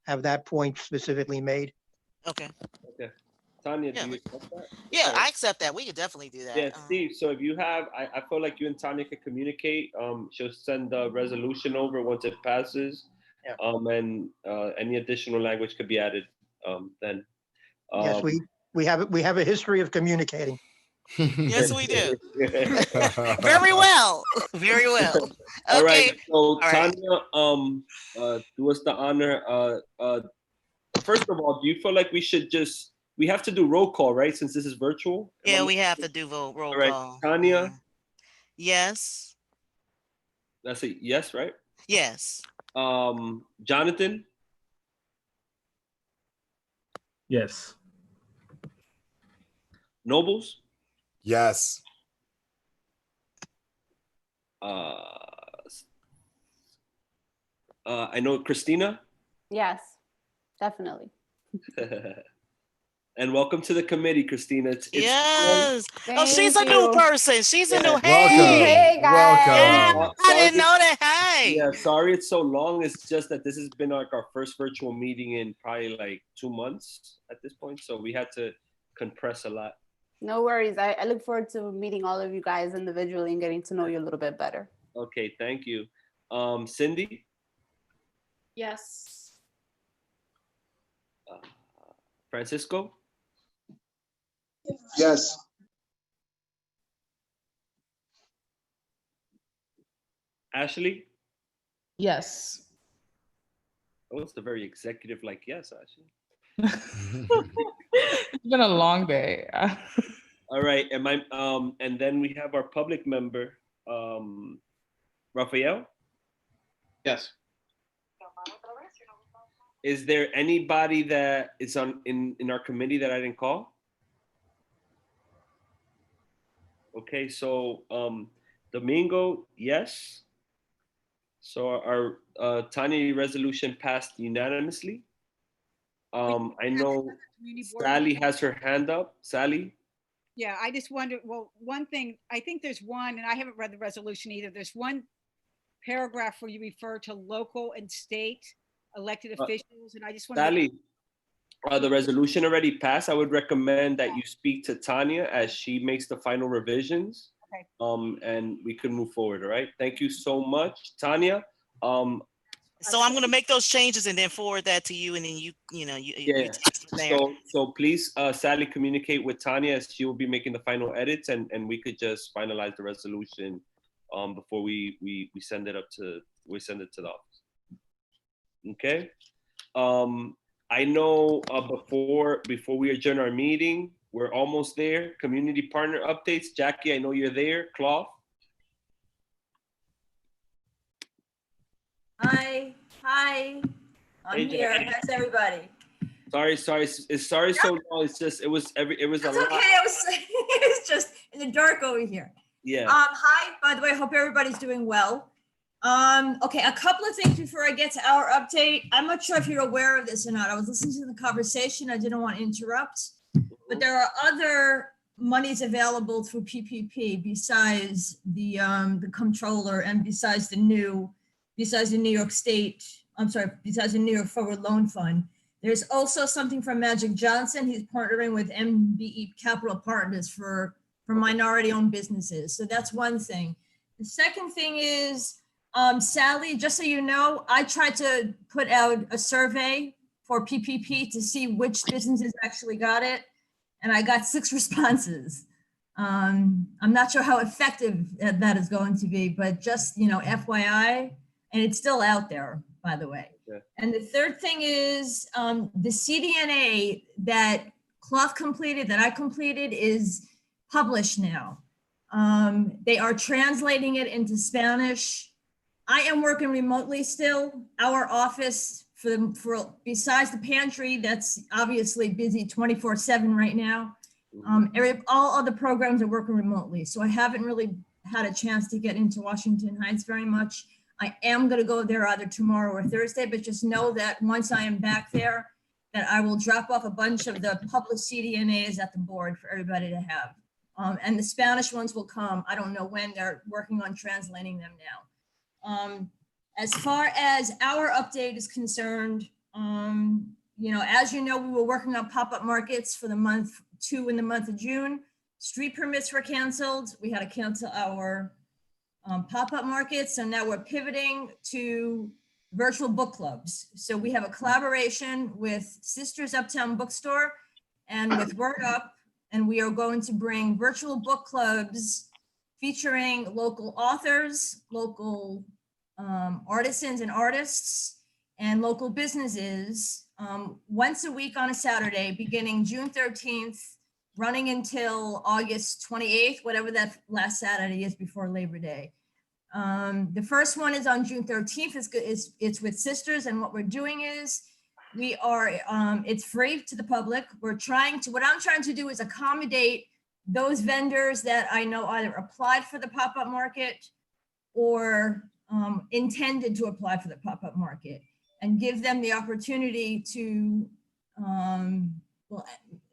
have that point specifically made. Okay. Okay. Tanya, do you accept that? Yeah, I accept that. We could definitely do that. Yeah, Steve, so if you have, I feel like you and Tanya can communicate. She'll send the resolution over once it passes. Yeah. And any additional language could be added then. Yes, we have a history of communicating. Yes, we do. Very well. Very well. Okay. All right. So All right. Tanya, do us the honor. First of all, do you feel like we have to do roll call, right? Since this is virtual? Yeah, we have to do roll All right. call. Tanya? Yes. That's a yes, right? Yes. Jonathan? Yes. Nobles? Yes. I know Christina? Yes, definitely. And welcome to the committee, Christina. It's Yes. Thank she's a new you. person. She's a new. Welcome. Hey, guys. Welcome. I didn't know that. Hey. Yeah, sorry it's so long. It's just that this has been like our first virtual meeting in probably like 2 months at this point. So we had to compress a lot. No worries. I look forward to meeting all of you guys individually and getting to know you a little bit better. Okay, thank you. Cindy? Yes. Francisco? Yes. Ashley? Yes. Oh, it's a very executive like yes, Ashley. It's been a long day. All right, and then we have our public member, Rafael? Yes. Is there anybody that is in our committee that I didn't call? Okay, so Domingo, yes. So our Tanya resolution passed unanimously. I know Community board Sally meeting. has her hand up. Sally? Yeah, I just wonder, well, one thing, I think there's one, and I haven't read the resolution either. There's one paragraph where you refer to local and state elected officials, and I just want to. Sally, the resolution already passed. I would recommend that you speak to Tanya as she makes the final revisions. Okay. And we can move forward, all right? Thank you so much, Tanya. So I'm gonna make those changes and then forward that to you, and then you Yeah. take it from there. So please, Sally, communicate with Tanya as she will be making the final edits, and we could just finalize the resolution before we send it to the office. Okay. I know before we adjourn our meeting, we're almost there. Community partner updates. Jackie, I know you're there. Cloth. Hi, I'm Hey, here. Jackie. How's everybody? Sorry. It's sorry so long. It's just it was a It's lot. okay. It was just in the dark over here. Yeah. Hi, by the way, hope everybody's doing well. Okay, a couple of things before I get to our update. I'm not sure if you're aware of this or not. I was listening to the conversation. I didn't want to interrupt, but there are other monies available through PPP besides the comptroller and besides the New York State, besides the New York Forward Loan Fund. There's also something from Magic Johnson. He's partnering with MBE Capital Partners for minority-owned businesses. So that's one thing. The second thing is, Sally, just so you know, I tried to put out a survey for PPP to see which businesses actually got it, and I got 6 responses. I'm not sure how effective that is going to be, but just, FYI, and it's still out there, by the way. Yeah. And the third thing is the CDNA that Cloth completed, that I completed, is published now. They are translating it into Spanish. I am working remotely still. Our office for besides the pantry, that's obviously busy 24/7 right now. All other programs are working remotely. So I haven't really had a chance to get into Washington Heights very much. I am going to go there either tomorrow or Thursday, but just know that once I am back there, that I will drop off a bunch of the published CDNAs at the board for everybody to have. And the Spanish ones will come. I don't know when. They're working on translating them now. As far as our update is concerned, as you know, we were working on pop-up markets for the month 2 in the month of June. Street permits were canceled. We had to cancel our pop-up markets. So now we're pivoting to virtual book clubs. So we have a collaboration with Sisters Uptown Bookstore and with Word Up, and we are going to bring virtual book clubs featuring local authors, local artisans and artists, and local businesses once a week on a Saturday, beginning June 13th, running until August 28th, whatever that last Saturday is before Labor Day. The first one is on June 13th. It's with Sisters, and what we're doing is it's free to the public. What I'm trying to do is accommodate those vendors that I know either applied for the pop-up market or intended to apply for the pop-up market, and give them the opportunity to,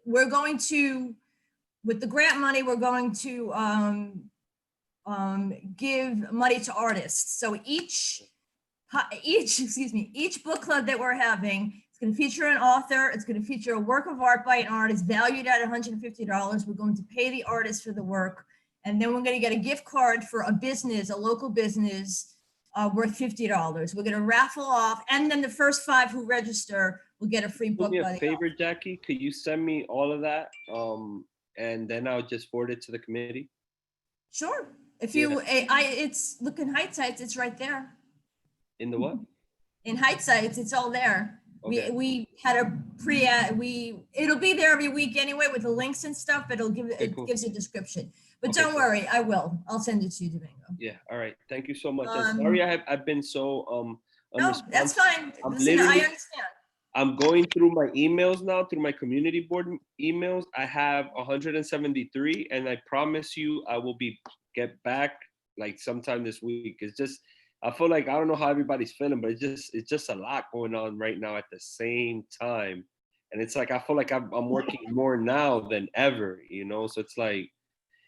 we're going to, with the grant money, we're going to give money to artists. So each book club that we're having, it's going to feature an author. It's going to feature a work of art by an artist valued at $150. We're going to pay the artist for the work. And then we're going to get a gift card for a local business worth $50. We're going to raffle off. And then the first 5 who register will get a free book. Do me a favor, Jackie, could you send me all of that? And then I'll just forward it to the committee. Sure. If you, look in Heights, it's right there. In the what? In Heights, it's all there. Okay. We had it'll be there every week anyway with the links and stuff, but it gives a description. But Okay, don't cool. worry, I'll send it to you, Domingo. Yeah. All right. Thank you so much. And sorry, I've been so No, that's fine. I'm Listen, I literally- understand. I'm going through my emails now, through my community board emails. I have 173, and I promise you I will get back like sometime this week. It's just I feel like I don't know how everybody's feeling, but it's just a lot going on right now at the same time, and it's like I feel like I'm working more now than ever, you know. So it's like,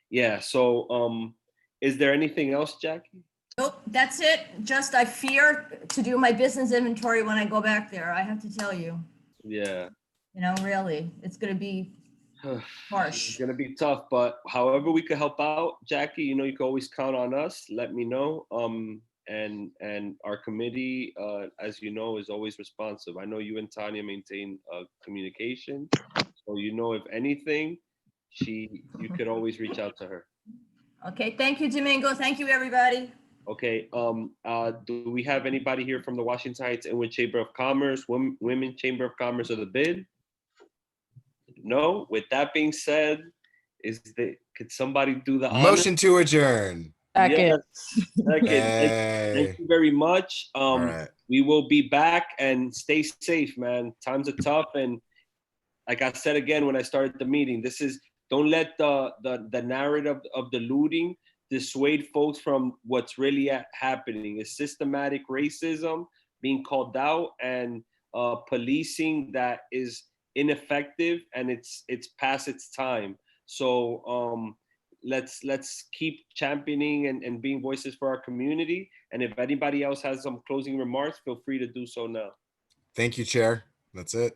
yeah. So is there anything else, Jackie? Nope, that's it. Just I fear to do my business inventory when I go back there. I have to tell you, Yeah. you know, really, it's going to be harsh. It's gonna be tough, but however we could help out, Jackie, you know, you can always count on us. Let me know. And our committee, as you know, is always responsive. I know you and Tanya maintain communication, so you know if anything, you could always reach out to her. Okay, thank you, Domingo. Thank you, everybody. Okay. Do we have anybody here from the Washington Heights Inwood Chamber of Commerce, Women Chamber of Commerce, or the BID? No. With that being said, could somebody do the Motion to adjourn. Yes. Second. Hey. Thank you very much. right. We will be back, and stay safe, man. Times are tough, and like I said again when I started the meeting, don't let the narrative of the looting dissuade folks from what's really happening. It's systematic racism being called out, and policing that is ineffective, and it's past its time. So let's keep championing and being voices for our community. And if anybody else has some closing remarks, feel free to do so now. Thank you, Chair. That's it.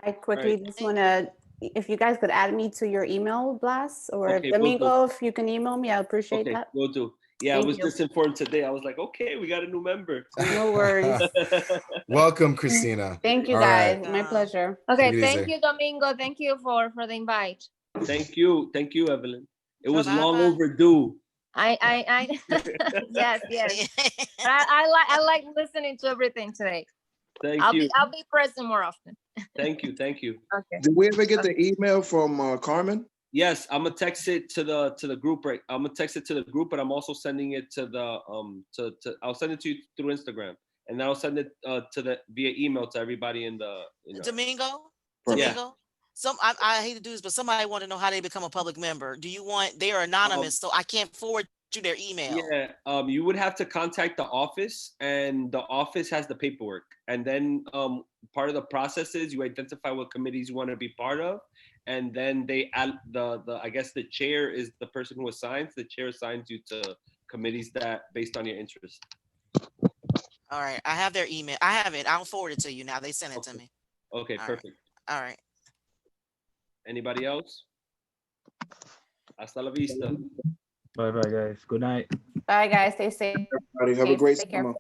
I quickly just want to, if you guys could add me to your email blast, or Okay, if will Domingo, if you can email me, I appreciate Okay, that. we'll do. Yeah, Thank I was you. misinformed today. I was like, okay, we got a new member. No worries. Welcome, Christina. Thank you, All guys. right. My pleasure. Okay, Take it thank easy. you, Domingo. Thank you for the invite. Thank you, Evelyn. It was long Bye-bye. overdue. I yes. But I like listening to everything today. Thank I'll you. be present more often. Thank you. Okay. Did we ever get the email from Carmen? Yes, I'm gonna text it to the group. Right, I'm gonna text it to the group, but I'm also sending it to the I'll send it to you through Instagram, and then I'll send it via email to everybody in the. Domingo. Yeah. I hate to do this, but somebody want to know how they become a public member. Do you want? They are anonymous, so I can't forward you their email. Yeah, you would have to contact the office, and the office has the paperwork. And then part of the process is you identify what committees you want to be part of, and then they add I guess the chair is the person who assigns. The chair assigns you to committees that based on your interest. All right, I have their email. I have it. I'll forward it to you now. They sent it to me. Okay, All perfect. All right. Anybody else? Hasta la vista. Bye bye, guys. Good night. Bye, guys. Stay safe. Everybody have a great Take care. summer.